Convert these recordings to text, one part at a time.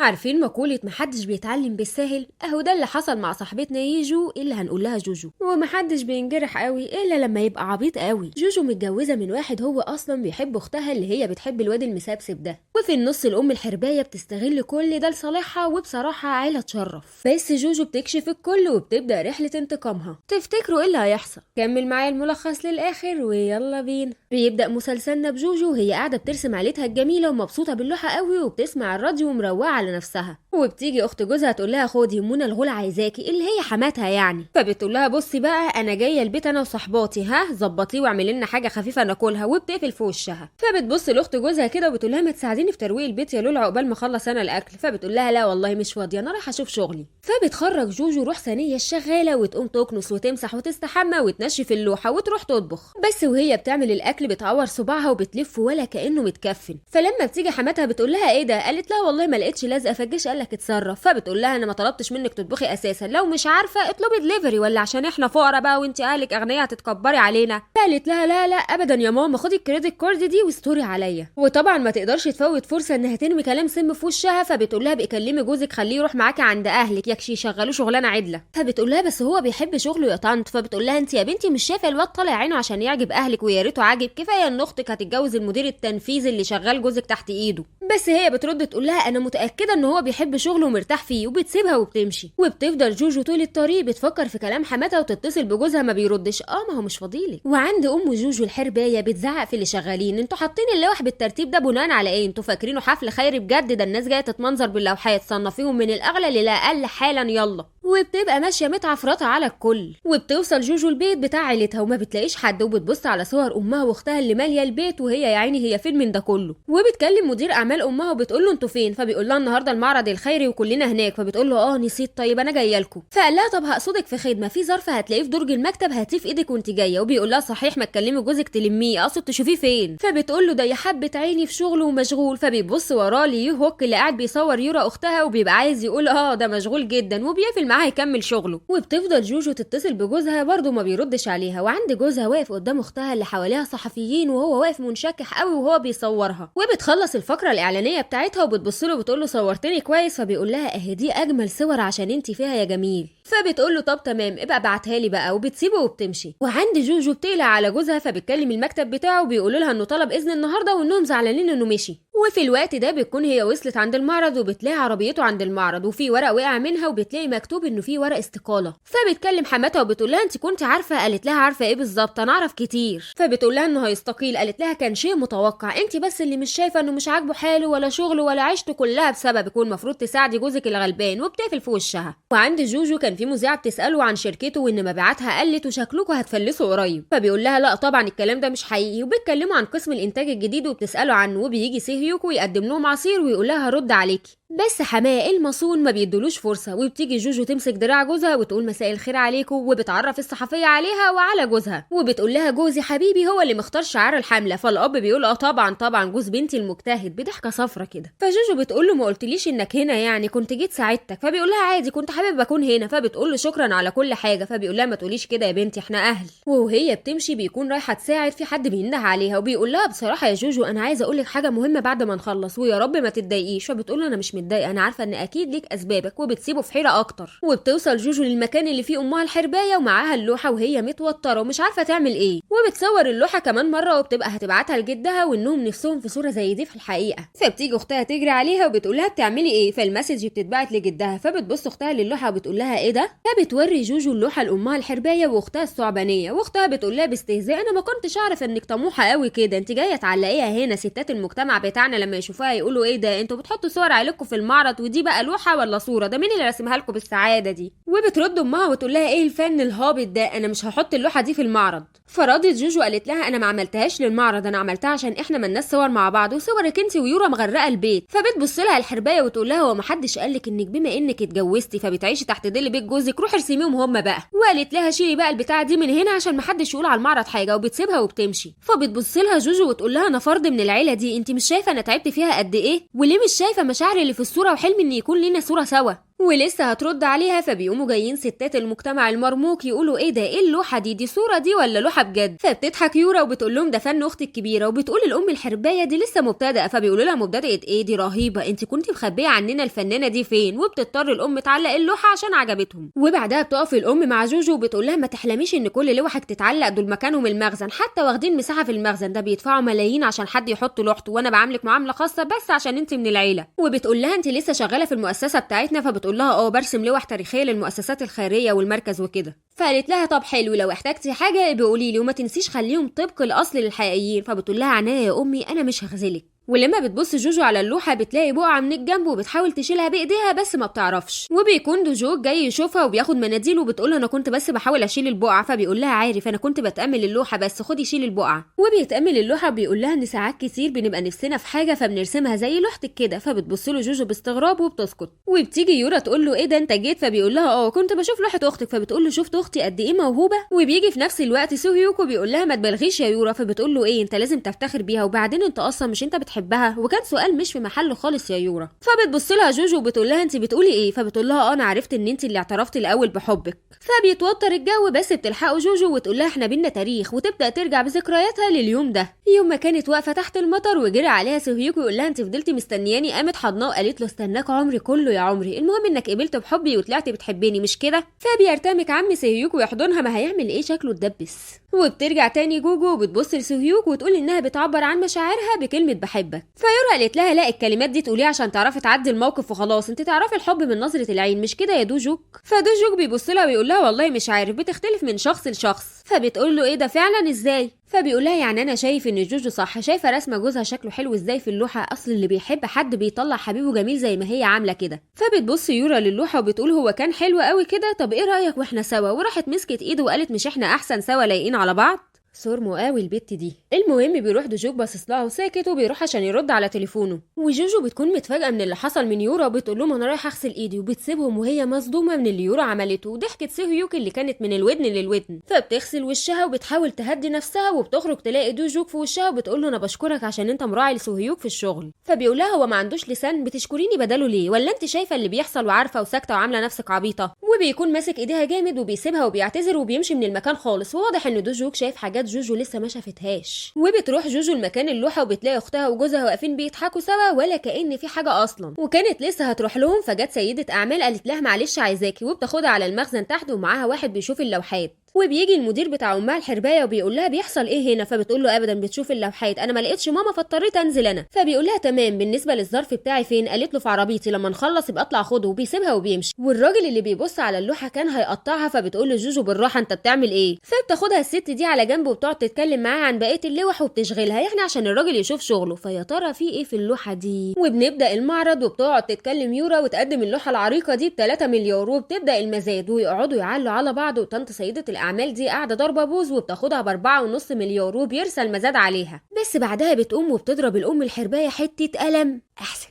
عارفين مقولة محدش بيتعلم بالساهل؟ اهو ده اللي حصل مع صاحبتنا ييجو اللي هنقول لها جوجو. ومحدش بينجرح قوي الا لما يبقى عبيط قوي. جوجو متجوزة من واحد هو اصلا بيحب اختها اللي هي بتحب الواد المسبسب ده، وفي النص الام الحرباية بتستغل كل ده لصالحها، وبصراحة عيلة تشرف. بس جوجو بتكشف الكل وبتبدأ رحلة انتقامها. تفتكروا ايه اللي هيحصل؟ كمل معايا الملخص للاخر ويلا بينا. بيبدأ مسلسلنا بجوجو وهي قاعدة بترسم عيلتها الجميلة ومبسوطة باللوحة قوي وبتسمع الراديو ومروقة على نفسها. وبتيجي اخت جوزها تقول لها خدي منى الغول عايزاكي، اللي هي حماتها يعني. فبتقول لها بصي بقى انا جايه البيت انا وصحباتي، ها ظبطيه واعملي لنا حاجه خفيفه ناكلها، وبتقفل في وشها. فبتبص لاخت جوزها كده وبتقول لها ما تساعديني في ترويق البيت يا لولو عقبال ما اخلص انا الاكل. فبتقول لها لا والله مش فاضيه انا رايحه اشوف شغلي. فبتخرج جوجو روح ثانيه الشغاله وتقوم تكنس وتمسح وتستحمى وتنشف اللوحه وتروح تطبخ. بس وهي بتعمل الاكل بتعور صباعها وبتلف ولا كانه متكفن. فلما بتيجي حماتها بتقول لها ايه ده؟ قالت لها والله ما لقيتش لازقه، فالجيش قال لك اتصرف. فبتقول لها انا ما طلبتش منك تطبخي اساسا، لو مش عارفه اطلبي دليفري، ولا عشان احنا فقراء بقى وانت اهلك اغنياء هتتكبري علينا؟ قالت لها لا لا ابدا يا ماما، خدي الكريدت كارد دي واستوري عليا. وطبعا ما تقدرش تفوت فرصه انها ترمي كلام سم في وشها. فبتقول لها بقى كلمي جوزك خليه يروح معاكي عند اهلك يكشي يشغلوه شغلانه عدله. فبتقول لها بس هو بيحب شغله يا طنط. فبتقول لها انت يا بنتي مش شايفه الواد طالع عينه عشان يعجب اهلك، ويا ريته عاجب، كفايه ان اختك هتتجوز المدير التنفيذي اللي شغال جوزك تحت ايده. بس هي بترد تقول لها انا متاكده ان هو بيحب شغله ومرتاح فيه، وبتسيبها وبتمشي. وبتفضل جوجو طول الطريق بتفكر في كلام حماتها وتتصل بجوزها ما بيردش. ما هو مش فاضيلك. وعند ام جوجو الحربايه بتزعق في اللي شغالين، انتوا حاطين اللوح بالترتيب ده بناء على ايه؟ انتوا فاكرينه حفل خيري بجد؟ ده الناس جايه تتمنظر باللوحات، صنفيهم من الاغلى للاقل حالا يلا. وبتبقى ماشيه متعفرطه على الكل. وبتوصل جوجو البيت بتاع عيلتها وما بتلاقيش حد، وبتبص على صور امها واختها اللي ماليه البيت، وهي يا عيني هي فين من ده كله. وبتكلم مدير اعمال امها وبتقول له انتوا فين؟ فبيقول لها النهارده المعرض الخيري وكلنا هناك. فبتقول له نسيت، طيب انا جايه لكم. فقال لها طب هقصدك في خدمه، في ظرف هتلاقيه في درج المكتب هاتيه في ايدك وانت جايه. وبيقول لها صحيح ما تكلمي جوزك تلميه، اقصد تشوفيه فين. فبتقول له ده يا حبه عيني في شغله ومشغول. فبيبص وراه ليه هوك اللي قاعد بيصور يورا اختها، وبيبقى عايز يقول ده مشغول جدا، وبيقفل معاها يكمل شغله. وبتفضل جوجو تتصل بجوزها برضه ما بيردش عليها. وعند جوزها واقف قدام اختها اللي حواليها صحفيين، وهو واقف منشكح قوي وهو بيصورها. وبتخلص الفقره الاعلانيه بتاعتها وبتبص له وبتقول له صورتني كويس. فبيقول لها اهي دي اجمل صور عشان انت فيها يا جميل. فبتقول له طب تمام ابقى ابعتها لي بقى، وبتسيبه وبتمشي. وعند جوجو بتقلع على جوزها فبتكلم المكتب بتاعه وبيقولوا لها انه طلب اذن النهارده وانهم زعلانين انه مشي. وفي الوقت ده بتكون هي وصلت عند المعرض وبتلاقي عربيته عند المعرض وفي ورق وقع منها، وبتلاقي مكتوب انه في ورق استقاله. فبتكلم حماتها وبتقول لها انت كنت عارفه؟ قالت لها عارفه ايه بالظبط؟ انا اعرف كتير. فبتقول لها انه هيستقيل. قالت لها كان شيء متوقع، انت بس اللي مش شايفه انه مش عاجبه حاله ولا شغله ولا عيشته كلها بسببك، والمفروض تساعدي جوزك الغلبان. وبتقفل في وشها. وعند جوجو كان في مذيعه بتساله عن شركته وان مبيعاتها قلت وشكلكم هتفلسوا قريب. فبيقول لها لا طبعا الكلام ده مش حقيقي. وبتكلموا عن قسم الانتاج الجديد وبتساله عنه، وبيجي سيهيوكو يقدم لهم عصير ويقول لها هرد عليكي. بس حماه المصون ما بيدلوش فرصه. وبتيجي جوجو تمسك دراع جوزها وتقول مساء الخير عليكم، وبتعرف الصحفيه عليها وعلى جوزها. وبتقول لها جوزي حبيبي هو اللي مختار شعار الحمله. فالاب بيقول طبعا طبعا جوز بنتي المجتهد بضحكه صفرة كده. فجوجو بتقول له ما قلتليش انك هنا، يعني كنت جيت ساعدتك. فبيقول لها عادي كنت حابب اكون هنا. فبتقول له شكرا على كل حاجه. فبيقول لها ما تقوليش كده يا بنتي احنا اهل. وهي بتمشي بيكون رايحه تساعد في حد بينده عليها وبيقول لها بصراحه يا جوجو انا عايزه اقول لك حاجه مهمه بعد ما نخلص، ويا رب ما تتضايقيش. فبتقول له انا مش متضايقه، انا عارفه ان اكيد ليك اسبابك. وبتسيبه في حيره اكتر. وبتوصل جوجو للمكان اللي فيه امها الحربايه ومعاها اللوحه وهي متوتره ومش عارفه تعمل ايه. وبتصور اللوحه كمان مره وبتبقى هتبعتها لجدها وانهم نفسهم في صوره زي دي في الحقيقه. فبتيجي اختها تجري عليها وبتقول لها بتعملي ايه؟ فالمسج بتتبعت لجدها. فبتبص اختها للوحه وبتقول لها ايه ده؟ فبتوري جوجو اللوحه لامها الحربايه واختها الثعبانيه. واختها بتقول لها باستهزاء انا ما كنتش اعرف انك طموحه قوي كده، انت جايه تعلقيها هنا ستات المجتمع بتاعنا لما يشوفوها يقولوا ايه ده؟ انتوا بتحطوا صور عيلتكم في المعرض ودي بقى لوحه ولا صوره؟ ده مين اللي رسمها لكم بالسعاده دي؟ وبترد امها وتقول لها ايه الفن الهابط ده؟ انا مش هحط اللوحه دي في المعرض. فردت جوجو قالت لها انا ما عملتهاش للمعرض، انا عملتها عشان احنا مالناش صور مع بعض وصورك انت ويورا مغرقه البيت. فبتبص لها الحربايه وتقول لها هو ما حدش قالك انك بما انك اتجوزتي فبتعيشي تحت ظل بيت جوزك روحي ارسميهم هم بقى. وقالت لها شيلي بقى البتاعه دي من هنا عشان ما حدش يقول على المعرض حاجه. وبتسيبها وبتمشي. فبتبص لها جوجو وتقول لها انا فرد من العيله دي، انت مش شايفه انا تعبت فيها قد ايه؟ وليه مش شايفه مشاعري اللي في الصوره وحلمي ان يكون لينا صوره سوا؟ ولسه هترد عليها فبيقوموا جايين ستات المجتمع المرموق يقولوا ايه ده، ايه اللوحه دي صوره دي ولا لوحه بجد؟ فبتضحك يورا وبتقول لهم ده فن اختي الكبيره، وبتقول الام الحربايه دي لسه مبتدئه. فبيقولوا لها مبتدئه ايه دي رهيبه، انت كنتي مخبيه عننا الفنانه دي فين؟ وبتضطر الام تعلق اللوحه عشان عجبتهم. وبعدها بتقف الام مع جوجو وبتقول لها ما تحلميش ان كل لوحك تتعلق، دول مكانهم المخزن، حتى واخدين مساحه في المخزن ده، بيدفعوا ملايين عشان حد يحط لوحته، وانا بعاملك معامله خاصه بس عشان انت من العيله. وبتقول لها انت لسه شغاله في المؤسسه بتاعتنا؟ فبتقول لها برسم لوح تاريخيه للمؤسسات الخيريه والمركز وكده. فقالت لها طب حلو، لو احتجتي حاجه بقولي لي، وما تنسيش خليهم طبق الاصل للحقيقيين. فبتقول لها عناية يا امي، انا مش هخذلك. ولما بتبص جوجو على اللوحه بتلاقي بقعه من الجنب وبتحاول تشيلها بايديها بس ما بتعرفش. وبيكون دوجو جاي يشوفها وبياخد مناديل وبتقول له انا كنت بس بحاول اشيل البقعه. فبيقول لها عارف، انا كنت بتامل اللوحه بس خدي شيل البقعه. وبيتامل اللوحه وبيقول لها ان ساعات كتير بنبقى نفسنا في حاجه فبنرسمها زي لوحتك كده. فبتبص له جوجو باستغراب وبتسكت. وبتيجي يورا تقول له ايه ده انت جيت؟ فبيقول لها كنت بشوف لوحه اختك. فبتقول له شفت اختي قد ايه موهوبه؟ وبيجي في نفس الوقت سوهيوكو بيقول لها ما تبالغيش يا يورا. فبتقول له ايه انت لازم تفتخر بيها، وبعدين انت اصلا مش انت بتحبها؟ وكان سؤال مش في محله خالص يا يورا. فبتبص لها جوجو وبتقول لها انت بتقولي ايه؟ فبتقول لها انا عرفت ان انت اللي اعترفتي الاول بحبك. فبيتوتر الجو بس بتلحقه جوجو وتقول لها احنا بينا تاريخ، وتبدا ترجع بذكرياتها لليوم ده، يوم ما كانت واقفه تحت المطر وجري عليها سوهيوكو يقول لها انت فضلتي مستنياني. قامت حضناه وقالت له استناك عمري كله يا عمري، المهم انك قبلت بحبي وطلعتي بتحبيني مش كده؟ فبيرتمك عم سوهيوكو يحضنها، ما هيعمل ايه شكله اتدبس. وبترجع تاني جوجو وبتبص لسوهيوكو وتقول انها بتعبر عن مشاعرها بكلمه بحبك. فيورا قالت لها لا، الكلمات دي تقوليها عشان تعرفي تعدي الموقف وخلاص، انت تعرفي الحب من نظره العين مش كده يا دوجوك؟ فدوجوك بيبص لها ويقول لها والله مش عارف، بتختلف من شخص لشخص. فبتقول له ايه ده فعلا ازاي؟ فبيقول لها يعني انا شايف ان جوجو صح، شايفه رسمه جوزها شكله حلو ازاي في اللوحه، اصل اللي بيحب حد بيطلع حبيبه جميل زي ما هي عامله كده. فبتبص يورا للوحه وبتقول هو كان حلو قوي كده، طب ايه رايك واحنا سوا؟ وراحت مسكت ايده وقالت مش احنا احسن سوا لايقين على بعض؟ صورمو قوي البت دي. المهم بيروح دوجوك باصص لها وساكت وبيروح عشان يرد على تليفونه. وجوجو بتكون متفاجئه من اللي حصل من يورا وبتقول لهم انا رايحه اغسل ايدي، وبتسيبهم وهي مصدومه من اللي يورا عملته. وضحكت سوهيوك اللي كانت من الودن للودن. فبتغسل وشها وبتحاول تهدي نفسها وبتخرج تلاقي دوجوك في وشها وبتقول له انا بشكرك عشان انت مراعي لسوهيوك في الشغل. فبيقول لها هو ما عندوش لسان، بتشكريني بداله ليه؟ ولا انت شايفه اللي بيحصل وعارفه وساكته وعامله نفسك عبيطه؟ وبيكون ماسك ايديها جامد وبيسيبها وبيعتذر وبيمشي من المكان خالص. وواضح ان دوجوك شايف حاجات جوجو لسه ما شافتهاش. وبتروح جوجو المكان اللوحه وبتلاقي اختها وجوزها واقفين بيضحكوا سوا ولا كأن في حاجه اصلا. وكانت لسه هتروح لهم فجت سيده اعمال قالت لها معلش عايزاكي، وبتاخدها على المخزن تحت ومعاها واحد بيشوف اللوحات. وبيجي المدير بتاع امها الحربايه وبيقول لها بيحصل ايه هنا؟ فبتقول له ابدا بتشوف اللوحات، انا ما لقيتش ماما فاضطريت انزل انا. فبيقول لها تمام، بالنسبه للظرف بتاعي فين؟ قالت له في عربيتي، لما نخلص يبقى اطلع خده. وبيسيبها وبيمشي. والراجل اللي بيبص على اللوحه كان هيقطعها. فبتقول له جوجو بالراحه انت بتعمل ايه؟ فبتاخدها الست دي على جنب وبتقعد تتكلم معاها عن بقيه اللوح وبتشغلها يعني عشان الراجل يشوف شغله. فيا ترى في ايه في اللوحه دي؟ وبنبدا المعرض وبتقعد تتكلم يورا وتقدم اللوحه العريقه دي ب3 مليار. وبتبدا المزاد ويقعدوا يعلوا على بعض. وطنط سيده الاعمال دي قاعده ضربه بوز وبتاخدها ب4.5 مليار وبيرسى المزاد عليها. بس بعدها بتقوم وبتضرب الام الحربايه حته قلم. احسن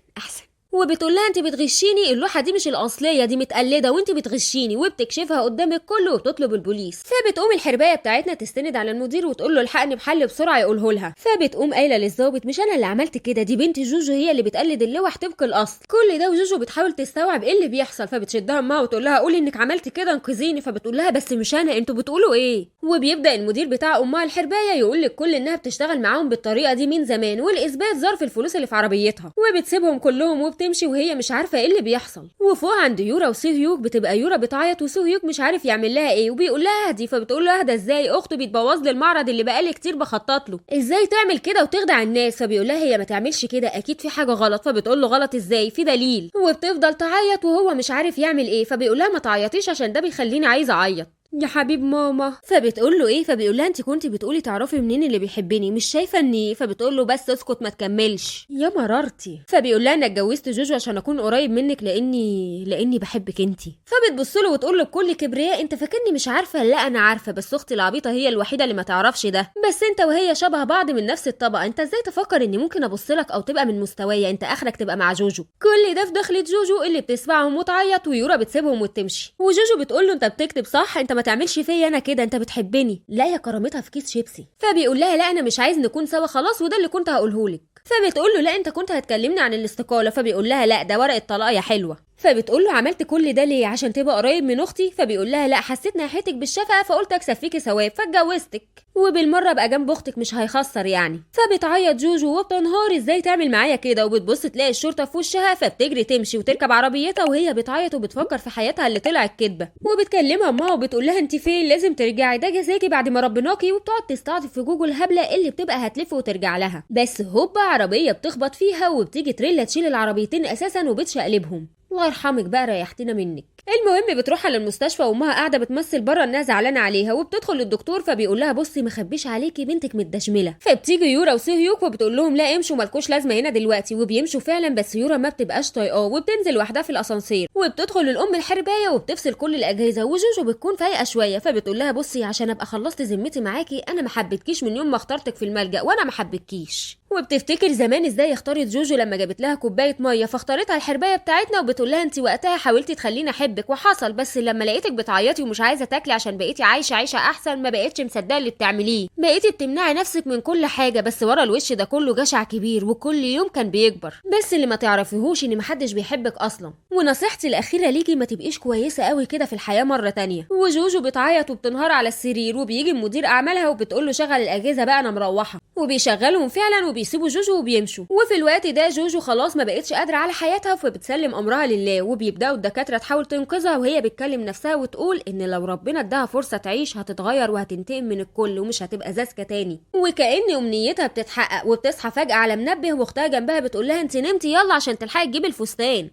وبتقول لها انت بتغشيني، اللوحه دي مش الاصليه، دي متقلده وانت بتغشيني. وبتكشفها قدام الكل وبتطلب البوليس. فبتقوم الحربايه بتاعتنا تستند على المدير وتقول له الحقني بحل بسرعه يقوله لها. فبتقوم قايله للظابط مش انا اللي عملت كده، دي بنت جوجو هي اللي بتقلد اللوح طبق الاصل. كل ده وجوجو بتحاول تستوعب ايه اللي بيحصل. فبتشدها امها وتقول لها قولي انك عملتي كده انقذيني. فبتقول لها بس مش انا، انتوا بتقولوا ايه؟ وبيبدا المدير بتاع امها الحربايه يقول للكل انها بتشتغل معاهم بالطريقه دي من زمان، والاثبات ظرف الفلوس اللي في عربيتها. وبتسيبهم كلهم وبتمشي وهي مش عارفه ايه اللي بيحصل. وفوق عند يورا وسوهيوك بتبقى يورا بتعيط وسوهيوك مش عارف يعمل لها ايه. وبيقول لها اهدي. فبتقول له اهدى ازاي؟ اخته بتبوظ لي المعرض اللي بقالي كتير بخطط له، ازاي تعمل كده وتخدع الناس؟ فبيقول لها هي ما تعملش كده، اكيد في حاجه غلط. فبتقول له غلط ازاي؟ في دليل. وبتفضل تعيط وهو مش عارف يعمل ايه. فبيقول لها ما تعيطيش عشان ده بيخليني عايزه اعيط يا حبيب ماما. فبتقول له ايه؟ فبيقول لها انت كنتي بتقولي تعرفي منين اللي بيحبني، مش شايفه اني؟ فبتقول له بس اسكت ما تكملش يا مرارتي. فبيقول لها انا اتجوزت جوجو عشان اكون قريب منك لاني بحبك انتي. فبتبص له وتقول له بكل كبرياء انت فاكرني مش عارفه؟ لا انا عارفه، بس اختي العبيطه هي الوحيده اللي ما تعرفش ده. بس انت وهي شبه بعض من نفس الطبقه، انت ازاي تفكر اني ممكن ابص لك او تبقى من مستوايا؟ انت اخرك تبقى مع جوجو. كل ده في دخلة جوجو اللي بتسمعهم وتعيط. ويورا بتسيبهم وتمشي. وجوجو بتقول له انت بتكتب صح، انت ما تعملش فيا انا كده، انت بتحبني. لا يا كرامتها في كيس شيبسي. فبيقول لها لا انا مش عايز نكون سوا خلاص، وده اللي كنت هقوله لك. فبتقول له لا انت كنت هتكلمني عن الاستقاله. فبيقول لها لا ده ورقه طلاق يا حلوه. فبتقول له عملت كل ده ليه؟ عشان تبقى قريب من اختي؟ فبيقول لها لا، حسيت ناحيتك بالشفقه فقلت اكسب فيكي ثواب فاتجوزتك، وبالمره بقى جنب اختك مش هيخسر يعني. فبتعيط جوجو وبتنهار ازاي تعمل معايا كده، وبتبص تلاقي الشرطه في وشها فبتجري تمشي وتركب عربيتها وهي بتعيط وبتفكر في حياتها اللي طلعت كدبه. وبتكلمها امها وبتقول لها انت فين؟ لازم ترجعي، ده جزاكي بعد ما ربناكي. وبتقعد تستعطف في جوجو الهبله اللي بتبقى هتلف وترجع لها، بس هوبا عربيه بتخبط فيها وبتيجي تريلا تشيل العربيتين اساسا وبتشقلبهم. الله يرحمك بقى، ريحتنا منك. المهم بتروح على المستشفى وامها قاعده بتمثل بره انها زعلانه عليها، وبتدخل للدكتور فبيقول لها بصي ما خبيش عليكي بنتك متدشمله. فبتيجي يورا وسيهيوك وبتقول لهم لا امشوا مالكوش لازمه هنا دلوقتي، وبيمشوا فعلا بس يورا ما بتبقاش طايقاه وبتنزل لوحدها في الاسانسير، وبتدخل الام الحربايه وبتفصل كل الاجهزه، وجوجو بتكون فايقه شويه فبتقول لها بصي عشان ابقى خلصت ذمتي معاكي، انا ما حبيتكيش من يوم ما اخترتك في الملجأ وانا ما حبيتكيش. وبتفتكر زمان ازاي اختارت جوجو لما جابت لها كوبايه ميه فاختارتها الحربايه بتاعتنا، وبتقول لها انت وقتها حاولتي تخليني احبك وحصل، بس لما لقيتك بتعيطي ومش عايزه تاكلي عشان بقيتي عايشه عيشه احسن ما بقيتش مصدقه اللي بتعمليه، بقيتي بتمنعي نفسك من كل حاجه، بس ورا الوش ده كله جشع كبير وكل يوم كان بيكبر. بس اللي ما تعرفيهوش ان محدش بيحبك اصلا، ونصيحتي الاخيره ليكي ما تبقيش كويسه قوي كده في الحياه مره تانية. وجوجو بتعيط وبتنهار على السرير، وبيجي مدير اعمالها وبتقول له شغل الاجهزه بقى انا مروحه، وبيشغلهم فعلا وبيسيبوا جوجو وبيمشوا. وفي الوقت ده جوجو خلاص ما بقتش قادره على حياتها فبتسلم امرها لله، وبيبداوا الدكاتره تحاول تنقذها وهي بتكلم نفسها وتقول ان لو ربنا اداها فرصه تعيش هتتغير وهتنتقم من الكل ومش هتبقى زاسكه تاني، وكأن امنيتها بتتحقق. وبتصحى فجاه على منبه واختها جنبها بتقول لها انت نمتي يلا عشان تلحقي تجيبي الفستان.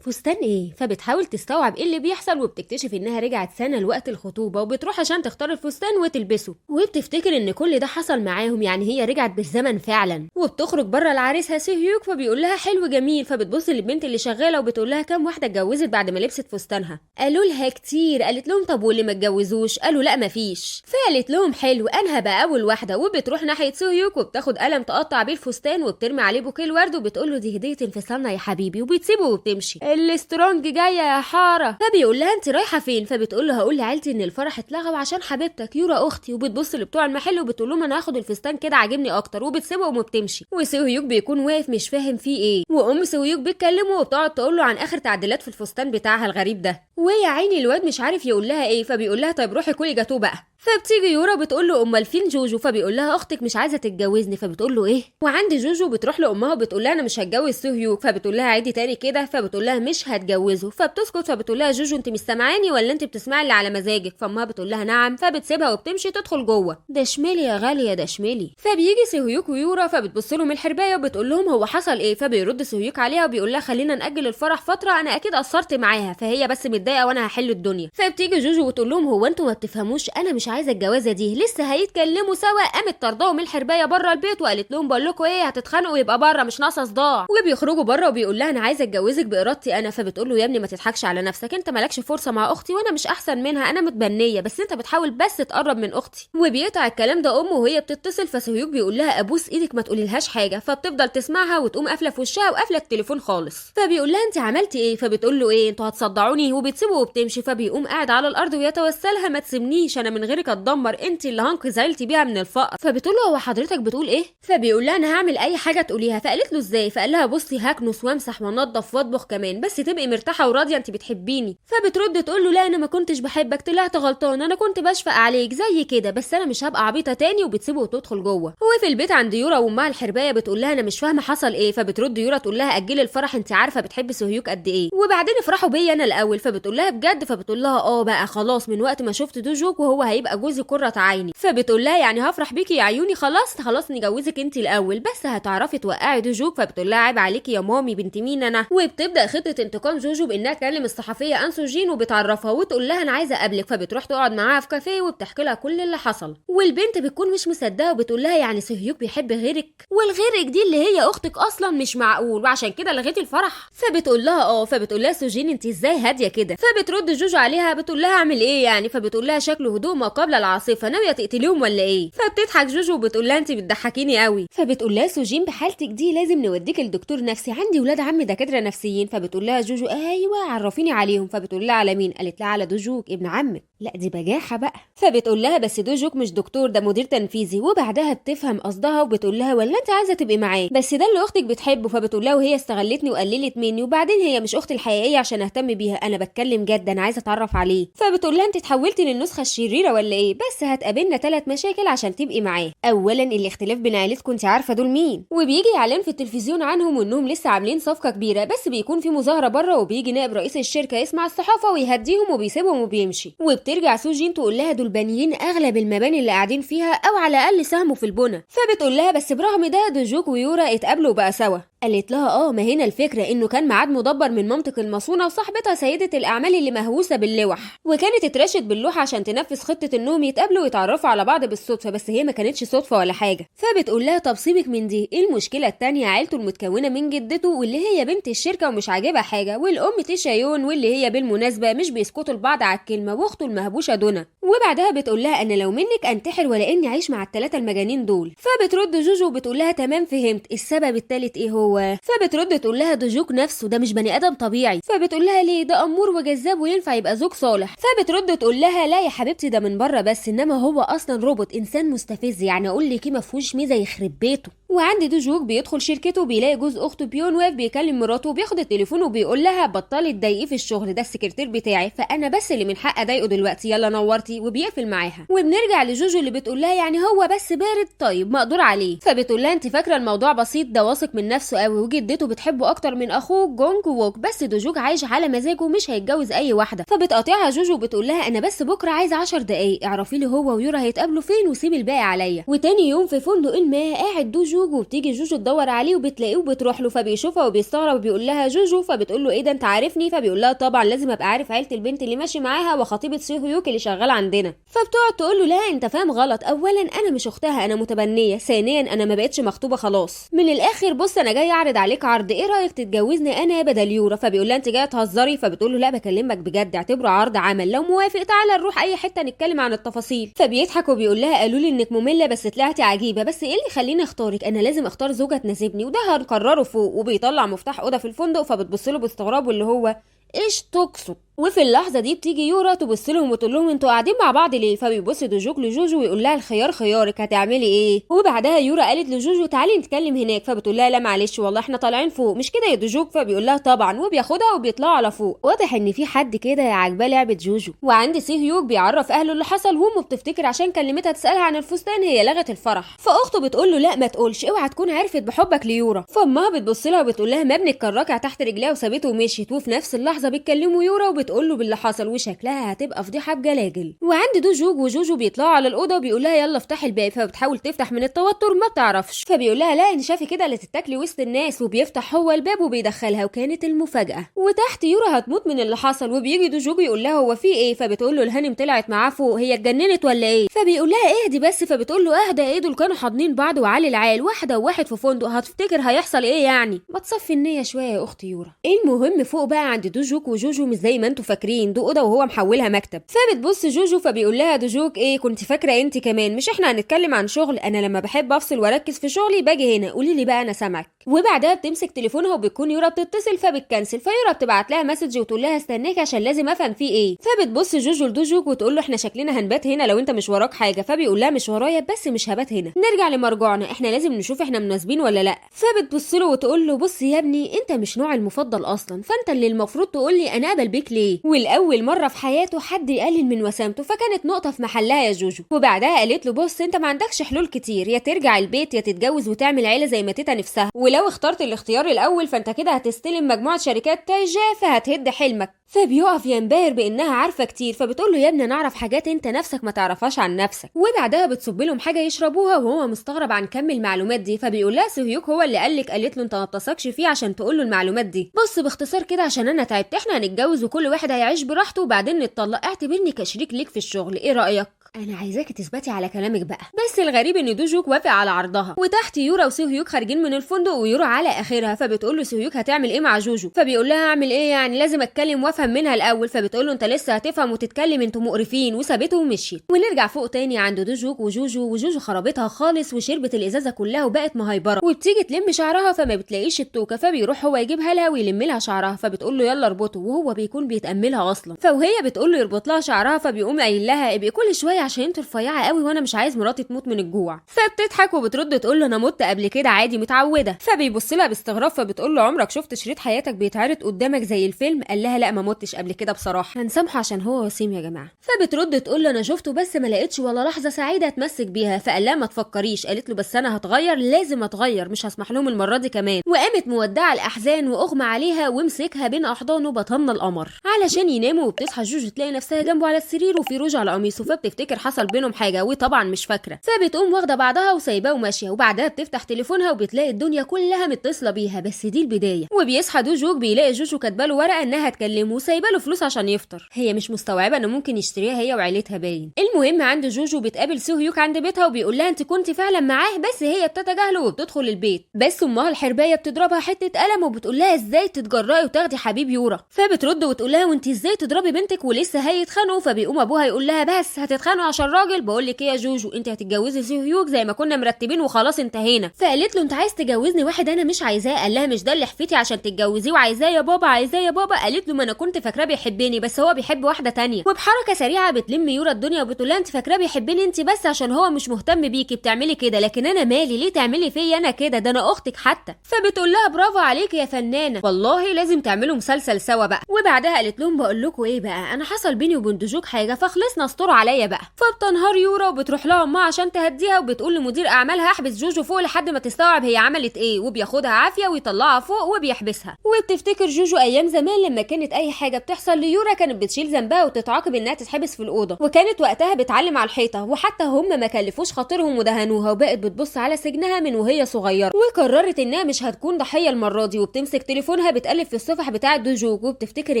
فستان ايه؟ فبتحاول تستوعب ايه اللي بيحصل، وبتكتشف انها رجعت سنه لوقت الخطوبه، وبتروح عشان تختار الفستان وتلبسه، وبتفتكر ان كل ده حصل معاهم يعني هي رجعت بالزمن فعلا. وبتخرج بره لعريسها سيهيوك فبيقول لها حلو جميل، فبتبص للبنت اللي شغاله وبتقول لها كام واحده اتجوزت بعد ما لبست فستانها؟ قالوا لها كتير. قالت لهم طب واللي ما اتجوزوش؟ قالوا لا مفيش. فقالت لهم حلو انا هبقى اول واحده، وبتروح ناحيه سيهيوك وبتاخد قلم تقطع بيه الفستان وبترمي عليه بوكيه الورد وبتقول له دي هديه انفصالنا يا حبيبي، وبتسيبه وبتمشي. الاسترونج جايه يا حاره. فبيقول لها انت رايحه فين؟ فبتقول له هقول لعيلتي ان الفرح اتلغى وعشان حبيبتك يورا اختي. وبتبص لبتوع المحل وبتقول لهم انا هاخد الفستان كده عاجبني اكتر، وبتسيبهم وبتمشي. وسيهيوك بيكون واقف مش فاهم فيه ايه، وام سيهيوك بتكلمه وبتقعد تقول له عن اخر تعديلات في الفستان بتاعها الغريب ده، ويا عيني الواد مش عارف يقول لها ايه. فبيقول لها طيب روحي كلي جاتوه بقى. فبتيجي يورا بتقول له امال فين جوجو؟ فبيقول لها اختك مش عايزه تتجوزني. فبتقول له ايه؟ وعند جوجو بتروح لامها وبتقول لها انا مش هتجوز سيهيوك. فبتقول لها عيدي تاني كده. فبتقول لها مش هتجوزه. فبتسكت. فبتقول لها جوجو انت مش سامعاني ولا انت بتسمعي اللي على مزاجك؟ فامها بتقول لها نعم. فبتسيبها وبتمشي تدخل جوه. ده شملي يا غاليه ده شملي. فبيجي سيهيوك ويورا فبتبص لهم الحربايه وبتقول لهم هو حصل ايه؟ فبيرد سيهيوك عليها وبيقول لها خلينا ناجل الفرح فتره، انا اكيد قصرت معاها فهي بس متضايقه وانا هحل الدنيا. فبتيجي جوجو وتقول لهم هو انتوا ما بتفهموش، انا مش عايزه الجوازه دي، لسه هيتكلموا سوا. قامت طردهم الحربايه بره البيت وقالت لهم بقول لكم ايه هتتخانقوا يبقى بره مش ناقصه صداع. وبيخرجوا بره وبيقول لها انا عايزه اتجوزك بارادتي انا. فبتقول له يا ابني ما تضحكش على نفسك، انت مالكش فرصه مع اختي وانا مش احسن منها، انا متبنيه بس انت بتحاول بس تقرب من اختي. وبيقطع الكلام ده امه وهي بتتصل. فسيهيوك بيقول لها ابوس ايدك ما تقوليلهاش حاجه. فبتفضل تسمعها وتقوم قافله في وشها وقافله التليفون خالص. فبيقول لها انت عملتي ايه؟ فبتقول له ايه انتوا هتصدعوني؟ وبتسيبه وبتمشي. فبيقوم قاعد على الارض ويتوسلها ما تسيبنيش انا من غيرك اتدمر، انت اللي هنقذ عيلتي بيها من الفقر. فبتقول له هو حضرتك بتقول ايه؟ فبيقول لها انا هعمل اي حاجه تقوليها. فقالت له ازاي؟ فقال لها بصي هكنس وامسح وانضف واطبخ كمان بس تبقي مرتاحه وراضيه انت بتحبيني. فبترد تقول له لا انا ما كنتش بحبك، طلعت غلطان، انا كنت بشفق عليك زي كده بس انا مش هبقى عبيطه تاني. وبتسيبه وتدخل جوه. وفي البيت عند يورا وامها الحربايه بتقول لها انا مش فاهمه حصل ايه. فبترد يورا تقول لها اجلي الفرح، انت عارفه بتحبي سيهيوك قد ايه، وبعدين افرحوا بيا انا الاول. فبتقول لها بجد؟ فبتقول لها اه بقى خلاص من وقت ما شفت دوجوك وهو هيبقى جوزي قرة عيني. فبتقول لها يعني هفرح بيكي يا عيوني، خلاص نجوزك انت الاول بس هتعرفي توقعي دوجوك. فبتقول لها عيب عليكي يا مامي بنت مين انا. وبتبدا خطه انتقام جوجو بانها تكلم الصحفيه انسو جين وبتعرفها وتقول لها انا عايزه اقابلك. فبتروح تقعد معاها في كافيه وبتحكي لها كل اللي حصل. والبنت بتكون مش مصدقه وبتقول لها يعني سيهيوك بيحب غيرك؟ والغيرك دي اللي هي اختك اصلا مش معقول وعشان كده لغيتي الفرح؟ فبتقول لها اه. فبتقول لها سوجين انت ازاي هاديه كده؟ فبترد جوجو عليها بتقول لها اعمل ايه يعني؟ فبتقول لها شكله هدوء ما قبل العاصفه، ناويه تقتليهم ولا ايه؟ فبتضحك جوجو وبتقول لها انت بتضحكيني قوي. فبتقول لها سوجين بحالتك دي لازم نوديك لدكتور نفسي، عندي ولاد عمي دكاتره نفسيين. فبتقول لها جوجو ايوه عرفيني عليهم. فبتقول لها على مين؟ قالت لها على دوجوك ابن عمك. لا دي بجاحه بقى. فبتقول لها بس دوجوك مش دكتور، ده مدير تنفيذي. وبعدها بتفهم قصدها وبتقول لها ولا انت عايزه تبقي معاه؟ بس ده اللي اختك بتحبه. فبتقول لها وهي استغلتني وقللت مني، وبعدين هي مش اختي الحقيقيه عشان اهتم بيها، انا بتكلم جد، انا عايزه اتعرف عليه. فبتقول لها انت اتحولتي للنسخه الشريره ولا ايه؟ بس هتقابلنا 3 مشاكل عشان تبقي معاه. اولا الاختلاف بين عيلتكم، انت عارفه دول مين، وبيجي اعلان في التلفزيون عنهم وانهم لسه عاملين صفقه كبيره، بس بيكون في مظاهره بره وبيجي نائب رئيس الشركه يسمع الصحافه ويهديهم وبيسيبهم وبيمشي. وبترجع سوجين تقول لها دول بانيين اغلب المباني اللي قاعدين فيها، او على الاقل ساهموا في البنى. فبتقول لها بس برغم ده دوجوك ويورا اتقابلوا بقى سوا. قالت لها ما هنا الفكره انه كان ميعاد مدبر من مامتك المصونه وصاحبتها سيده الاعمال اللي مهووسه باللوح، وكانت اترشت باللوحه عشان تنفذ خطه انهم يتقابلوا ويتعرفوا على بعض بالصدفه، بس هي ما كانتش صدفه ولا حاجه. فبتقول لها طب سيبك من دي، المشكله التانية عيلته المتكونه من جدته واللي هي بنت الشركه ومش عاجبها حاجه، والام تيشايون واللي هي بالمناسبه مش بيسكتوا لبعض على الكلمه، واخته المهبوشه دونا. وبعدها بتقول لها انا لو منك انتحر ولا اني اعيش مع ال3 المجانين دول. فبترد جوجو وبتقول لها تمام فهمت، السبب الثالث ايه هو؟ فبترد تقول لها دوجوك نفسه ده مش بني ادم طبيعي. فبتقول لها ليه؟ ده امور وجذاب وينفع يبقى زوج صالح. فبترد تقول لها لا يا حبيبتي ده من بره بس، انما هو اصلا روبوت، انسان مستفز، يعني اقول لك ما فيهوش ميزه يخرب بيته. وعند دوجوك بيدخل شركته وبيلاقي جوز اخته بيون واقف بيكلم مراته وبياخد التليفون وبيقول لها بطلي تضايقيه في الشغل، ده السكرتير بتاعي، فانا بس اللي من حق اضايقه دلوقتي، يلا نورتي، وبيقفل معاها. وبنرجع لجوجو اللي بتقول لها يعني هو بس بارد، طيب مقدور عليه. فبتقول لها انت فاكره الموضوع بسيط، ده واثق من نفسه قوي وجدته بتحبه اكتر من اخوه جونج ووك، بس دوجوك عايش على مزاجه ومش هيتجوز اي واحده. فبتقاطعها جوجو وبتقول لها انا بس بكره عايزه 10 دقايق، اعرفي لي هو ويورا هيتقابلوا فين وسيبي الباقي عليا. وتاني يوم في فندق الماء قاعد دوجوك وبتيجي جوجو تدور عليه وبتلاقيه وبتروح له، فبيشوفها وبيستغرب وبيقول لها جوجو. فبتقول له ايه ده انت عارفني؟ فبيقول لها طبعا لازم ابقى عارف عيله البنت اللي ماشي معاها وخطيبه سي هيوك اللي شغاله عندنا. فبتقعد تقول له لا انت فاهم غلط، اولا انا مش اختها، انا متبنيه، ثانيا انا ما بقتش مخطوبه خلاص، من الاخر بص انا جاي اعرض عليك عرض، ايه رايك تتجوزني انا بدل يورا؟ فبيقول لها انت جايه تهزري؟ فبتقول له لا بكلمك بجد، اعتبره عرض عمل، لو موافق تعالى نروح اي حته نتكلم عن التفاصيل. فبيضحك وبيقول لها قالوا لي انك ممله بس طلعتي عجيبه، بس ايه اللي يخليني اختارك؟ انا لازم اختار زوجه تناسبني وده هنقرره فوق. وبيطلع مفتاح اوضه في الفندق، فبتبص له باستغراب واللي هو ايش تقصد؟ وفي اللحظه دي بتيجي يورا تبص لهم وتقول لهم انتوا قاعدين مع بعض ليه؟ فبيبص دوجوك لجوجو ويقول لها الخيار خيارك، هتعملي ايه؟ وبعدها يورا قالت لجوجو تعالي نتكلم هناك. فبتقول لها لا معلش والله احنا طالعين فوق، مش كده يا دوجوك؟ فبيقول لها طبعا، وبياخدها وبيطلعوا على فوق. واضح ان في حد كده عاجباه لعبه جوجو. وعند سي هيوك بيعرف اهله اللي حصل، وامه بتفتكر عشان كلمتها تسالها عن الفستان هي لغت الفرح. فاخته بتقول له لا ما تقولش، اوعى تكون عرفت بحبك ليورا. فامها بتبص لها وبتقول لها ما ابنك كان راكع تحت رجليها وسابته ومشيت. وفي نفس اللحظه بيتكلموا يورا وبتقول له باللي حصل وشكلها هتبقى فضيحه بجلاجل. وعند دوجوك وجوجو بيطلعوا على الاوضه وبيقول لها يلا افتحي الباب. فبتحاول تفتح من التوتر ما بتعرفش. فبيقول لها لا انت شافي كده اللي تتاكلي وسط الناس، وبيفتح هو الباب وبيدخلها. وكانت المفاجاه وتحت يورا هتموت من اللي حصل. وبيجي دوجوك يقول لها هو في ايه؟ فبتقول له الهانم طلعت معاه فوق، هي اتجننت ولا ايه؟ فبيقول لها اهدي بس. فبتقول له اهدى ايه؟ دول كانوا حاضنين بعض وعلي العال، واحده وواحد في فندق، هتفتكر هيحصل ايه يعني؟ ما تصفي النيه شويه يا اختي يورا. المهم فوق بقى عند دوجوك وجوجو مش زي ما انتوا فاكرين، دو اوضه وهو محولها مكتب. فبتبص جوجو فبيقول لها دوجوك ايه كنت فاكره انت كمان؟ مش احنا هنتكلم عن شغل؟ انا لما بحب افصل واركز في شغلي باجي هنا، قولي لي بقى انا سامعك. وبعدها بتمسك تليفونها وبتكون يورا بتتصل فبتكنسل. فيورا بتبعت لها مسج وتقول لها استناك عشان لازم افهم فيه ايه. فبتبص جوجو لدوجوك وتقول له احنا شكلنا هنبات هنا لو انت مش وراك حاجه. فبيقول لها مش ورايا بس مش هبات هنا، نرجع لمرجعنا، احنا لازم نشوف احنا مناسبين ولا لا. فبتبص له وتقول له بص يا ابني انت مش نوعي المفضل اصلا، فانت اللي المفروض تقول لي انا اقبل بيك ليه. والاول مره في حياته حد يقلل من وسامته، فكانت نقطه في محلها يا جوجو. وبعدها قالت له بص انت ما عندكش حلول كتير، يا ترجع البيت يا تتجوز وتعمل عيله زي ما تيتا نفسها، ولو اخترت الاختيار الاول فانت كده هتستلم مجموعه شركات تايجه فهتهد حلمك. فبيقف ينبهر بانها عارفه كتير. فبتقول له يا ابني نعرف حاجات انت نفسك ما تعرفهاش عن نفسك. وبعدها بتصب لهم حاجه يشربوها وهو مستغرب عن كم المعلومات دي. فبيقول لها سوهيوك هو اللي قالك؟ قالت له انت ما تثقش فيه عشان تقول له المعلومات دي. بص باختصار كده عشان انا تعبت، احنا هنتجوز وكل واحد هيعيش براحته وبعدين نتطلق، اعتبرني كشريك ليك في الشغل، ايه رايك؟ انا عايزاكي تثبتي على كلامك بقى. بس الغريب ان دوجوك وافق على عرضها، وتحت يورا وسوهيوك خارجين من الفندق ويورا على اخرها، فبتقول له سوهيوك هتعمل ايه مع جوجو؟ فبيقول لها اعمل ايه يعني، لازم اتكلم وافهم منها الاول. فبتقول له انت لسه هتفهم وتتكلم، انتوا مقرفين، وسابته ومشيت. ونرجع فوق تاني عند دوجوك وجوجو خربتها خالص وشربت الازازه كلها وبقت مهيبره، وبتيجي تلم شعرها فما بتلاقيش التوكه، فبيروح هو يجيبها لها ويلم لها شعرها، فبتقول له يلا اربطه، وهو بيكون بيتاملها اصلا. فوهي بتقول له يربط لها شعرها، فبيقوم قايل لها ابقي كل شويه عشان انت رفيعه قوي وانا مش عايز مراتي تموت من الجوع. فبتضحك وبترد تقول له انا مت قبل كده عادي متعوده. فبيبص لها باستغراب، فبتقول له عمرك شفت شريط حياتك بيتعرض قدامك زي الفيلم؟ قال لها لا ما متش قبل كده بصراحه، هنسامحه عشان هو وسيم يا جماعه. فبترد تقول له انا شفته بس ما لقيتش ولا لحظه سعيده اتمسك بيها. فقال لها ما تفكريش. قالت له بس انا هتغير، لازم اتغير، مش هسمح لهم المره دي كمان. وقامت مودعه الاحزان واغمى عليها ومسكها بين احضانه بطن القمر علشان يناموا. وبتصحى جوجو تلاقي نفسها جنبه على السرير وفي روج على قميصه، فبتفتكر حصل بينهم حاجه وطبعا مش فاكره. فبتقوم واخده بعضها وسايباه وماشيه، وبعدها بتفتح تليفونها وبتلاقي الدنيا كلها متصله بيها، بس دي البدايه. وبيصحى دوجوك بيلاقي جوجو كاتبه له ورقه انها تكلمه وسايبه له فلوس عشان يفطر. هي مش مستوعبه انه ممكن يشتريها هي وعيلتها باين. المهم عند جوجو بتقابل سوهيوك عند بيتها وبيقول لها انت كنت فعلا معاه، بس هي بتتجاهله وبتدخل البيت. بس امها الحربايه بتضربها حته قلم وبتقول لها ازاي تتجرأي وتاخدي حبيب يورا. فبترد وتقول لها وانت ازاي تضربي بنتك ولسه هيتخانقوا. فبيقوم ابوها يقول لها بس هتتخانقوا عشان راجل؟ بقول لك ايه يا جوجو، انت هتتجوزي سوهيوك زي ما كنا مرتبين وخلاص انتهينا. فقالت له انت عايز تجوزني واحد انا مش عايزاه. قال لها مش ده اللي حفيتي عشان تتجوزيه وعايزاه يا بابا، عايزاه يا بابا. قالت له ما انا كنت فاكراه بيحبني بس هو بيحب واحده تانية. وبحركه سريعه بتلم يورا الدنيا وبتقول لها انت فاكراه بيحبني انت بس عشان هو مش مهتم بيكي بتعملي كده، لكن انا مالي، ليه تعملي فيا انا كده؟ ده انا اختك حتى. فبتقول لها برافو عليكي يا فنانه، والله لازم تعملوا مسلسل سوا بقى. وبعدها قالت لهم بقول لكم ايه بقى، انا حصل بيني وبين دوجوك حاجه فخلصنا استروا عليا بقى. فبتنهار يورا وبتروح لها امها عشان تهديها وبتقول لمدير اعمالها احبس جوجو فوق لحد ما تستوعب هي عملت ايه، وبياخدها عافيه ويطلعها فوق وبيحبسها. وبتفتكر جوجو ايام زمان لما كانت اي حاجه بتحصل ليورا كانت بتشيل ذنبها وتتعاقب انها تتحبس في الاوضه، وكانت وقتها بتعلم على الحيطه، وحتى هم ما كلفوش خاطرهم ودهنوها، وبقت بتبص على سجنها من وهي صغيره. وقررت انها مش هتكون ضحيه المره دي، وبتمسك تليفونها بتقلب في الصفح بتاعه دوجوك، وبتفتكر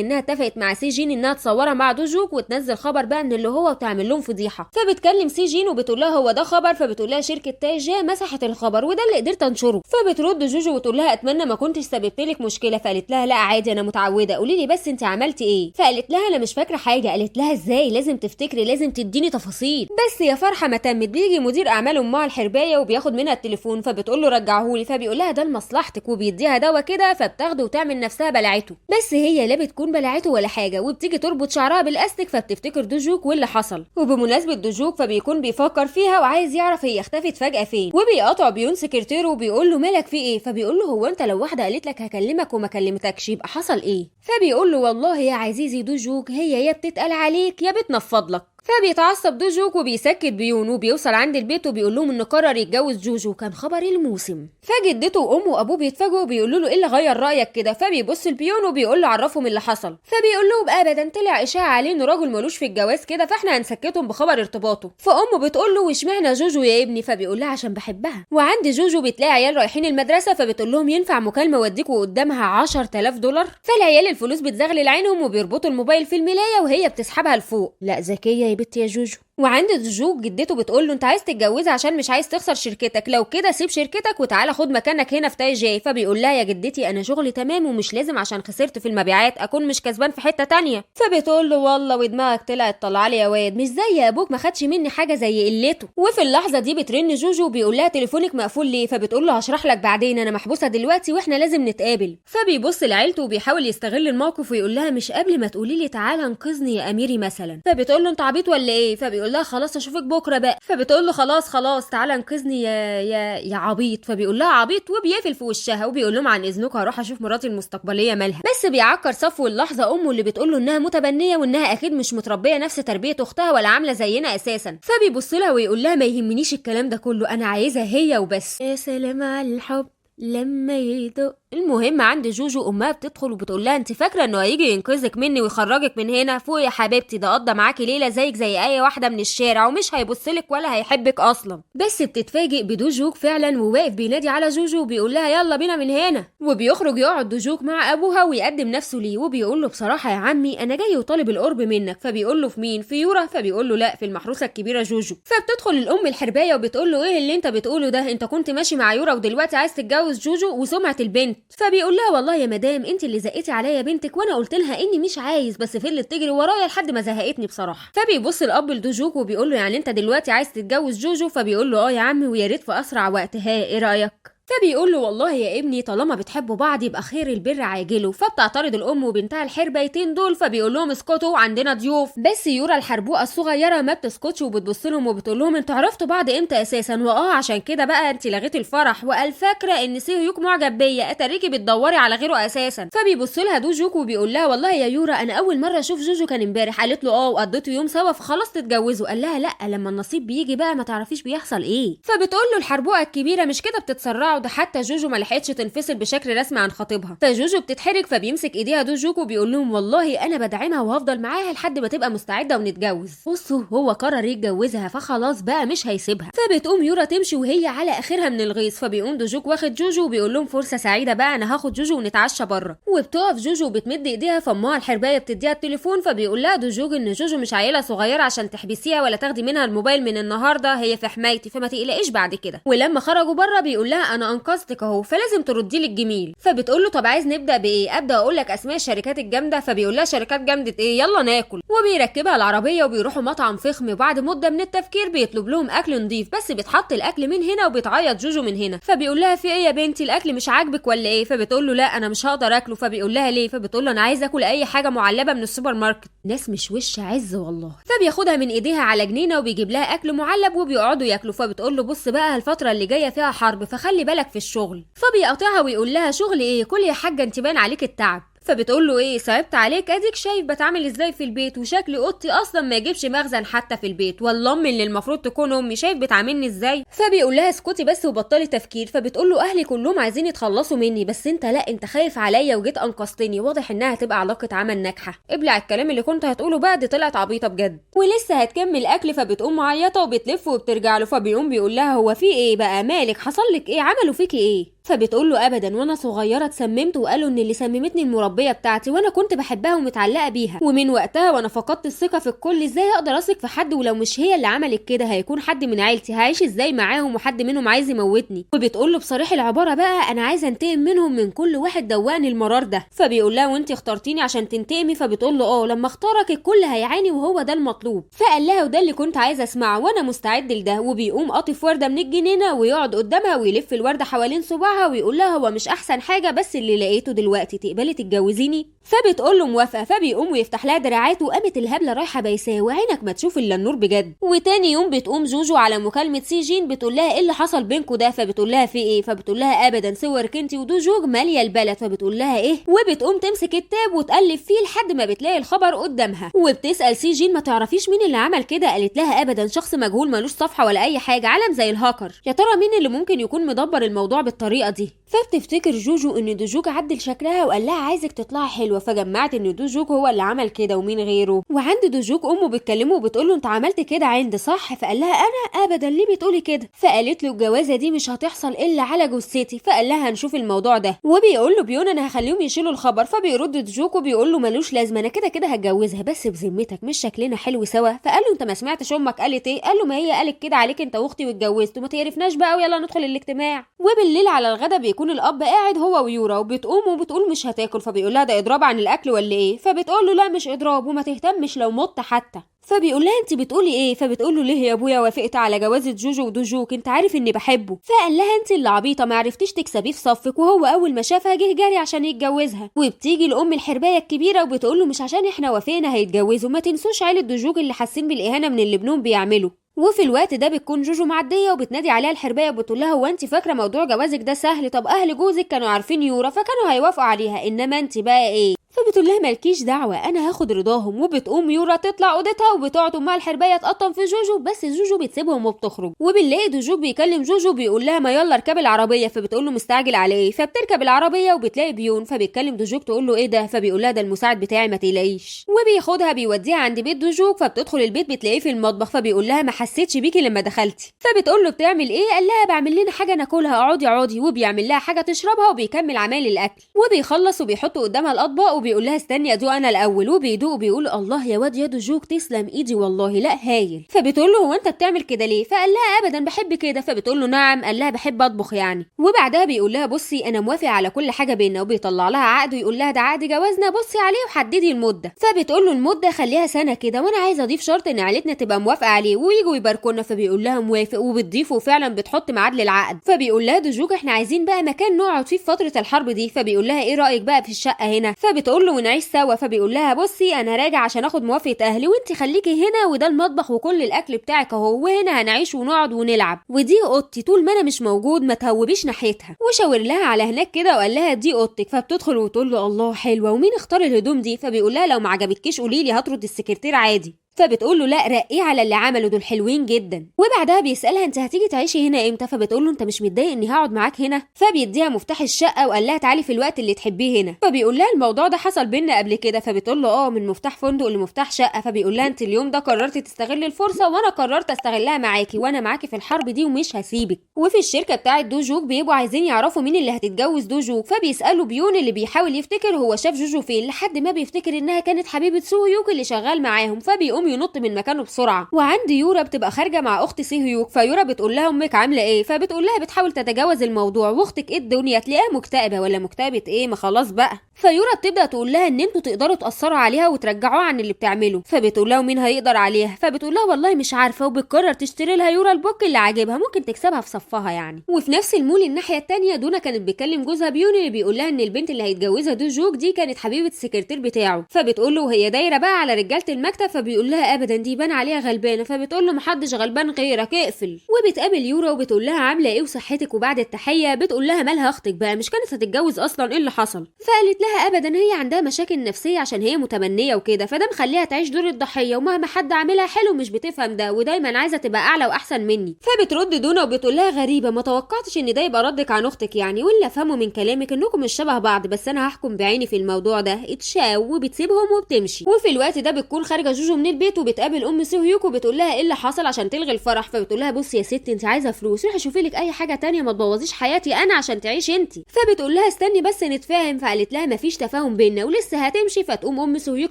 انها اتفقت مع سي جين انها تصورها مع دوجوك وتنزل خبر بقى ان اللي هو وتعمل لهم فضيحه. فبتكلم سي جين وبتقول لها هو ده خبر، فبتقول لها شركه تايجا مسحت الخبر وده اللي قدرت انشره. فبترد جوجو وتقول لها اتمنى ما كنتش سببت لك مشكله. فقالت لها لا عادي انا متعوده، قولي لي بس انت عملتي ايه. فقالت لها انا مش فاكره حاجه. قالت لها ازاي، لازم تفتكري، لازم تديني تفاصيل. بس يا فرحه ما تمت، بيجي مدير اعمال امها الحربايه وبياخد منها التليفون، فبتقول له رجعهولي. فبيقول لها ده لمصلحتك وبيديها دواء كده، فبتاخده وتعمل نفسها بلعته، بس هي لا بتكون بلعته ولا حاجه. وبتيجي تربط شعرها بالاستك، فبتفتكر دوجوك واللي حصل. وبمناسبه دوجوك فبيكون بيفكر فيها وعايز يعرف هي اختفت فجاه فين. وبيقاطع بيون سكرتيره وبيقول له مالك في ايه. فبيقول له هو انت لو واحده قالت لك هكلمك وما كلمتكش يبقى حصل ايه. فبيقول له والله يا عزيزي دوجوك هي يا بتتقل عليك يا بتنفض لك. فبيتعصب دوجوك وبيسكت بيون، وبيوصل عند البيت وبيقول لهم انه قرر يتجوز جوجو، كان خبر الموسم. فجدته وامه وابوه بيتفاجئوا وبيقولوا له ايه اللي غير رايك كده. فبيبص لبيون وبيقول له عرفهم اللي حصل. فبيقول لهم ابدا طلع اشاعه عليه انه راجل ملوش في الجواز كده، فاحنا هنسكتهم بخبر ارتباطه. فامه بتقول له واشمعنى جوجو يا ابني. فبيقول لها عشان بحبها. وعند جوجو بتلاقي عيال رايحين المدرسه، فبتقول لهم ينفع مكالمه وديكوا قدامها 10,000 دولار. فالعيال الفلوس بتزغلل عينهم وبيربطوا الموبايل في الملايه وهي بتسحبها لفوق. لا ذكيه يا بنت يا جوجو. وعند دوجوك جدته بتقول له انت عايز تتجوزها عشان مش عايز تخسر شركتك، لو كده سيب شركتك وتعالى خد مكانك هنا في تايجاي. فبيقول لها يا جدتي انا شغلي تمام ومش لازم عشان خسرت في المبيعات اكون مش كسبان في حته تانية. فبتقول له والله ودماغك طلعت طالعه لي يا واد، مش زي ابوك ما خدش مني حاجه زي قلته. وفي اللحظه دي بترن جوجو وبيقول لها تليفونك مقفول ليه. فبتقول له هشرح لك بعدين، انا محبوسه دلوقتي واحنا لازم نتقابل. فبيبص لعيلته وبيحاول يستغل الموقف ويقول لها مش قبل ما تقولي لي تعالى انقذني يا اميري مثلا. فبتقول له انت عبيط ولا ايه. فبيقول لها خلاص اشوفك بكره بقى. فبتقول له خلاص تعالى انقذني يا عبيط. فبيقول لها عبيط وبيقفل في وشها وبيقول لهم عن اذنكم هروح اشوف مراتي المستقبليه مالها. بس بيعكر صفو اللحظه امه اللي بتقول له انها متبنيه وانها اكيد مش متربيه نفس تربيه اختها ولا عامله زينا اساسا. فبيبص لها ويقول لها ما يهمنيش الكلام ده كله، انا عايزها هي وبس. يا سلام على الحب لما يدق المهم عند جوجو امها بتدخل وبتقول لها انت فاكره انه هيجي ينقذك مني ويخرجك من هنا؟ فوق يا حبيبتي، ده قضى معاكي ليله زيك زي اي واحده من الشارع ومش هيبصلك ولا هيحبك اصلا. بس بتتفاجئ بدوجوك فعلا وواقف بينادي على جوجو وبيقول لها يلا بينا من هنا. وبيخرج يقعد دوجوك مع ابوها ويقدم نفسه ليه وبيقول له بصراحه يا عمي انا جاي وطالب القرب منك. فبيقول له في مين؟ في يورا؟ فبيقول له لا، في المحروسه الكبيره جوجو. فبتدخل الام الحربايه وبتقول له ايه اللي انت بتقوله ده؟ انت كنت ماشي مع يورا ودلوقتي عايز تتجوز جوجو وسمعه البنت. فبيقول لها والله يا مدام انت اللي زقتي عليا بنتك وانا قلت لها اني مش عايز، بس فضلت تجري ورايا لحد ما زهقتني بصراحه. فبيبص الاب لدوجوك وبيقول له يعني انت دلوقتي عايز تتجوز جوجو؟ فبيقول له يا عمي ويا ريت في اسرع وقت، ايه رايك؟ فبيقول له والله يا ابني طالما بتحبوا بعض يبقى خير البر عاجله. فبتعترض الام وبنتها الحربايتين دول فبيقول لهم اسكتوا عندنا ضيوف. بس يورا الحربوقه الصغيره ما بتسكتش وبتبص لهم وبتقول لهم انتوا عرفتوا بعض امتى اساسا؟ عشان كده بقى انت لغيتي الفرح وقال فاكره ان سيهيوك معجب بيا، اتاريكي بتدوري على غيره اساسا. فبيبص لها دوجوك وبيقول لها والله يا يورا انا اول مره اشوف جوجو كان امبارح. قالت له وقضيتوا يوم سوا فخلاص تتجوزوا. قال لها لا، لما النصيب بيجي بقى ما تعرفيش بيحصل ايه. فبتقول له الحربوقه الكبيره مش كده بتتسرعوا؟ ده حتى جوجو ما لحقتش تنفصل بشكل رسمي عن خطيبها. فجوجو بتتحرج فبيمسك ايديها دوجوك وبيقول لهم والله انا بدعمها وهفضل معاها لحد ما تبقى مستعده ونتجوز. بصوا هو قرر يتجوزها فخلاص بقى مش هيسيبها. فبتقوم يورا تمشي وهي على اخرها من الغيظ. فبيقوم دوجوك واخد جوجو وبيقول لهم فرصه سعيده بقى، انا هاخد جوجو ونتعشى بره. وبتقف جوجو وبتمد ايديها فامها الحربايه بتديها التليفون. فبيقول لها دوجوك ان جوجو مش عيله صغيره عشان تحبسيها ولا تاخدي منها الموبايل من النهارده، هي في حمايتي فما تقلقيش بعد كده. ولما خرجوا بره بيقول لها انا انقذتك اهو فلازم تردي لي الجميل. فبتقول له طب عايز نبدا بايه؟ ابدا اقول لك اسماء الشركات الجامده؟ فبيقول لها شركات جامده ايه؟ يلا ناكل. وبيركبها العربيه وبيروحوا مطعم فخم. وبعد مده من التفكير بيطلب لهم اكل نضيف، بس بيتحط الاكل من هنا وبتعيط جوجو من هنا. فبيقول لها في ايه يا بنتي الاكل مش عاجبك ولا ايه؟ فبتقول له لا انا مش هقدر اكله. فبيقول لها ليه؟ فبتقول له انا عايز اكل اي حاجه معلبه من السوبر ماركت. ناس مش وش عز والله. فبياخدها من ايديها على جنينه وبيجيب لها اكل معلب وبيقعدوا ياكلوا. فبتقول له بص بقى الفتره اللي جايه فيها حرب فخلي بالك في الشغل. فبيقاطعها ويقول لها شغل ايه؟ كل يا حاجه انت باين عليك التعب. فبتقول له ايه صعبت عليك؟ اديك شايف بتعامل ازاي في البيت وشكل اوضتي اصلا ما يجيبش مخزن حتى في البيت، والله امي اللي المفروض تكون امي شايف بتعاملني ازاي. فبيقول لها اسكتي بس وبطلي تفكير. فبتقول له اهلي كلهم عايزين يتخلصوا مني بس انت لا، انت خايف عليا وجيت انقذتني. واضح انها هتبقى علاقه عمل ناجحه. ابلع الكلام اللي كنت هتقوله بقى، دي طلعت عبيطه بجد. ولسه هتكمل اكل فبتقوم معيطه وبتلف وبترجع له. فبيقوم بيقول لها هو في ايه بقى مالك؟ حصل لك ايه؟ عملوا فيكي ايه؟ فبتقول له ابدا، وانا صغيره اتسممت وقالوا ان اللي سممتني المربيه بتاعتي وانا كنت بحبها ومتعلقه بيها، ومن وقتها وانا فقدت الثقه في الكل. ازاي اقدر اثق في حد ولو مش هي اللي عملت كده؟ هيكون حد من عيلتي، هعيش ازاي معاهم وحد منهم عايز يموتني؟ وبتقول له بصريح العباره بقى انا عايزه انتقم منهم من كل واحد دوقني المرار ده. فبيقول لها وانت اخترتيني عشان تنتقمي؟ فبتقول له لما اختارك الكل هيعاني وهو ده المطلوب. فقال لها وده اللي كنت عايزه اسمعه وانا مستعد لده. وبيقوم قاطف ورده من الجنينه ويقعد قدامها ويلف الورده حوالين صباعها ويقول لها هو مش احسن حاجه بس اللي لقيته دلوقتي، تقبلي تتجوزيني؟ فبتقول له موافقه. فبيقوم ويفتح لها دراعاته وقامت الهبله رايحه بايساه وعينك ما تشوف الا النور بجد. وتاني يوم بتقوم جوجو على مكالمه سيجين بتقول لها ايه اللي حصل بينكوا ده؟ فبتقول لها في ايه؟ فبتقول لها ابدا صورك انت ودوجوج ماليه البلد. فبتقول لها ايه؟ وبتقوم تمسك التاب وتقلب فيه لحد ما بتلاقي الخبر قدامها. وبتسال سيجين ما تعرفيش مين اللي عمل كده؟ قالت لها ابدا شخص مجهول ملوش صفحه ولا اي حاجه، علم زي الهاكر. يا ترى مين اللي ممكن يكون مدبر الموضوع بالطريقه دي؟ فبتفتكر جوجو ان دوجوج عدل شكلها وقال لها عايزك تطلعي حلوه، فجمعت ان دوجوج هو اللي عمل كده ومين غيره. وعند دوجوج امه بتكلمه وبتقول له انت عملت كده عند صح؟ فقال لها انا ابدا، ليه بتقولي كده؟ فقالت له الجوازه دي مش هتحصل الا على جثتي. فقال لها هنشوف الموضوع ده. وبيقول له بيون انا هخليهم يشيلوا الخبر. فبيرد دوجوج وبيقول له ملوش لازمه، انا كده كده هتجوزها بس بذمتك مش شكلنا حلو سوا؟ فقال له انت ما سمعتش امك قالت ايه؟ قال له ما هي قالت كده عليك انت واختي واتجوزت وما تعرفناش بقى ويلا ندخل الاجتماع. وبالليل على الغدا بيكون الاب قاعد هو ويورا وبتقوم وبتقول مش هتاكل. فبيقول لها ده اضراب عن الاكل ولا ايه؟ فبتقول له لا مش اضراب وما تهتمش لو مت حتى. فبيقول لها انت بتقولي ايه؟ فبتقول له ليه يا ابويا وافقت على جوازة جوجو ودوجوك؟ انت عارف اني بحبه. فقال لها انت اللي عبيطه ما عرفتيش تكسبيه في صفك، وهو اول ما شافها جه جري عشان يتجوزها. وبتيجي الام الحربايه الكبيره وبتقول له مش عشان احنا وافقنا هيتجوزوا، ما تنسوش عيله دوجوك اللي حاسين بالاهانه من اللي ابنهم بيعمله. وفي الوقت ده بتكون جوجو معديه وبتنادي عليها الحربايه وبتقول لها هو انت فاكره موضوع جوازك ده سهل؟ طب اهل جوزك كانوا عارفين يورا فكانوا هيوافقوا عليها، انما انت بقى ايه؟ فبتقول لها مالكيش دعوه انا هاخد رضاهم. وبتقوم يورا تطلع اوضتها وبتقعد امها الحربايه تقطم في جوجو، بس جوجو بتسيبهم وبتخرج. وبنلاقي دوجوك بيكلم جوجو بيقول لها ما يلا اركبي العربيه، فبتقول له مستعجل على ايه؟ فبتركب العربيه وبتلاقي بيون، فبيتكلم دوجوك تقول له ايه ده؟ فبيقول لها ده المساعد بتاعي ما تقلقيش. وبياخدها بيوديها عند بيت دوجوك، فبتدخل البيت بتلاقيه في المطبخ، فبيقول لها ما حسيتش بيكي لما دخلتي. فبتقول له بتعمل ايه؟ قال لها بعمل لنا حاجه ناكلها، اقعدي. وبيعمل لها حاجه تشربها وبيكمل عمال الاكل. وبيخلص وبيحط قدامها الاطباق وبيقول لها استني ادوق انا الاول. وبيدوق وبيقول الله يا واد يا دوجوك تسلم ايدي والله لا هايل. فبتقول له هو انت بتعمل كده ليه؟ فقال لها ابدا بحب كده. فبتقول له نعم. قال لها بحب اطبخ يعني. وبعدها بيقول لها بصي انا موافق على كل حاجه بينا، وبيطلع لها عقد ويقول لها ده عقد جوازنا بصي عليه وحددي المده. فبتقول له المده خليها سنه كده، وانا عايزه اضيف شرط ان عيلتنا تبقى موافقه عليه ويجوا يباركونا. فبيقول لها موافق، وبتضيفه وفعلا بتحط ميعاد للعقد. فبيقول لها دوجوك احنا عايزين بقى مكان نقعد فيه في فتره الحرب دي. فبيقول لها ايه رايك بقى في الشقه هنا؟ فبتقول له ونعيش سوا. فبيقول لها بصي انا راجع عشان اخد موافقه اهلي، وانت خليكي هنا وده المطبخ وكل الاكل بتاعك اهو، وهنا هنعيش ونقعد ونلعب، ودي اوضتي طول ما انا مش موجود ما تهوبيش ناحيتها. وشاور لها على هناك كده وقال لها دي اوضتك. فبتدخل وتقول له الله حلوه، ومين اختار الهدوم دي؟ فبيقول لها لو ما عجبتكيش قولي لي هطرد السكرتير عادي. فبتقول له لا رقيه على اللي عمله دول حلوين جدا. وبعدها بيسالها انت هتيجي تعيشي هنا امتى؟ فبتقول له انت مش متضايق اني هقعد معاك هنا؟ فبيديها مفتاح الشقه وقال لها تعالي في الوقت اللي تحبيه هنا. فبيقول لها الموضوع ده حصل بينا قبل كده. فبتقول له من مفتاح فندق لمفتاح شقه. فبيقول لها انت اليوم ده قررتي تستغلي الفرصه وانا قررت استغلها معاكي، وانا معاكي في الحرب دي ومش هسيبك. وفي الشركه بتاعه دوجوك بيبقوا عايزين يعرفوا مين اللي هتتجوز دوجوك. فبيسالوا بيون اللي بيحاول يفتكر هو شاف جوجو فين، لحد ما بيفتكر انها كانت حبيبه سوهيوك اللي شغال معاهم. فبيقوم ينط من مكانه بسرعه. وعند يورا بتبقى خارجه مع اخت سيهيوك، فيورا بتقول لها امك عامله ايه؟ فبتقول لها بتحاول تتجاوز الموضوع، واختك ايه الدنيا تلاقيها مكتئبه ولا مكتئبه ايه؟ ما خلاص بقى. فيورا بتبدا تقول لها ان انتوا تقدروا تاثروا عليها وترجعوها عن اللي بتعمله. فبتقول لها مين هيقدر عليها؟ فبتقول لها والله مش عارفه. وبتقرر تشتري لها يورا البوك اللي عاجبها، ممكن تكسبها في صفها يعني. وفي نفس المول الناحيه الثانيه دونا كانت بتكلم جوزها بيون اللي بيقول لها ان البنت اللي هيتجوزها دوجوك دي كانت حبيبه السكرتير بتاعه. فبتقول له وهي دايره بقى على رجاله المكتب. فبيقول لها ابدا دي بان عليها غلبانه. فبتقول له محدش غلبان غيرك اقفل. وبتقابل يورا وبتقول لها عامله ايه وصحتك؟ وبعد التحيه بتقول لها مالها اختك بقى؟ مش كانت هتتجوز اصلا؟ ايه اللي حصل؟ فقالت لها ابدا هي عندها مشاكل نفسيه عشان هي متبنيه وكده، فده مخليها تعيش دور الضحيه، ومهما حد عاملها حلو مش بتفهم ده، ودايما عايزه تبقى اعلى واحسن مني. فبترد دونا وبتقول لها غريبه ما توقعتش ان ده يبقى ردك عن اختك يعني، واللي افهمه من كلامك انكم مش شبه بعض، بس انا هحكم بعيني في الموضوع ده. اتشاو وبتسيبهم وبتمشي. وفي الوقت ده بتكون خارجه جوجو من البيت وبتقابل ام سوهيوك وبتقول لها ايه اللي حصل عشان تلغي الفرح. فبتقول لها بصي يا ستي انت عايزه فلوس، روحي شوفي لك اي حاجه تانية ما تبوظيش حياتي انا عشان تعيشي انت. فبتقول لها استني بس نتفاهم. فقالت لها مفيش تفاهم بينا ولسه هتمشي. فتقوم ام سوهيوك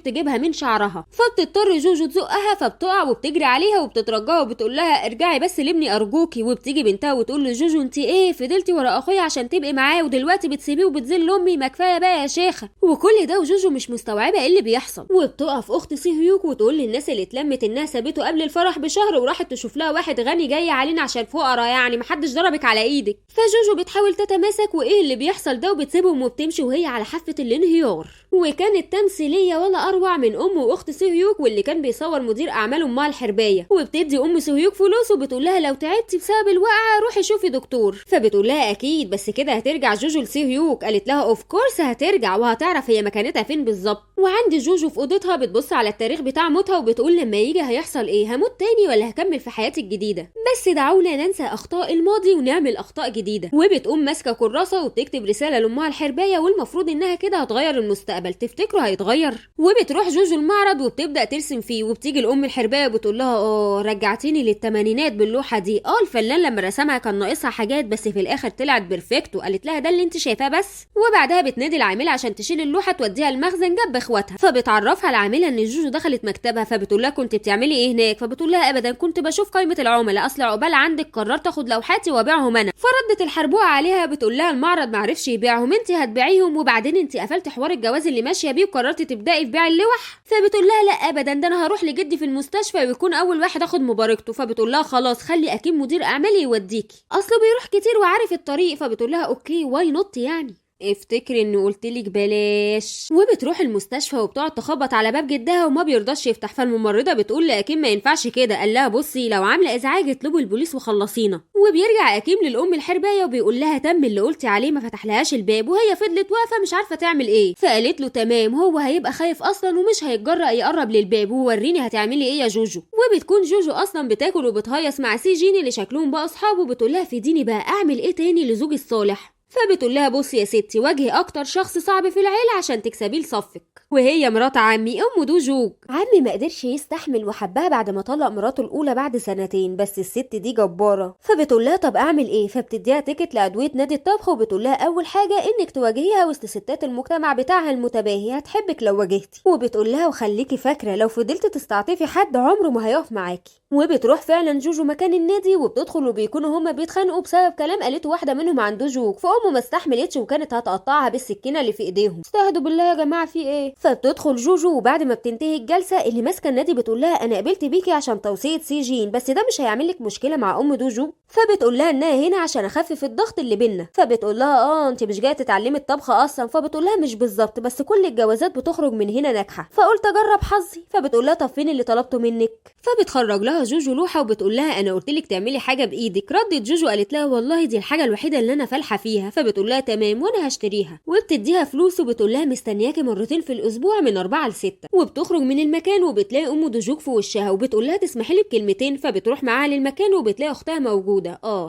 تجيبها من شعرها، فبتضطر جوجو تزقها، فبتقع وبتجري عليها وبتترجاها وبتقول لها ارجعي بس لابني ارجوكي. وبتيجي بنتها وتقول له جوجو انت ايه فضلتي ورا اخويا عشان تبقي معاه ودلوقتي بتسيبيه وبتذل امي؟ ما كفايه بقى يا شيخه. وكل ده وجوجو مش مستوعبه ايه اللي بيحصل. وبتقف اخت سوهيوك وتقول للناس اللي اتلمت انها سابته قبل الفرح بشهر وراحت تشوف لها واحد غني جاي علينا عشان فقراء يعني محدش ضربك على ايدك. فجوجو بتحاول تتماسك وايه اللي بيحصل ده وبتسيبهم وبتمشي وهي على حافه الانهيار. وكانت تمثيليه ولا اروع من ام واخت سوهيوك واللي كان بيصور مدير اعمال امها الحربايه. وبتدي ام سوهيوك فلوس وبتقول لها لو تعبتي بسبب الوقعه روحي شوفي دكتور. فبتقول لها اكيد بس كده هترجع جوجو لسوهيوك. قالت لها اوف كورس هترجع وهتعرف هي مكانتها فين بالظبط. وعند جوجو في اوضتها بتبص على التاريخ بتاع موتها وبتقول لما يجي هيحصل ايه؟ هموت تاني ولا هكمل في حياتي الجديده؟ بس دعونا ننسى اخطاء الماضي ونعمل اخطاء جديده. وبتقوم ماسكه كراسه وبتكتب رساله لامها الحربايه، والمفروض انها كده هتغير المستقبل. تفتكروا هيتغير؟ وبتروح جوجو المعرض وبتبدا ترسم فيه، وبتيجي الام الحربايه وبتقول لها رجعتيني للثمانينات باللوحه دي. الفنان لما رسمها كان ناقصها حاجات بس في الاخر طلعت بيرفكتو. قالت لها ده اللي انت شايفاه بس. وبعدها بتنادي العامله عشان تشيل اللوحه توديها المخزن جنب اخواتها. فبتعرفها العامله ان جوجو دخلت مكتبها. فبتقول لها كنت بتعملي ايه هناك؟ فبتقول لها ابدا كنت بشوف قائمه العملاء، اصل عقبال عندك قررت اخد لوحاتي وابيعهم انا. فردت الحربوقه عليها بتقول لها المعرض معرفش يبيعهم، انت هتبيعيهم، وبعدين انت قفلت حوار الجواز اللي ماشيه بيه وقررتي تبداي في بيع اللوح. فبتقول لها لا ابدا ده انا هروح لجدي في المستشفى ويكون اول واحد اخد مباركته. فبتقول لها خلاص خلي اكيد مدير اعمالي يوديكي، اصله بيروح كتير وعارف الطريق. فبتقول لها اوكي واي نوت يعني. افتكر اني قلتلك بلاش. وبتروح المستشفى وبتقعد تخبط على باب جدها وما بيرضاش يفتح، فالممرضه بتقول لاكيم ما ينفعش كده. قال لها بصي لو عامله ازعاج اطلبوا البوليس وخلصينا. وبيرجع اكيم للام الحربايه وبيقول لها تم اللي قلتي عليه، ما فتحلهاش الباب، وهي فضلت واقفه مش عارفه تعمل ايه. فقالت له تمام، هو هيبقى خايف اصلا ومش هيتجرأ يقرب للباب، ووريني هتعملي ايه يا جوجو. وبتكون جوجو اصلا بتاكل وبتهيص مع سيجين اللي شكلهم بقى اصحاب، وبتقول لها فديني بقى اعمل ايه تاني لزوجي الصالح. فبتقول لها بصي يا ستي، واجهي اكتر شخص صعب في العيله عشان تكسبيه لصفك، وهي مرات عمي ام دوجوج. عمي ما قدرش يستحمل وحبها بعد ما طلق مراته الاولى بعد سنتين، بس الست دي جباره. فبتقول لها طب اعمل ايه؟ فبتديها تيكت لادويه نادي الطبخ، وبتقول لها اول حاجه انك تواجهيها وسط ستات المجتمع بتاعها المتباهي، هتحبك لو واجهتي. وبتقول لها وخليكي فاكره لو فضلت تستعطفي حد عمره ما هيقف معاكي. وبتروح فعلا جوجو مكان النادي وبتدخل، وبيكونوا هما بيتخانقوا بسبب كلام قالته واحده منهم عن دوجوج، فامه ما استحملتش وكانت هتقطعها بالسكينه اللي في ايديهم. استهدوا بالله يا جماعه في ايه؟ فبتدخل جوجو، وبعد ما بتنتهي الجلسه اللي ماسكه النادي بتقول لها انا قابلت بيكي عشان توصيه سيجين، بس ده مش هيعمل لك مشكله مع ام دوجوج. فبتقول لها انها هنا عشان اخفف الضغط اللي بينا. فبتقول لها انت مش جايه تتعلمي الطبخ اصلا. فبتقول لها مش بالظبط، بس كل الجوازات بتخرج من هنا ناجحه، فقلت اجرب حظي. فبتقول لها طب فين اللي طلبته منك؟ فبتخرج لها جوجو لوحه وبتقول لها انا قلت لك تعملي حاجه بايدك. ردت جوجو قالت لها والله دي الحاجه الوحيده اللي انا فالحه فيها. فبتقول لها تمام وانا هشتريها، وبتديها فلوس وبتقول لها مستنياكي مرتين في الاسبوع من 4 ل6. وبتخرج من المكان وبتلاقي ام دوجوج في وشها وبتقول لها تسمحي لي بكلمتين. فبتروح معاها للمكان وبتلاقي اختها موجوده.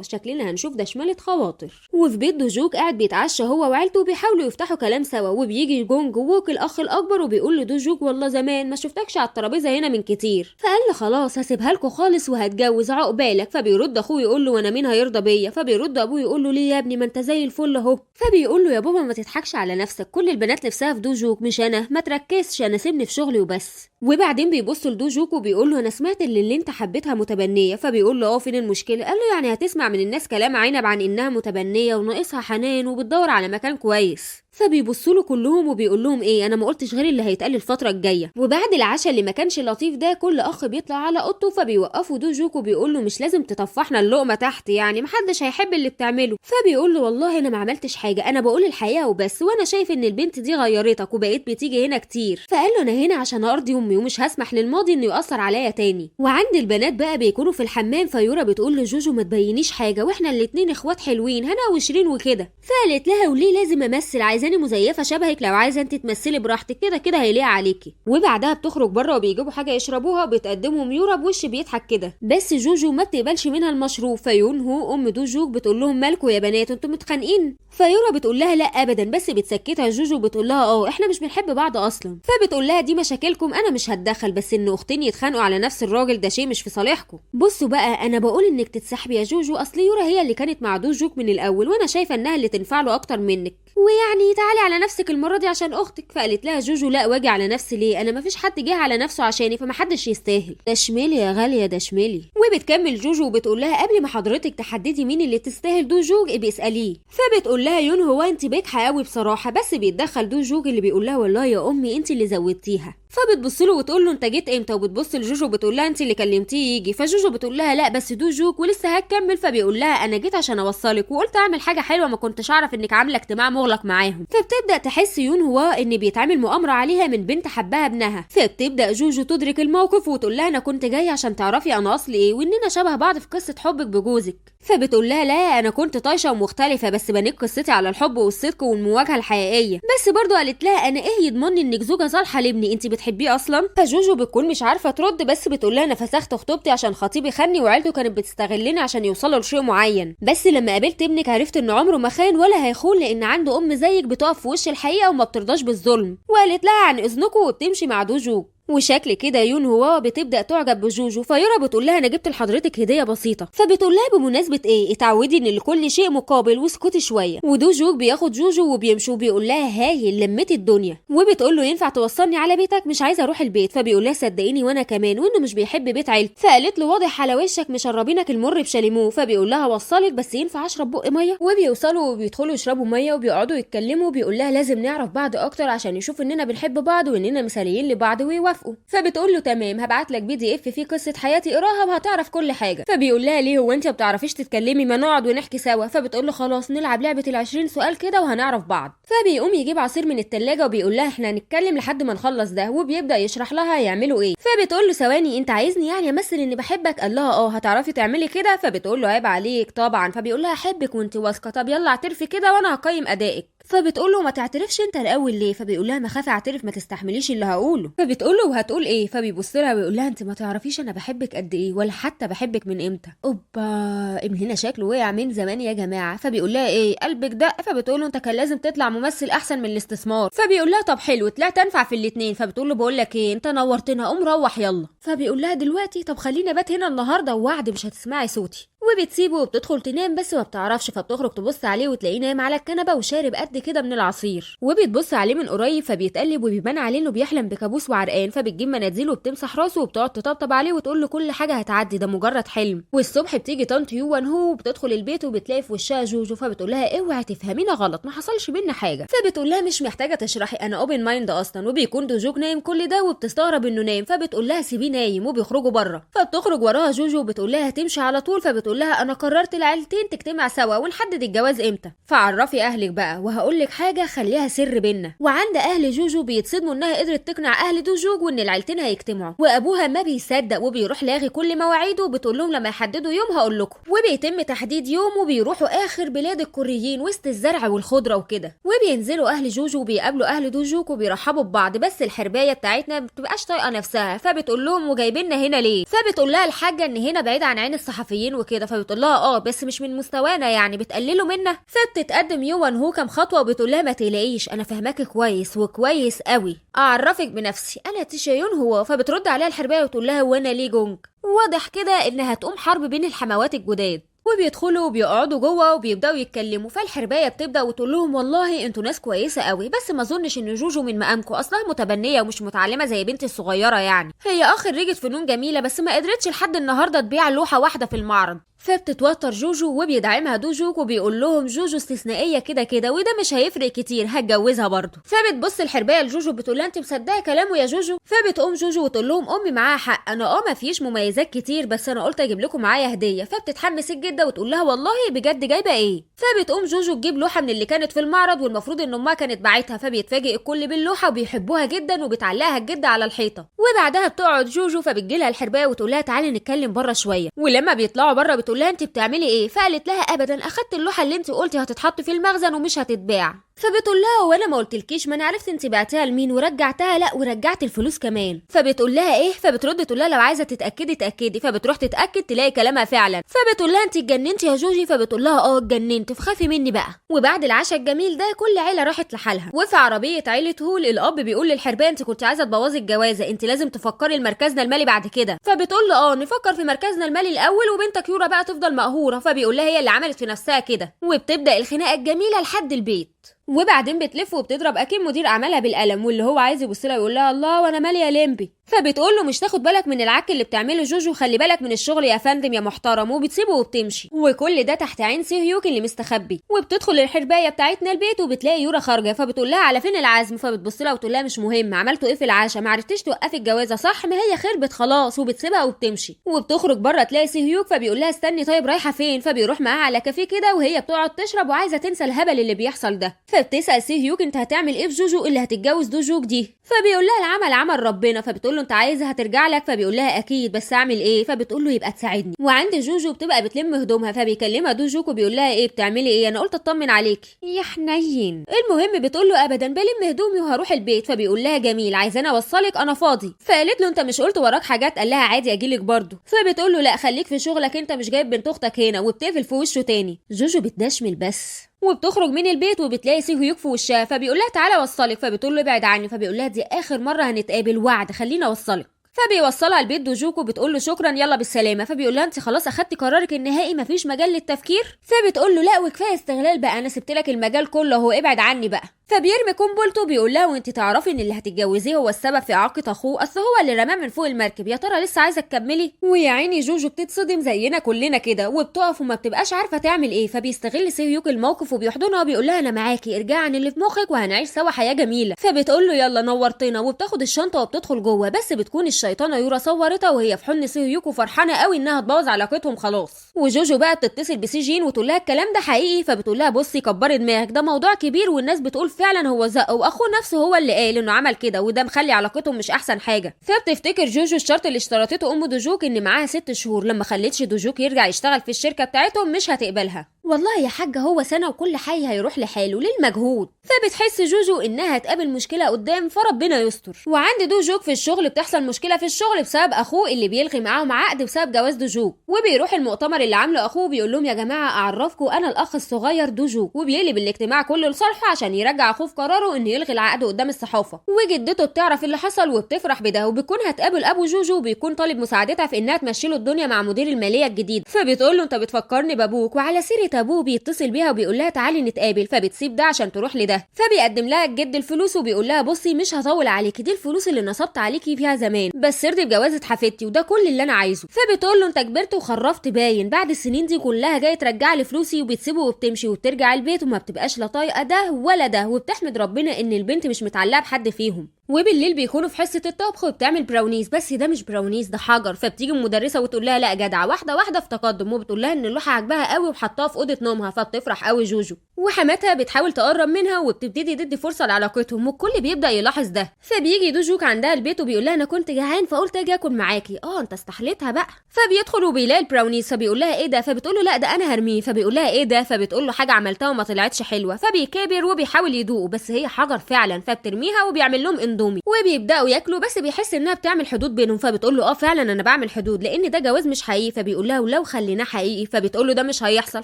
شكلنا هنشوف ده شمالة خواطر. وفي بيت دوجوج قاعد بيتعشى هو وعيلته وبيحاولوا يفتحوا كلام سوا، وبيجي جونج ووك الاخ الاكبر وبيقول لدوجوج والله زمان ما شفتكش على الترابيزه هنا من كتير. فقال له خلاص هسيبها لكم خالص وهتجوز عقبالك. فبيرد اخوه يقول له وانا مين هيرضى بيا؟ فبيرد ابوه يقول له ليه يا ابني ما انت زي الفل اهو. فبيقول له يا بابا ما تضحكش على نفسك، كل البنات نفسها في دوجوج مش انا، ما تركزش انا سيبني في شغلي وبس. وبعدين بيبص لدوجوج وبيقول له انا سمعت اللي انت حبيتها متبنيه. فبيقول له فين المشكله؟ قال له يعني هتسمع من الناس كلام عنب عن انها متبنيه وناقصها حنان وبتدور على مكان كويس. فبيبصوا له كلهم وبيقول لهم ايه انا ما قلتش غير اللي هيتقال الفتره الجايه. وبعد العشاء اللي ما كانش لطيف ده كل اخ بيطلع على اوضته، فبيوقفوا دوجوج وبيقول له مش لازم تطفحنا اللقمه تحت، يعني محدش هيحب اللي بتعمله. فبيقول له والله انا ما عملتش حاجه، انا بقول الحقيقه وبس، وانا شايف ان البنت دي غيرتك وبقيت بتيجي هنا كتير. فقال له انا هنا عشان ارضي امي ومش هسمح للماضي انه ياثر عليا تاني. وعند البنات بقى بيكونوا في الحمام، فيورا بتقول لجوجو ما تبينيش حاجه واحنا الاتنين اخوات حلوين هنا وشيرين وكده. فقالت لها وليه لازم امثل؟ عايزاني مزيفه شبهك؟ لو عايزه انت تمثلي براحتك، كده كده هيليق عليكي. وبعدها بتخرج بره وبيجيبوا حاجه يشربوها وبتقدمهم يورا بوش بيضحك كده، بس جوجو ما بتقبلش منها المشروب. فيونهو ام دوجوج بتقول لهم مالكوا يا بنات انتوا متخانقين؟ فيورا بتقول لها لا ابدا، بس بتسكتها جوجو بتقول لها احنا مش بنحب بعض اصلا. فبتقول لها دي مشاكلكم انا مش هتدخل، بس ان اختين يتخانقوا على نفس الراجل ده شيء مش في صالحكم. بصوا بقى انا بقول انك تتسحبي يا جوجو، اصل يورا هي اللي كانت مع دوجوج من الاول وانا شايفه انها اللي تنفع له اكتر منك، ويعني تعالي على نفسك المره دي عشان اختك. فقالت لها جوجو لا واجي على نفسي ليه؟ انا مفيش حد جه على نفسه عشاني، فمحدش يستاهل. ده شمالي يا غاليه ده شمالي. وبتكمل جوجو وبتقول لها قبل ما حضرتك تحددي مين اللي تستاهل دوجوج ابقي اساليه. فبتقول لها يون هو انت بجحه قوي بصراحه، بس بيتدخل دوجوج اللي بيقول لها والله يا امي انت اللي زودتيها. فبتبص له وتقول له انت جيت امتى؟ وبتبص لجوجو بتقول لها انت اللي كلمتيه يجي. فجوجو بتقول لها لا بس دوجوج ولسه هتكمل. فبيقول لها انا جيت عشان اوصلك وقلت اعمل حاجه حلوه، ما كنتش اعرف انك عامله اجتماع مغلق معاهم. فبتبدا تحس يون هو ان بيتعمل مؤامره عليها من بنت حبها ابنها. فبتبدا جوجو تدرك الموقف وتقول لها انا كنت جايه عشان تعرفي انا اصلي ايه واننا شبه بعض في قصه حبك بجوزك. فبتقول لها لا انا كنت طايشه ومختلفه، بس بنيت قصتي على الحب والصدق والمواجهه الحقيقيه. بس برضو قالت لها انا ايه يضمني انك زوجه صالحه لابني؟ انت بتحبيه اصلا؟ فجوجو بتكون مش عارفه ترد، بس بتقول لها انا فسخت خطوبتي عشان خطيبي خاني وعيلته كانت بتستغلني عشان يوصلوا لشيء معين، بس لما قابلت ابنك عرفت ان عمره ما خان ولا هيخون، لان عنده ام زيك بتقف في وش الحقيقه وما بترضاش بالظلم. وقالت لها عن اذنكم وبتمشي مع دوجوج. وشكل كده يون هو بتبدا تعجب بجوجو. فيورا بتقول لها انا جبت لحضرتك هديه بسيطه. فبتقول لها بمناسبه ايه؟ اتعودي ان لكل شيء مقابل واسكتي شويه. ودوجوج بياخد جوجو وبيمشوا وبيقول لها هايل لميتي الدنيا. وبتقول له ينفع توصلني على بيتك؟ مش عايزه اروح البيت. فبيقول لها صدقيني وانا كمان، وانه مش بيحب بيت عيلته. فقالت له واضح على وشك مشربينك المر بشاليمو. فبيقول لها وصلك بس ينفع اشرب بق ميه؟ وبيوصلوا وبيدخلوا يشربوا ميه وبيقعدوا يتكلموا. وبيقول لها لازم نعرف بعض اكتر عشان يشوف اننا بنحب بعض واننا مثاليين لبعض ويوافق. موافقه. فبتقول له تمام، هبعت لك PDF فيه قصه حياتي اقراها وهتعرف كل حاجه. فبيقول لها ليه، هو انت ما بتعرفيش تتكلمي؟ ما نقعد ونحكي سوا. فبتقول له خلاص نلعب لعبه ال20 سؤال كده وهنعرف بعض. فبيقوم يجيب عصير من التلاجة وبيقول لها احنا هنتكلم لحد ما نخلص ده، وبيبدا يشرح لها هيعملوا ايه. فبتقول له ثواني، انت عايزني يعني امثل اني بحبك؟ قال لها هتعرفي تعملي كده؟ فبتقول له عيب عليك طبعا. فبيقول لها احبك وانت واثقه، طب يلا اعترفي كده وانا هقيم ادائك. فبتقول له ما تعترفش انت الاول ليه؟ فبيقول لها ما خاف اعترف ما تستحمليش اللي هقوله. فبتقول له وهتقول ايه؟ فبيبص لها ويقول لها انت ما تعرفيش انا بحبك قد ايه، ولا حتى بحبك من امتى. اوبا، ابن هنا شكله وقع من زمان يا جماعه. فبيقول لها ايه قلبك دق؟ فبتقول له انت كان لازم تطلع ممثل احسن من الاستثمار. فبيقول لها طب حلو، طلعت انفع في الاثنين. فبتقول له بقول لك ايه، انت نورتنا، قوم روح يلا. فبيقول لها دلوقتي؟ طب خليني ابات هنا النهارده ووعد مش هتسمعي صوتي. وبتسيبه وبتدخل تنام بس ما بتعرفش. فبتخرج تبص عليه وتلاقيه نايم على الكنبه وشارب قد كده من العصير. وبتبص عليه من قريب فبيتقلب وبيبان عليه انه بيحلم بكابوس وعرقان. فبتجيب مناديل وبتمسح راسه وبتقعد تطبطب عليه وتقول له كل حاجه هتعدي، ده مجرد حلم. والصبح بتيجي طنط يوان هو وبتدخل البيت وبتلاقي في وشها جوجو. فبتقول لها اوعي تفهمينا غلط، ما حصلش بينا حاجه. فبتقول لها مش محتاجه تشرحي، انا اوبن مايند اصلا. وبيكون دوجوك نايم كل ده وبتستغرب انه نايم. فبتقول لها سيبيه نايم، وبيخرجوا بره. فبتخرج وراها جوجو وبتقول لها هتمشي على طول. فبتقول لها انا قررت العيلتين تجتمع سوا ونحدد الجواز امتى، فعرفي اهلك بقى، وهقول لك حاجه خليها سر بينا. وعند اهل جوجو بيتصدموا انها قدرت تقنع اهل دوجوج وان العيلتين هيجتمعوا. وابوها ما بيصدق وبيروح لاغي كل مواعيده وبتقول لهم لما يحددوا يوم هقول لكم. وبيتم تحديد يوم وبيروحوا اخر بلاد الكوريين وسط الزرع والخضره وكده. وبينزلوا اهل جوجو وبيقابلوا اهل دوجوج وبيرحبوا ببعض. بس الحربايه بتاعتنا ما بتبقاش طايقه نفسها. فبتقول لهم وجايبيننا هنا ليه؟ فبتقول لها الحاجه ان هنا بعيد عن عين الصحفيين وكده. فبتقول لها بس مش من مستوانا، يعني بتقللوا منا. فبتتقدم يوان هو كام خطوه وبتقول لها ما تقلقيش، انا فاهماكي كويس وكويس قوي، اعرفك بنفسي انا تيشيون هو. فبترد عليها الحربايه وتقول لها وانا ليه جونج. واضح كده انها هتقوم حرب بين الحموات الجداد. وبيدخلوا وبيقعدوا جوه وبيبداوا يتكلموا. فالحربايه بتبدا وتقول لهم والله انتوا ناس كويسه قوي، بس ما اظنش ان جوجو من مقامكم، اصلها متبنيه ومش متعلمه زي بنتي الصغيره، يعني هي خريجه فنون جميله بس ما قدرتش لحد النهارده تبيع لوحه واحده في المعرض. فبتتوتر جوجو وبيدعمها دوجوك وبيقول لهم جوجو استثنائيه كده كده وده مش هيفرق كتير، هتجوزها برضه. فبتبص الحربايه لجوجو بتقول لها انت مصدقه كلامه يا جوجو؟ فبتقوم جوجو وتقول لهم امي معاها حق، انا ما فيش مميزات كتير بس انا قلت اجيب لكم معايا هديه. فبتتحمس جدا وتقول لها والله بجد جايبه ايه؟ فبتقوم جوجو تجيب لوحه من اللي كانت في المعرض والمفروض ان امها كانت باعتها. فبيتفاجئ الكل باللوحه وبيحبوها جدا وبتعلقها الجده على الحيطه. وبعدها بتقعد جوجو فبتجيلها الحربايه وتقول لها تعالي نتكلم بره شويه. ولما بيطلعوا بره بتقول لها انت بتعملي ايه؟ فقالت لها ابدا، اخدت اللوحه اللي انت قلتي هتتحط في المخزن ومش هتتباع. فبتقول لها وانا ما قلتلكيش؟ ما انا عرفت انت بعتيها لمين ورجعتها. لا ورجعت الفلوس كمان. فبتقول لها ايه؟ فبترد تقول لها لو عايزه تتاكدي تاكدي. فبتروح تتاكد تلاقي كلامها فعلا. فبتقول لها انت اتجننتي يا جوجي؟ فبتقول لها اتجننت، فخافي مني بقى. وبعد العشاء الجميل ده كل عيله راحت لحالها. وفي عربيه عيله هول الاب بيقول للحربايه انت كنت عايزه تبوظي الجوازه، انت لازم تفكري لمركزنا المالي بعد كده. فبتقول له نفكر في مركزنا المالي الاول وبنتك يورا بقى تفضل مقهوره. فبيقول لها هي اللي عملت في نفسها كده. وبتبدا الخناقه الجميله لحد البيت. وبعدين بتلف وبتضرب اكيد مدير اعمالها بالقلم، واللي هو عايز يبص لها يقول لها الله وانا مالي يا ليمبي. فبتقول له مش تاخد بالك من العك اللي بتعمله جوجو، خلي بالك من الشغل يا فندم يا محترم. وبتسيبه وبتمشي. وكل ده تحت عين سيهيوك اللي مستخبي. وبتدخل الحربايه بتاعتنا البيت وبتلاقي يورا خارجه. فبتقول لها على فين العزم؟ فبتبص لها وتقول لها مش مهم، عملتوا ايه في العشاء؟ ما عرفتيش توقفي الجوازه صح؟ ما هي خربت خلاص. وبتسيبها وبتمشي. وبتخرج بره تلاقي سيهيوك فبيقول لها استني طيب رايحه فين؟ فبيروح معاها على كافيه كده وهي بتقعد تشرب وعايزه تنسى الهبل اللي بيحصل ده. فبتسال سيهيوك انت هتعمل ايه في جوجو اللي هتتجوز دوجوك دي؟ فبيقول لها العمل عمل ربنا. فبتقول له انت عايزها هترجع لك؟ فبيقول لها اكيد بس اعمل ايه؟ فبتقول له يبقى تساعدني. وعند جوجو بتبقى بتلم هدومها فبيكلمها دوجوك وبيقول لها ايه بتعملي ايه؟ انا قلت اطمن عليكي يا حنين. المهم بتقول له ابدا بلم هدومي وهروح البيت. فبيقول لها جميل، عايزاني اوصلك؟ انا فاضي. فقالت له انت مش قلت وراك حاجات؟ قال لها عادي اجيلك برضه. فبتقول له لا خليك في شغلك، انت مش جايب بنت اختك هنا. وبتقفل في وشه تاني. جوجو بتدشمل بس. وبتخرج من البيت وبتلاقي سيهيوك في وشها. فبيقول لها تعالى اوصلك. فبتقول له ابعد عني. فبيقول لها دي اخر مره هنتقابل، وعد خليني اوصلك. فبيوصلها البيت دوجوك وبتقول له شكرا يلا بالسلامه. فبيقول لها انت خلاص اخدتي قرارك النهائي مفيش مجال للتفكير؟ فبتقول له لا وكفايه استغلال بقى، انا سبت لك المجال كله اهو ابعد عني بقى. فبيرمي قنبلته وبيقول لها وانت تعرفي ان اللي هتتجوزيه هو السبب في اعاقه اخوه، اصل هو اللي رماه من فوق المركب، يا ترى لسه عايزه تكملي؟ ويا عيني جوجو بتتصدم زينا كلنا كده وبتقف وما بتبقاش عارفه تعمل ايه. فبيستغل سيهيوك الموقف وبيحضنها وبيقول لها انا معاكي، ارجعي عن اللي في مخك وهنعيش سوا حياه جميله. فبتقول له يلا نورتنا وبتاخد الشنطه وبتدخل جوه، بس بتكون الشيطانه يورا صورتها وهي في حضن سيهيوك وفرحانه قوي انها تبوظ علاقتهم خلاص. وجوجو بقى بتتصل بسيجين وتقول لها الكلام ده حقيقي، فبتقول لها بصي كبري دماغك، ده موضوع كبير والناس بتقول فعلا هو زق واخوه نفسه هو اللي قال انه عمل كده وده مخلي علاقتهم مش احسن حاجه. فبتفتكر جوجو الشرط اللي اشترطته ام دوجوك ان معاها 6 شهور، لما خلتش دوجوك يرجع يشتغل في الشركه بتاعتهم مش هتقبلها. والله يا حاجه هو سنه وكل حي هيروح لحاله للمجهود. فبتحس جوجو انها هتقابل مشكله قدام فربنا يستر. وعند دوجوك في الشغل بتحصل مشكله في الشغل بسبب اخوه اللي بيلغي معاهم عقد بسبب جواز دوجوك، وبيروح المؤتمر اللي عامله اخوه بيقول لهم يا جماعه اعرفكم انا الاخ الصغير دوجوك، وبيقلب الاجتماع كله لصالحه عشان يرجع اخوه في قراره انه يلغي العقد قدام الصحافه. وجدته بتعرف اللي حصل وبتفرح بده، وبتكون هتقابل ابو جوجو وبيكون طالب مساعدتها في انها تمشي له الدنيا مع مدير الماليه الجديد. فبتقول له انت بتفكرني بابوك، وعلى سيره ابوه بيتصل بيها وبيقول لها تعالي نتقابل، فبتسيب ده عشان تروح لده. فبيقدم لها الجد الفلوس وبيقول لها بصي مش هطول عليكي، دي الفلوس اللي نصبت عليكي فيها زمان، بس ارضي بجوازه حفيدتي وده كل اللي انا عايزه. فبتقول له انت كبرت وخرفت باين، بعد السنين دي كلها جاي ترجع لي فلوسي، وبتسيبه وبتمشي وبترجع البيت وما بتبقاش لا طايقه ده ولا ده، وبتحمد ربنا ان البنت مش متعلقه بحد فيهم. وبالليل بيكونوا في حصه الطبخ وبتعمل براونيز، بس ده مش براونيز ده حجر. فبتيجي المدرسه وتقول لها لا جدعه واحده واحده في تقدم، وبتقول لها ان اللوحه عجبها قوي وحطاها في اوضه نومها. فبتفرح قوي جوجو، وحماتها بتحاول تقرب منها وبتبتدي تدي فرصه لعلاقتهم، والكل بيبدا يلاحظ ده. فبيجي دوجوك عندها البيت وبيقول لها انا كنت جعان فقلت اجي اكل معاكي. انت استحليتها بقى. فبيدخل وبيلاقي البراونيز، فبيقول لها ايه ده؟ فبتقول له لا ده انا هرميه. فبيقول لها ايه ده؟ فبتقول له حاجه عملتها وما طلعتش حلوه. فبيكابر وبيحاول يدوقه بس هي حجر فعلا. فبترميها وبيعمل لهم اندومي وبيبداوا ياكلوا، بس بيحس انها بتعمل حدود بينهم. فبتقول له فعلا انا بعمل حدود لان ده جواز مش حقيقي. فبيقول لها ولو خليناه حقيقي. فبتقول له ده مش هيحصل.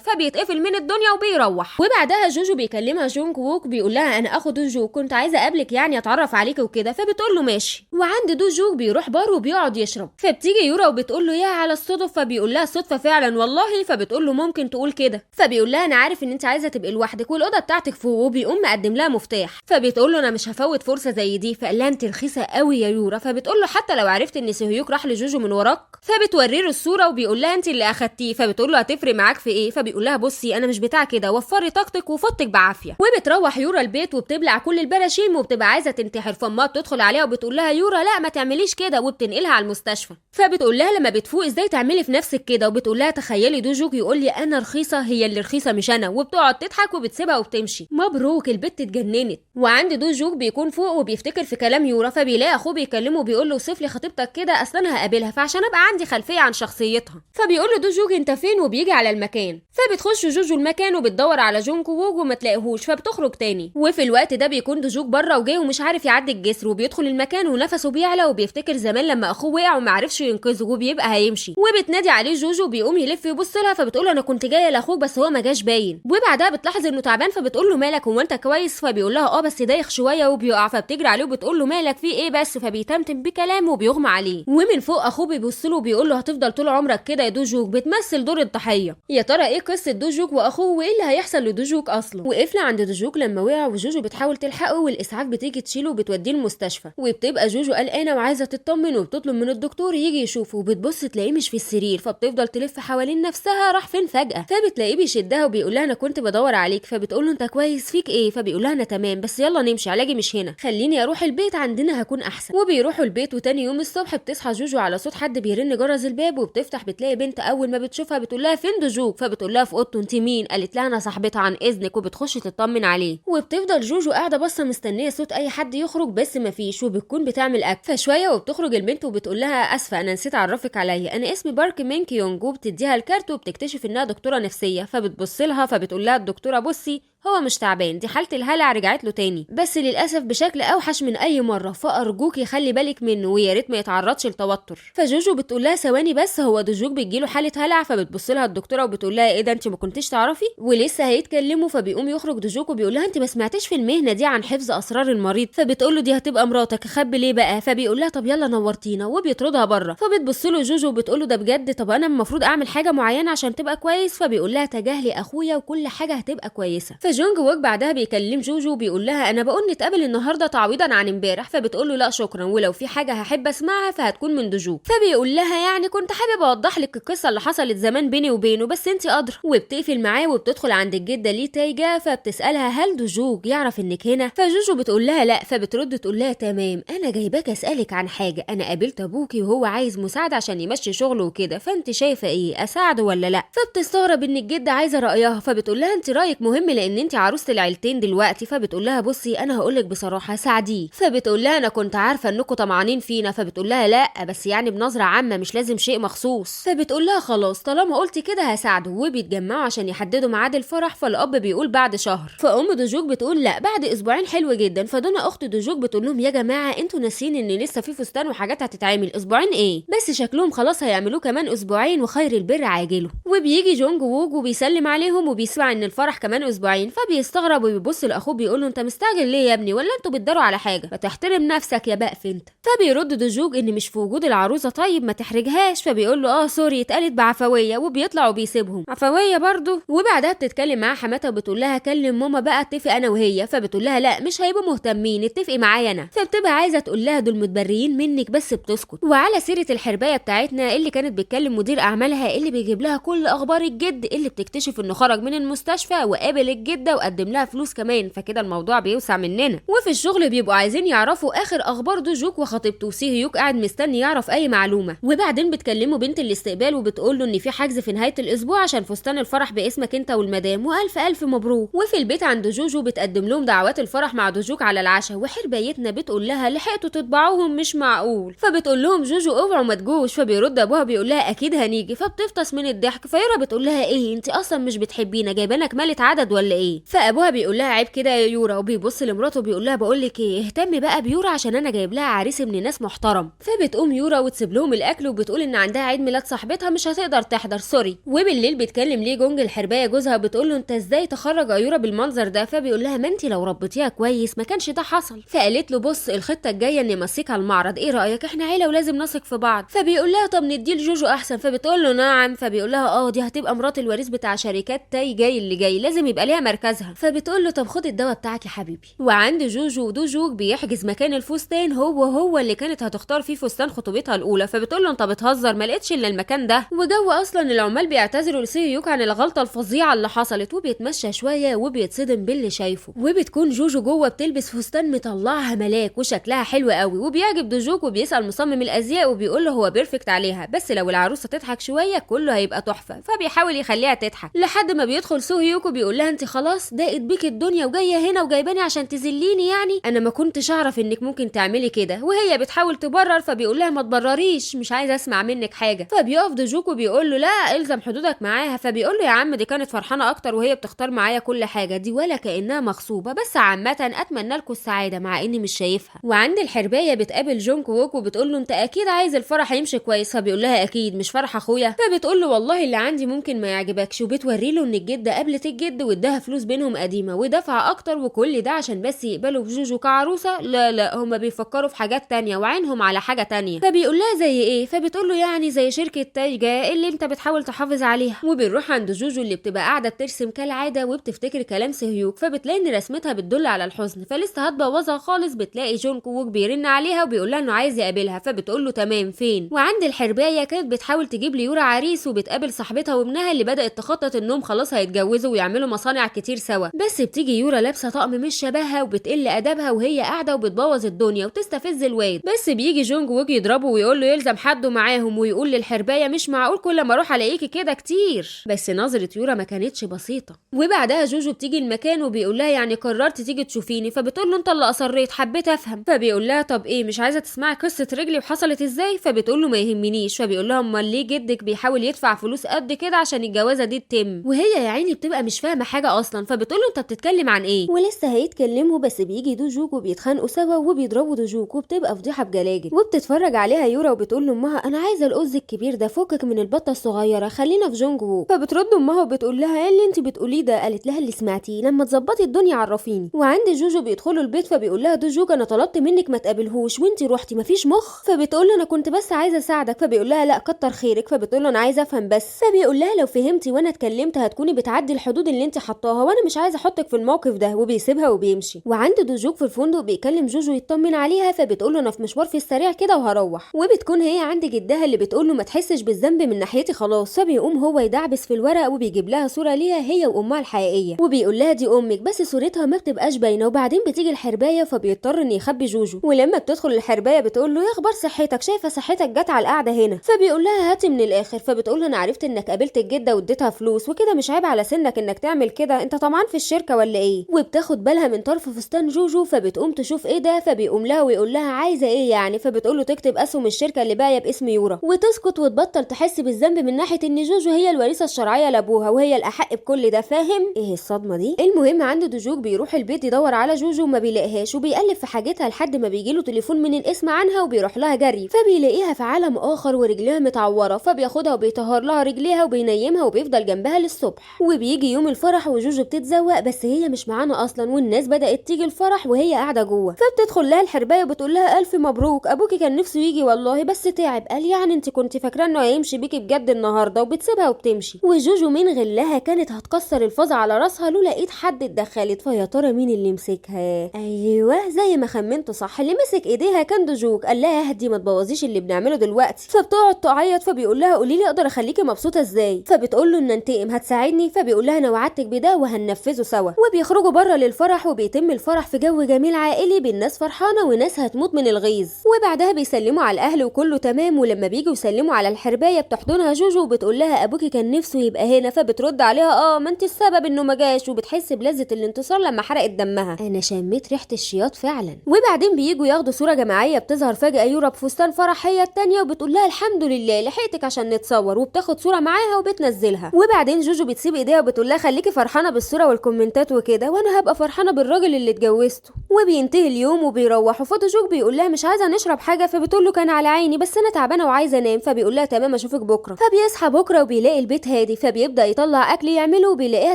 فبيتقفل من الدنيا وبيروح. وبعدها جوجو بيكلمها جونج ووك بيقول لها انا اخو دوجوك كنت عايزه اقابلك يعني اتعرف عليك وكده. فبتقول له ماشي. وعند دوجوك بيروح بار وبيقعد يشرب. فبتيجي يورا وبتقول له يا على الصدف. فبيقول لها الصدفه فعلا والله. فبتقول له ممكن تقول كده. فبيقول لها انا عارف ان انت عايزه تبقي لوحدك والاوضه بتاعتك فوق، وبيقوم مقدم لها مفتاح. فبتقول له انا مش هفوت فرصه زي دي. فقال لها انت رخيصه قوي يا يورا. فبتقول له حتى لو عرفت ان سيهيوك راح لجوجو من وراك. فبتوري له الصوره وبيقول لها انت اللي اخدتيه. فبتقول له هتفرق معاك في ايه؟ فبيقول لها بصي انا مش بتاع كده، وفري طاقتك وفوتك بعافيه. وبتروح يورا البيت وبتبلع كل البراشيم وبتبقى عايزه تنتحر. فامها بتدخل عليها وبتقول لها يورا لا ما تعمليش كده، وبتنقلها على المستشفى. فبتقول لها لما بتفوق ازاي تعملي في نفسك كده. وبتقول لها تخيلي دوجوك يقول لي انا رخيصه، هي اللي رخيصه مش انا. وبتقعد تضحك وبتسيبها وبتمشي. مبروك البت اتجننت. وعند دوجوك بيكون فوق وبيفتكر في كلام يورا. فبيلاقي اخوه بيكلمه وبيقول له اوصف لي خطيبتك كده اصل انا هقابلها فعشان ابقى عندي خلفيه عن شخصيتها. فبيقول له دوجوك انت فين؟ وبيجي على المكان. فبتخش جوجو المكان وبتدور على جونج ووك وما تلاقيهوش. فبتخرج تاني. وفي الوقت ده بيكون دوجوك بره وجاي ومش عارف يعدي الجسر، وبيدخل المكان ونفسه بيعلى وبيفتكر زمان لما اخوه وقع وما عرفش ينقذه وبيبقى هيمشي. وبتنادي عليه جوجو بيقوم يلف يبص لها. فبتقول انا كنت جايه لاخوك بس هو ما جاش باين. وبعدها بتلاحظ انه تعبان. فبتقول له مالك هو انت كويس؟ فبيقول لها بس دايخ شويه وبيقع. فبتجري عليه وبتقول له مالك في ايه بس؟ فبيتمتم بكلامه وبيغمى عليه. ومن فوق اخوه بيبص له وبيقول له هتفضل طول عمرك كده يا دوجوك، بتمثل دور الضحيه. يا ترى ايه قصه دوجوك واخوه وايه اللي هيحصل لدوجوك اصلا؟ وقفنا عند دوجوك لما وقع وجوجو بتحاول تلحقه والاسعاف بتيجي تشيله وبتوديه المستشفى. وبتبقى جوجو قلقانه وعايزه تطمن وبتطلب من الدكتور يجي يشوفه، وبتبص تلاقيه مش في السرير. فبتفضل تلف حوالين نفسها راح فين فجاه. فبتلاقيه بيشدها وبيقول لها انا كنت بدور عليك. فبتقول له انت كويس فيك ايه؟ فبيقول لها انا تمام بس يلا نمشي علاجي مش هنا، خليني اروح البيت عندنا هكون احسن. وبيروحوا البيت وتاني يوم الصبح بتصحى جوجو على صوت حد بيرن جرس الباب وبتفتح بتلاقي بنت. اول ما بتشوفها بتقول لها فين دوجوك؟ فبتقول لها في اوضته. انت مين؟ قالت لها انا صاحبتها عن اذنك. وبتخش تطمن عليه. وبتفضل جوجو قاعده باصه مستنيه صوت اي حد يخرج بس مفيش. وبتكون بتعمل اكل. فشويه وبتخرج البنت وبتقول لها اسفه انا نسيت اعرفك عليا، انا اسمي بارك مينك يونج. وبتديها الكارت وبتكتشف انها دكتوره نفسيه. فبتبص لها فبتقول لها الدكتوره بصي هو مش تعبان، دي حالة الهلع رجعت له تاني بس للأسف بشكل أوحش من أي مرة، فأرجوك يخلي بالك منه ويا ريت ما يتعرضش لتوتر. فجوجو بتقول لها ثواني بس هو دوجوك بتجيله حالة هلع. فبتبص لها الدكتورة وبتقول لها ايه ده انت ما كنتيش تعرفي؟ ولسه هيتكلموا فبيقوم يخرج دوجوك وبيقول لها انت ما سمعتيش في المهنة دي عن حفظ أسرار المريض؟ فبتقول له دي هتبقى مراتك اخبي ليه بقى؟ فبيقول لها طب يلا نورتينا وبيطردها بره. فبتبص له جوجو وبتقول له ده بجد؟ طب انا المفروض اعمل حاجة معينة عشان تبقى كويس؟ فبيقول لها تجاهلي اخويا وكل حاجة هتبقى كويسة. فجونج ووك بعدها بيكلم جوجو وبيقول لها انا بقول نتقابل النهارده تعويضا عن امبارح، فبتقول له لا شكرا، ولو في حاجه هحب اسمعها فهتكون من دوجوك. فبيقول لها يعني كنت حابب اوضح لك القصه اللي حصلت زمان بيني وبينه بس انت ادرى. وبتقفل معاه وبتدخل عند الجده ليه تايجا، فبتسالها هل دوجوك يعرف انك هنا؟ فجوجو بتقول لها لا، فبترد تقول لها تمام، انا جايباك اسالك عن حاجه، انا قابلت ابوكي وهو عايز مساعده عشان يمشي شغله وكده، فانت شايفه ايه، اساعده ولا لا؟ فبتستغرب ان الجده عايزه رايها، فبتقول لها انت رايك مهم لان انت عروسه العيلتين دلوقتي. فبتقول لها بصي انا هقولك بصراحه ساعديه. فبتقول لها انا كنت عارفه انكم طمعانين فينا. فبتقول لها لا بس يعني بنظره عامه مش لازم شيء مخصوص. فبتقول لها خلاص طالما قلتي كده هساعده. وبيتجمعوا عشان يحددوا ميعاد الفرح، فالاب بيقول بعد شهر، فام دوجوك بتقول لا بعد اسبوعين حلو جدا. فدونا اخت دوجوك بتقول لهم يا جماعه انتوا ناسيين ان لسه في فستان وحاجات هتتعمل، اسبوعين ايه بس، شكلهم خلاص هيعملوه كمان اسبوعين وخير البر عاجله. وبيجي جونج ووك وبيسلم عليهم وبيسمع ان الفرح كمان اسبوعين، فبيستغرب وبيبص لاخوه بيقول له انت مستعجل ليه يا ابني، ولا انتوا بتداروا على حاجه، فتحترم نفسك يا بقف انت. فبيرد دوجوك ان مش في وجود العروسه طيب ما تحرجهاش. فبيقول له سوري اتقالت بعفويه، وبيطلع وبيسيبهم عفويه برضه. وبعدها بتتكلم معاها حماتها وبتقول لها كلم ماما بقى اتفق انا وهي. فبتقول لها لا مش هيبقوا مهتمين، اتفقي معايا انا. فبتبقى عايزه تقول لها دول متبريين منك بس بتسكت. وعلى سيره الحربايه بتاعتنا اللي كانت بتكلم مدير اعمالها اللي بيجيب لها كل اخبار الجد، اللي بتكتشف انه خرج من المستشفى وقابل الجده وقدم لها فلوس كمان، فكده الموضوع بيوسع مننا. وفي الشغل بيبقوا عايزين يعرفوا اخر اخبار دوجوك وخطيبته. سي هيوك قاعد مستني يعرف اي معلومه. وبعدين بتكلمه بنت الاستقبال وبتقول له ان في حجز في نهايه الاسبوع عشان فستان الفرح باسمك انت والمدام، والف الف مبروك. وفي البيت عند جوجو بتقدم لهم دعوات الفرح مع دوجوك على العشاء. وحربايتنا بتقول لها لحقتوا تطبعوهم مش معقول. فبتقول لهم جوجو اوعوا ما تجوش. فبيرد ابوها بيقول لها اكيد هنيجي. فبتفطس من الضحك. فيورا بتقول لها ايه انت اصلا مش بتحبينا، جايبانا كمالة عدد ولا ايه؟ فابوها بيقول لها عيب كده يا يورا. وبيبص لمراته بيقول لها بقول لك ايه اهتمي بقى بيورا عشان انا جايب لها عريس ابن ناس محترم. فبتقوم يورا وتسيب لهم الاكل وبتقول ان عندها عيد ميلاد صاحبتها مش هتقدر تحضر سوري. وبالليل بتكلم ليه جونج الحربايه جوزها بتقول له انت ازاي تخرج يورا بالمنظر ده؟ فبيقول لها ما انت لو ربطيها كويس ما كانش ده حصل. فقالت له بص الخطه الجايه اني امسكها المعرض، ايه رايك، احنا عيله ولازم نثق في بعض. فبيقول لها طب نديه لجوجو احسن. فبتقول له نعم. فبيقول لها دي هتبقى مرات الوريث بتاع شركات تاي جاي اللي جاي، لازم يبقى ليها مركزها. فبتقول له طب خد الدواء بتاعك يا حبيبي. وعند جوجو دوجوك بيحجز مكان الفستان هو اللي كانت هتختار فيه فستان خطوبتها الاولى. فبتقول له انت بتهزر ما لقيتش الا المكان ده. وجو اصلا العمال بيعتذروا لسي هيوك عن الغلطه الفظيعه اللي حصلت. وبيتمشى شويه وبيتصدم باللي شايفه. وبتكون جوجو جوه بتلبس فستان مطلعها ملاك وشكلها حلو قوي. وبيعجب دوجوك وبيسال مصمم الازياء وبيقول له هو بيرفكت عليها، بس لو العروسه تضحك شويه كله هيبقى تحفه. فبيحاول يخليها تضحك لحد ما بيدخل سو هيوك وبيقول لها انت خلاص ضاقت بيك الدنيا وجايه هنا وجايباني عشان تذليني يعني، انا ما كنتش اعرف انك ممكن تعملي كده. وهي بتحاول تبرر فبيقول لها ما تبرريش مش عايزه اسمع منك حاجه. فبيقف دوجوك وبيقول له لا الزم حدودك معاها. فبيقول له يا عم دي كانت فرحانه اكتر وهي بتختار معايا كل حاجه، دي ولا كانها مغصوبه، بس عامه اتمنى لكم السعاده مع اني مش شايفها. وعند الحربايه بتقابل جونج ووك وبتقول له انت اكيد عايز الفرح يمشي كويس. فبيقول لها اكيد مش فرح اخويا. فبتقول له والله اللي عندي ممكن ما يعجبكش. وبتوري له ان الجده قابلت الجد واداها فلوس بينهم قديمه ودفع اكتر، وكل ده عشان بس يقبلوا بجوجو كعروسه. لا هما بيفكروا في حاجات تانية وعينهم على حاجه تانية. فبيقول لها زي ايه؟ فبتقول له يعني زي شركه تايجا اللي انت بتحاول تحافظ عليها. وبنروح عند جوجو اللي بتبقى قاعده بترسم كالعاده وبتفتكر كلام سهيوك. فبتلاقي ان رسمتها بتدل على الحزن، فلسه هتبوظها خالص. بتلاقي جون كووك بيرن عليها وبيقول لها انه عايز يقابلها. فبتقول له تمام فين. وعند الحربايه كانت بتحاول تجيب ليورا عريس وبتقابل صاحبتها وابنها اللي بدات تخطط انهم خلاص هيتجوزوا ويعملوا مصانع كتير سوا. بس بتيجي يورا لابسه طقم مش شبهها وبتقل ادبها وهي قاعده وبتبوظ الدنيا وتستفز الواد. بس بيجي جونج ووك يضربه ويقول له يلزم حده معاهم، ويقول للحربايه مش معقول كل ما اروح الاقيكي كده كتير. بس نظره يورا ما كانتش بسيطه. وبعدها جوجو بتيجي المكان وبيقول لها يعني قررت تيجي تشوفيني. فبتقول له انت اللي اصريت حبيت افهم. فبيقول لها طب ايه مش عايزه تسمعي قصه رجلي وحصلت ازاي؟ فبتقول له ما يهمنيش. فبيقول لها امال ليه جدك بيحاول يدفع فلوس قد كده عشان الجوازه دي تتم؟ وهي يا عيني بتبقى مش فاهمه حاجه اصلا. فبتقول له انت بتتكلم عن ايه؟ ولسه هيتكلموا بس بيجي دوجوك وبيتخانقوا سوا وبيضربوا دوجوك وبتبقى فضيحه بجلاجل. وبتتفرج عليها يورا وبتقول لامها انا عايزه القز الكبير ده فكك من البطه الصغيره خلينا في جونج ووك. فبترد امها وبتقول لها ايه اللي انت بتقوليه ده؟ قالت لها اللي سمعتيه لما تظبطي الدنيا عرفيني. وعند جوجو بيدخلوا البيت فبيقول لها دوجوك انا طلبت منك ما تقابلهوش وانت روحتي مفيش مخ. فبتقول له انا كنت بس عايزه اساعدك. فبيقول لها لا كتر خيرك. فبتقول له انا عايزه افهم بس. فبيقول لها لو فهمتي وانا اتكلمت هتكوني بتعدي الحدود اللي انت حطاها وراها وانا مش عايزه احطك في الموقف ده، وبيسيبها وبيمشي. وعند دوجوك في الفندق بيكلم جوجو يطمن عليها، فبتقول له انا في مشوار في السريع كده وهروح. وبتكون هي عند جدها اللي بتقول له ما تحسش بالذنب من ناحيتي خلاص. فبيقوم هو يدعبس في الورق وبيجيب لها صوره ليها هي وامها الحقيقيه، وبيقول لها دي امك بس صورتها ما بتبقاش باينه. وبعدين بتيجي الحربايه فبيضطر ان يخبي جوجو. ولما بتدخل الحربايه بتقول له يا اخبار صحتك، شايفه صحتك جت على القعده هنا. فبيقول لها هاتي من الاخر. فبتقول له انا عرفت انك قابلت الجده واديتها فلوس وكده، مش عيب على سنك انك تعمل كده، انت طمعان في الشركه ولا ايه؟ وبتاخد بالها من طرف فستان جوجو فبتقوم تشوف ايه ده. فبيقوم لها ويقول لها عايزه ايه يعني؟ فبتقول له تكتب اسهم الشركه اللي بايه باسم يورا، وتسكت وتبطل تحس بالذنب من ناحيه ان جوجو هي الوريثه الشرعيه لابوها وهي الاحق بكل ده. فاهم ايه الصدمه دي؟ المهم عند دوجوك بيروح البيت يدور على جوجو وما بيلاقيهاش، وبيقلب في حاجتها لحد ما بيجيله تليفون من الاسم عنها وبيروح لها جري. فبيلاقيها في عالم اخر ورجليها متعوره، فبياخدها وبيطهر لها رجليها وبينيمها وبيفضل جنبها للصبح. وبيجي يوم الفرح وجوجو بتتزوق بس هي مش معانا اصلا، والناس بدات تيجي الفرح وهي قاعده جوه. فبتدخل لها الحربايه وبتقول لها الف مبروك، ابوكي كان نفسه يجي والله بس تعب. قال يعني انت كنت فاكره انه هيمشي بيكي بجد النهارده؟ وبتسيبها وبتمشي. وجوجو من غلها كانت هتكسر الفازه على راسها لولا ايد حد اتدخلت. فيا ترى مين اللي مسكها؟ ايوه زي ما خمنت صح، اللي مسك ايديها كان دوجوك. قال لها اهدي ما تبوظيش اللي بنعمله دلوقتي. فبتقعد تعيط. فبيقول لها قولي لي اقدر اخليكي مبسوطه ازاي؟ فبتقول له ان انتقم هتساعدني؟ فبيقول لها انا وعدتك بده وهننفذه سوا. وبيخرجوا بره للفرح وبيتم الفرح في جو جميل عائلي بين ناس فرحانه وناس هتموت من الغيظ. وبعدها بيسلموا على الاهل وكله تمام. ولما بيجوا يسلموا على الحربايه بتحضنها جوجو وبتقول لها ابوكي كان نفسه يبقى هنا. فبترد عليها ما انت السبب انه ما جاش. وبتحس بلذه الانتصار لما حرقت دمها. انا شميت ريحه الشياط فعلا. وبعدين بييجوا ياخدوا صوره جماعيه بتظهر فجاه يورا بفستان فرح هي التانيه وبتقول لها الحمد لله لحقتك عشان نتصور. وبتاخد صوره معاها وبتنزلها. وبعدين جوجو بتسيب ايديها وبتقول لها خليكي فرحانه بالصوره والكومنتات وكده، وانا هبقى فرحانه بالراجل اللي اتجوزته. وبينتهي اليوم وبيروحوا. فدوجوك بيقول لها مش عايزه نشرب حاجه. فبتقول له كان على عيني بس انا تعبانه وعايزه انام. فبيقول لها تمام اشوفك بكره. فبيصحى بكره وبيلاقي البيت هادي. فبيبدا يطلع اكل يعمله وبيلاقيها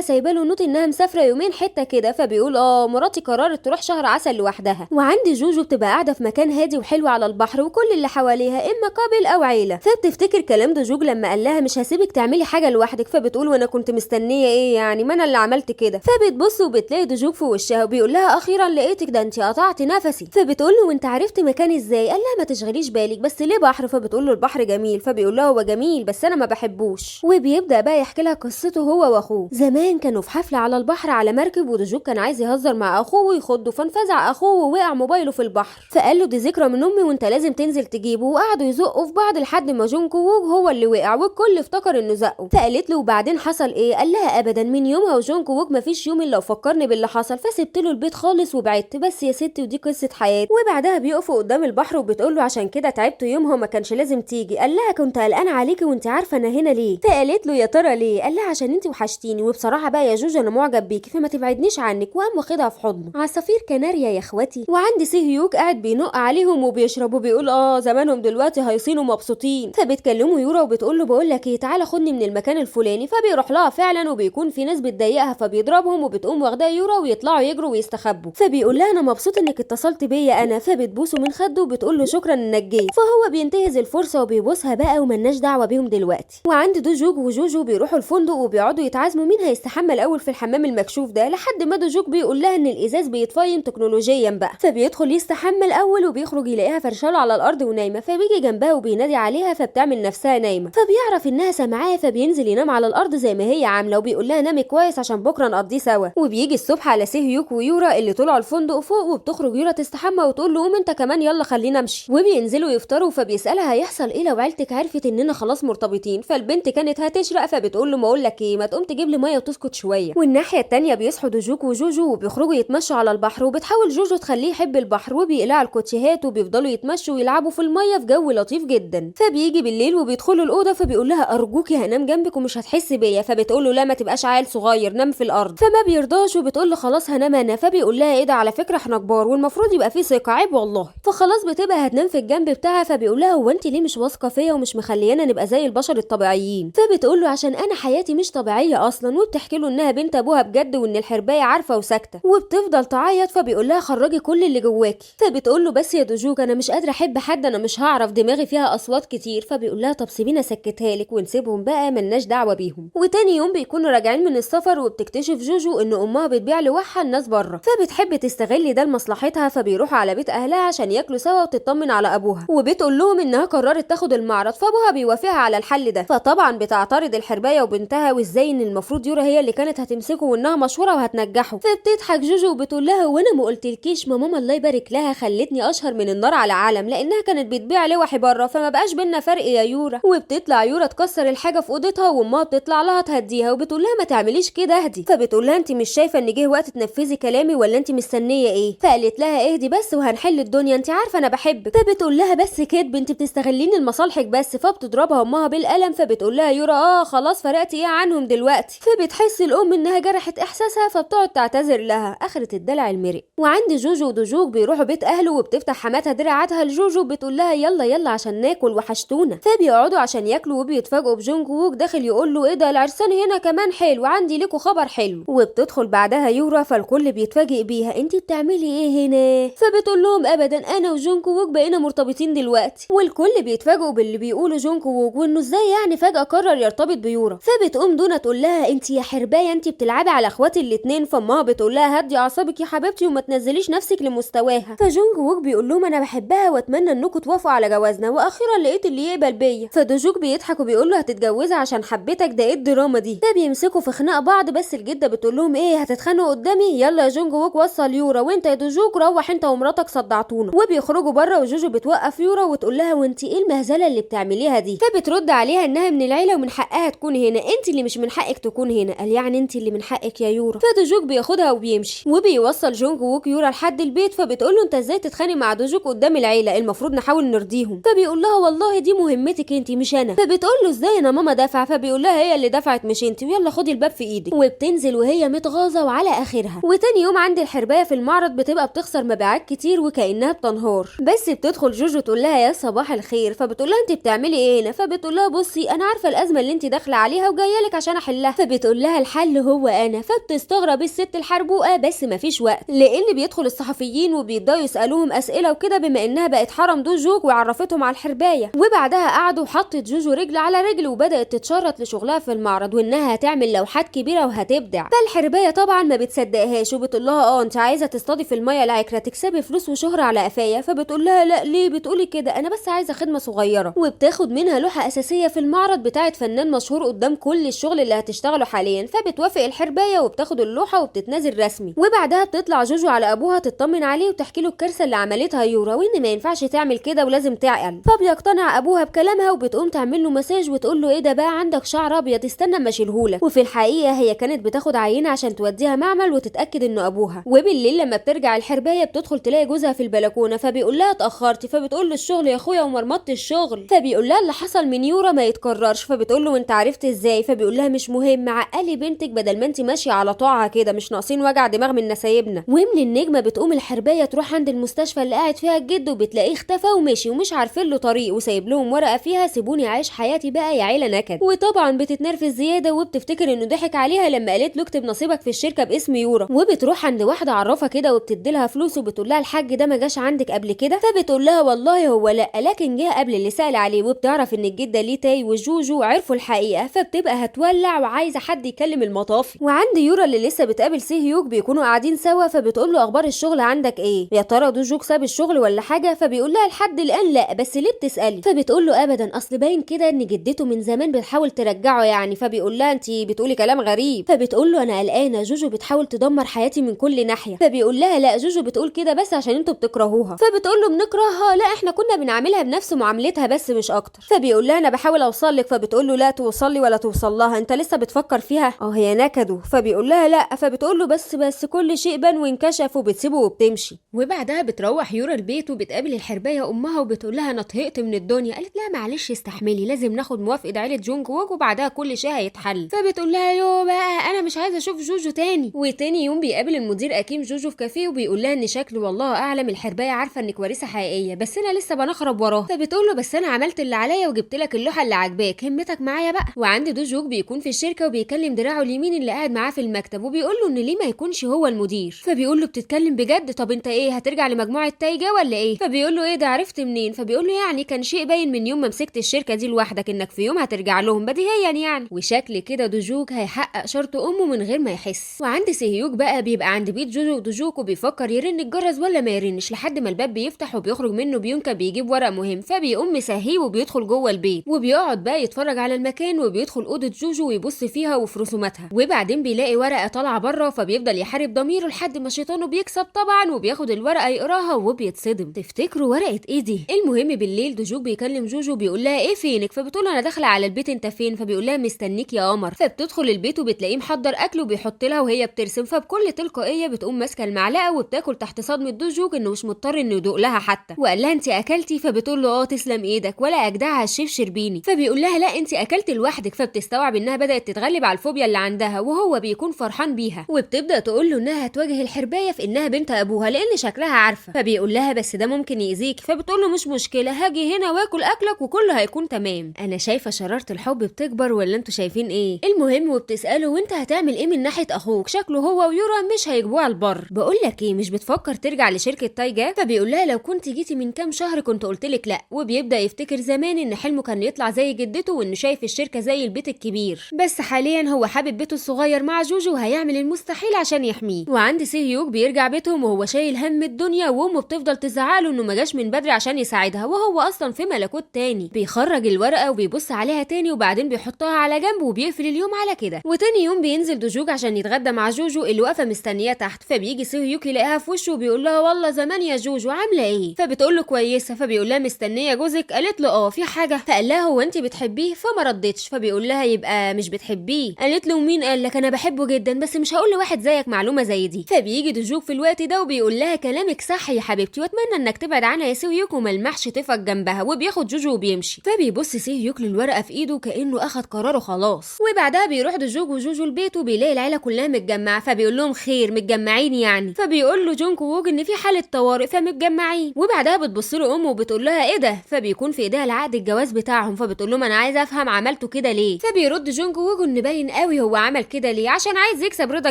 سايبه له نوت انها مسافره يومين حته كده. فبيقول مراتي قررت تروح شهر عسل لوحدها. وعند جوجو بتبقى قاعده في مكان هادي وحلو على البحر وكل اللي حواليها اما قابل او عيله. فبتفتكر كلام دوجوك لما قال لها مش هسيبك تعملي حاجه لوحدك. فبتقول وانا كنت مستنيه ايه يعني؟ ما انا اللي عملت كده. فبتبص وبتلاقي دوجوك في وشها وبيقول لها اخيرا لقيتك، ده انت قطعتي نفسي. فبتقول له وانت عرفت مكاني ازاي؟ قال لها ما تشغليش بالك بس ليه بحر؟ فبتقول له البحر جميل. فبيقول لها هو جميل بس انا ما بحبوش. وبيبدا بقى يحكي لها قصته هو واخوه. زمان كانوا في حفله على البحر على مركب، ودوجوك كان عايز يهزر مع اخوه ويخضه، فانفزع اخوه ووقع موبايله في البحر. فقال له دي ذكرى من امي وانت لازم تنزل تجيبه. وقعدوا يزقوا في بعض لحد ما جون كووك هو اللي وقع والكل افتكر انه زقه. فقالت له وبعدين حصل ايه؟ قال لها ابدا، من يومها وجون كووك مفيش يوم الا وفكرني باللي حصل، فسبت له البيت خالص وبعدت. بس يا ستي ودي قصه حياتي. وبعدها بيقفوا قدام البحر وبتقول له عشان كده تعبت يومها وما كانش لازم تيجي. قال لها كنت قلقانه عليكي وانت عارفه انا هنا ليه. فقالت له يا ترى ليه؟ قال لها عشان انت وحشتيني، وبصراحه بقى يا جوجو انا معجب بيكي فما تبعدنيش عنك. وقام واخدها في حضنه. عصافير كناريا يا اخواتي. وعند سيهيوك قاعد بينق عليهم وبيشرب وبيقول زمانهم دلوقتي هيصينوا مبسوطين. فبتكلمه يورا وبتقول له بقول لك ايه تعالى خدني من المكان الفلاني. فبيروح لها فعلا وبيكون في ناس بتضايقها فبيضربهم، وبتقوم واخداه يورا ويطلعوا يجروا ويستخبوا. فبيقول لها انا مبسوط انك اتصلت بيا انا. فبتبوسه من خده وبتقول له شكرا انك جيت. فهو بينتهز الفرصه وبيبوسها بقى وملناش دعوه بيهم دلوقتي. وعند دوجوك وجوجو بيروحوا الفندق وبيقعدوا يتعازموا مين هيستحمى الاول في الحمام المكشوف ده، لحد ما دوجوك بيقول لها ان الازاز بيتفايم تكنولوجيا بقى. فبيدخل يستحمى الاول وبيخرج يلاقيها فرشاله على الارض ونايمه. فبيجي جنبها وبينادي عليها فبتعمل نفسها نايمه. فبيعرف انها سامعاه فبينزل ينام على الارض زي ما هي عامله وبيقول لها نامي كويس عشان بكره نقضيه سوا. وبيجي الصبح على سيهيوك ويورا اللي طلعوا الفندق فوق، وبتخرج يورا تستحمى وتقول له قوم انت كمان يلا خلينا امشي. وبينزلوا يفطروا. فبيسالها هيحصل ايه لو عيلتك عرفت اننا خلاص مرتبطين؟ فالبنت كانت هتشرق. فبتقول له ما اقول لك ايه، ما تقوم تجيب لي ميه وتسكت شويه. والناحيه التانيه بيصحوا دوجوك وجوجو وبيخرجوا يتمشوا على البحر، وبتحاول جوجو تخليه يحب البحر وبيقلعوا الكوتشيهات وبيفضلوا يتمشوا ويلعبوا في الميه في جو لطيف جدا. فبيجي بالليل وبيدخلوا الاوضه فبيقول لها ارجوكي هنام جنبك ومش هتحسي بيا. فبتقول له لا ما تبقاش عيل صغير نام في الارض. فما بيرضاش وبتقول له خلاص هنام انا. فبيقول لها ايه ده على فكره احنا كبار والمفروض يبقى في ثقه عيب والله. فخلاص بتبقى هتنام في الجنب بتاعها. فبيقول لها هو انت ليه مش واثقه فيا ومش مخليانا نبقى زي البشر الطبيعيين؟ فبتقول له عشان انا حياتي مش طبيعيه اصلا. وبتحكي له انها بنت ابوها بجد وان الحربايه عارفه وساكته وبتفضل تعيط. فبيقول لها خرجي كل اللي جواكي. فبتقول له بس يا دوجوك انا مش قادره احب حد، انا مش هعرف دماغي فيها اصوات كتير. فبيقول لها طب سيبينا سكتها لك ونسيبهم بقى ملناش دعوه بيهم. وتاني يوم بيكونوا راجعين من السفر وبتكتشف جوجو ان امها بتبيع لوحها الناس بره، فبتحب تستغل ده لمصلحتها، فبيروحوا على بيت اهلها عشان ياكلوا سوا وتطمن على ابوها، وبتقول لهم انها قررت تاخد المعرض، فابوها بيوافقها على الحل ده. فطبعا بتعترض الحربايه وبنتها، وازاي ان المفروض يورا هي اللي كانت هتمسكه وانها مشهوره وهتنجحه. فبتضحك جوجو وبتقول لها وانا ما قلتلكيش ماما الله يبارك لها خلتني اشهر من النار على علم، لانها كانت بتبيع لوحي بره، فما بقاش بينا فرق يا يورا. وبتطلع يورا تكسر الحاجه في اوضتها، وامها بتطلع لها تهديها وبتقول لها ما تعمليش كده اهدي. فبتقول لها انت مش شايفه ان جه وقت تنفذي كلامي ولا انت مستنيه ايه؟ فقالت لها اهدي بس وهنحل الدنيا، انت عارفه انا بحبك. فبتقول لها بس كدب، انت بتستغليني لمصالحك بس. فبتضربها امها بالقلم. فبتقول لها يورا خلاص فرقتي ايه عنهم دلوقتي. فبتحس الام انها جرحت احساسها، فبتقعد تعتذر لها. اخرة الدلع المرق. وعند جوجو ودوجوك بيروحوا بيت اهله، وبتفتح حماتها دراعاتها لجوجو، بتقول لها يلا يلا عشان ناكل وحشتونا. فبيقعدوا عشان ياكلوا، وبيتفاجئوا بجونج ووك داخل يقول له ايه ده العرسان هنا كمان حلو، عندي لكم خبر حلو. وبتدخل بعدها يورا، فالكل بيتفاجئ بيها انت بتعملي ايه هنا؟ فبتقول لهم ابدا انا وجونج ووك بقينا مرتبطين دلوقتي. والكل بيتفاجئوا باللي بيقوله جونج ووك، وانه ازاي يعني فجأة قرر يرتبط بيورا. فبتقوم دونا تقول لها انت يا حربايه انت بتلعبي على اخواتي الاتنين. فامها بتقول لها هدي اعصابك يا حبيبتي وما تنزليش نفسك لمستواها. فجونج ووك بيقول لهم انا بحبها واتمنى انكم توافقوا على جوازنا، واخيرا لقيت اللي يقبل بيا. فدوجوك بيضحك وبيقول له هتتجوزها عشان حبيتك، ده ايه الدراما دي؟ فبيمسكوا في خناق بعض، بس الجده بتقول لهم ايه هتتخانقوا قدامي؟ يلا يا جونج ووك وصل يورا، وانت يا دوجوك روح انت ومراتك صدعتونا. وبيخرجوا بره، وجوجو بتوقف يورا وتقول لها وانت ايه المهزله اللي بتعمليها دي؟ فبترد عليها انها من العيله ومن حقها تكون هنا، انت اللي مش من حقك تكون هنا. قال يعني انت اللي من حقك يا يورا. فدوجوك بياخدها وبيمشي، وبيوصل جونج ووك يورا لحد البيت. فبتقول له انت ازاي تتخانق مع دوجوك قدام العيله؟ المفروض نحاول نرضيهم. فبيقول لها والله دي مهمتك انت مش انا. فبتقول له ازاي انا ماما دافعه؟ فبيقول لها هي اللي دفعت مش انت، ويلا خدي الباب في ايدك. وبتنزل وهي متغاظه وعلى اخرها. وتاني يوم عند الحربايه في المعرض بتبقى بتخسر مبيعات كتير وكانها بتنهار، بس بتدخل جوجو تقول لها يا صباح الخير. فبتقول لها انت بتعملي ايه هنا؟ فبتقول لها بصي انا عارفه الازمه اللي انت داخله عليها وجايه لك عشان احلها. فبتقول لها الحل هو انا. فبتستغرب الست الحربوقه، بس مفيش وقت، لان بيدخل الصحفيين وبيبداوا يسالوهم اسئله وكده، بما انها بقت حرم دوجوك وعرفتهم على الحربايه. وبعدها قعدوا وحطت جوجو رجل على رجل، وبدات تتشرط لشغلها في المعرض، وانها هتعمل لوحات كبيره وهتبدع. فالحربايه طبعا ما بتصدقهاش، وبتقول لها انت عايزه تصطادي في الميه العكره تكسبي فلوس وشهره على قفايا. فبتقول لها لا ليه بتقولي كده؟ انا بس عايزه خدمه صغيره. وبتاخد منها لوحه اساسيه في المعرض بتاعه فنان مشهور قدام كل الشغل اللي هتشتغله حاليا. فبتوافق الحربايه وبتاخد اللوحه وبتتنازل رسمي. وبعدها بتطلع جوجو على ابوها تطمن عليه وتحكي له الكارثه اللي عملتها يورا، وان ما ينفعش تعمل كده ولازم تعقل. فبيقتنع ابوها بكلامها، وبتقوم تعمل له مساج وتقول له ايه ده بقى عندك شعر ابيض استنى اما اشيلهولك. وفي الحقيقه هي كانت بتاخد عينه عشان توديها معمل وتتاكد انه ابوها. وبالليل لما بترجع الحربايه بتدخل تلاقي جوزها في البلكونه. فبيقول لها اتاخرتي. فبتقول له الشغل يا اخويا ومرمطت الشغل. فبيقول لها اللي حصل من يورا ما يتكررش. فبتقول له انت عرفت ازاي؟ فبيقول لها مش مهم، عقلي بنتك بدل ما انت ماشيه على طاعها كده، مش ناقصين وجع دماغ من نسايبنا. ومن النجمه بتقوم الحربايه تروح عند المستشفى اللي قاعد فيها الجد، وبتلاقيه اختفى ومشي ومش عارفين له طريق، وسايب لهم ورقه فيها سيبوني عايش حياتي بقى يا عيله نكد. وطبعا بتتنرفز زياده، وبتفتكر انه ضحك عليها لما قالت له اكتب نصيبك في الشركه باسم يورا. وبتروح عند واحده عرافه كده وبتدي لها فلوس، وبتقول لها الحاج ده ما جاش عندك قبل كده؟ فبتقول لها والله هو لا، لكن جه قبل اللي سأل عليه. وبتعرف ان الجده ليه تاي وجوجو عرفوا الحقيقه، فبتبقى هتولع وعايزه حد يكلم المطافي. وعند يورا اللي لسه بتقابل سيهيوك بيكونوا قاعدين سوا، فبتقول له اخبار الشغل عندك ايه؟ يا ترى دوجوك ساب الشغل ولا حاجه؟ فبيقول لها لحد الان لا، بس ليه بتسالي؟ فبتقول له ابدا اصل باين كده ان جدته من زمان بتحاول ترجعه يعني. فبيقول لها انت بتقولي كلام غريب. فبتقول له انا قلقانه، جوجو بتحاول تدمر حياتي من كل ناحيه. فبيقول لها لا جوجو بتقول كده بس عشان انتوا بتكرهوها. فبتقول له بنكرهها؟ لا احنا كنا بنعاملها بنفس معاملتها بس مش اكتر. فبيقول لها انا بحاول اوصل لك. فبتقول له لا توصل لي ولا توصل لها، انت لسه بتفكر فيها هي نكدوا. فبيقول لها لا. فبتقول له بس كل شيء بان وانكشف، وبتسيبه وبتمشي. وبعدها بتروح يورا البيت وبتقابل الحربايه امها، وبتقول لها انا طهقت من الدنيا. قالت لها معلش استحملي، لازم ناخد موافقه عيله جونج ووك وبعدها كل شيء هيتحل. فبتقول لها يو بقى انا مش عايزه اشوف جوجو تاني. وتاني يوم بيقابل المدير اكيم جوجو في كافيه، وبيقول لها ان شكله والله اعلم الحربايه عارفه انك وريثه حقيقيه، بس انا لسه بنخرب وراه. فبتقول له بس انا عملت اللي عليا وجبت لك اللوحه اللي عاجباك، همتك معايا بقى. وعند دوجوك بيكون في الشركه وبيكلم دراعه اليمين اللي قاعد معاه في المكتب، وبيقول له ان ليه ما يكونش هو المدير. فبيقول له بتتكلم بجد؟ طب انت ايه هترجع لمجموعه تايجه ولا ايه؟ فبيقول له ايه ده عرفت منين؟ فبيقول له يعني كان شيء باين من يوم ما مسكت الشركه دي لوحدك انك في يوم هترجع لهم بديهيا يعني. وشكل كده دوجوك هيحقق شرطه اشارته امه من غير ما يحس. وعند سيهيوك بقى بيبقى عند بيت جوجو ودوجوكو بيفكر يرن الجرس ولا ما يرنش، لحد ما الباب بيفتح وبيخرج منه بيونكا بيجيب ورق مهم، فبيقوم مسهيه وبيدخل جوه البيت وبيقعد بقى يتفرج على المكان وبيدخل اوضه جوجو ويبص فيها وفي رسوماتها. وبعدين بيلاقي ورقه طالعه بره، فبيفضل يحارب ضميره لحد ما شيطانه بيكسب طبعا، وبياخد الورقه يقراها وبيتصدم. تفتكروا ورقه ايه دي؟ المهم بالليل دوجوك بيكلم جوجو بيقول لها ايه فينك، فبتقول انا داخله على البيت انت فين، فبيقول لها مستنيك يا قمر. فبتدخل البيت وبتلاقيه محضر اكل وبيحط لها وهي بترسم، فبكل تلقائيه بتقوم ماسكه المعلقه وبتاكل تحت صدمه دوجوك انه مش مضطر انه يدوق لها حتى. وقال لها انت اكلتي، فبتقول له اه تسلم ايدك، ولا اجدعها الشيف شربيني. فبيقول لها لا انت اكلت لوحدك، فبتستوعب انها بدات تتغلب على الفوبيا اللي عندها وهو بيكون فرحان بيها. وبتبدا تقول له انها هتواجه الحربايه في انها بنت ابوها لان شكلها عارفه. فبيقول لها بس ده ممكن يأذيك، فبتقول له مش مشكله هاجي هنا واكل اكلك وكله هيكون تمام. انا شايفه شراره الحب بتكبر ولا انتوا شايفين ايه؟ المهم وبتساله وانت هتعمل ايه من ناحيه اخوك، شكله هو ويورا مش هيجيبوه على البر. بقول لك ايه، مش بتفكر ترجع لشركه تايجا؟ فبيقول لها لو كنت جيتي من كام شهر كنت قلت لك لا. وبيبدا يفتكر زمان ان حلمه كان يطلع زي جدته وانه شايف الشركه زي البيت الكبير، بس حاليا هو حابب بيته الصغير مع جوجو وهيعمل المستحيل عشان يحميه. وعند سيهيوك بيرجع بيتهم وهو شايل هم الدنيا، وامه بتفضل تزعله انه ما جاش من بدري عشان يساعدها وهو اصلا في ملكوت تاني. بيخرج الورقه وبيبص عليها تاني وبعدين بيحطها على جنب وبيقفل اليوم على كده. وتاني يوم بينزل دوجوك عشان يتغدى مع جوجو اللي واقفه مستنيه تحت. فبيجي سيهيوك يلاقيها في وشه وبيقول لها والله زمان يا جوجو عامله ايه؟ فبتقول له كويسه. فبيقول لها مستنيه جوزك؟ قالت له اه في حاجه؟ فقال لها هو انت بتحبيه؟ فما ردتش. فبيقول لها يبقى مش بتحبيه؟ قالت له مين قال لك؟ انا بحبه جدا بس مش هقول لواحد زيك معلومه زي دي. فبيجي دوجوك في الوقت ده وبيقول لها كلامك صح يا حبيبتي واتمنى انك تبعد عنها يا سيهيوك وملمحش تفك جنبها. وبياخد جوجو وبيمشي. فبيبص سيهيوك للورقه في ايده كانه اخد قراره خلاص. وبعدها بيروح دوجوك وجوجو البيت وبيلاقي العيله كلها متجمعه. فبيقول لهم خير متجمعين يعني؟ فبيقول له جونكو ووج ان في حاله طوارئ فمتجمعين. وبعدها بتبص له امه وبتقول لها ايه ده؟ فبيكون في ايديها العقد الجواز بتاعهم. فبتقول لهم انا عايزه افهم عملته كده ليه؟ فبيرد جونكو ووج ان باين قوي هو عمل كده ليه، عشان عايز يكسب رضا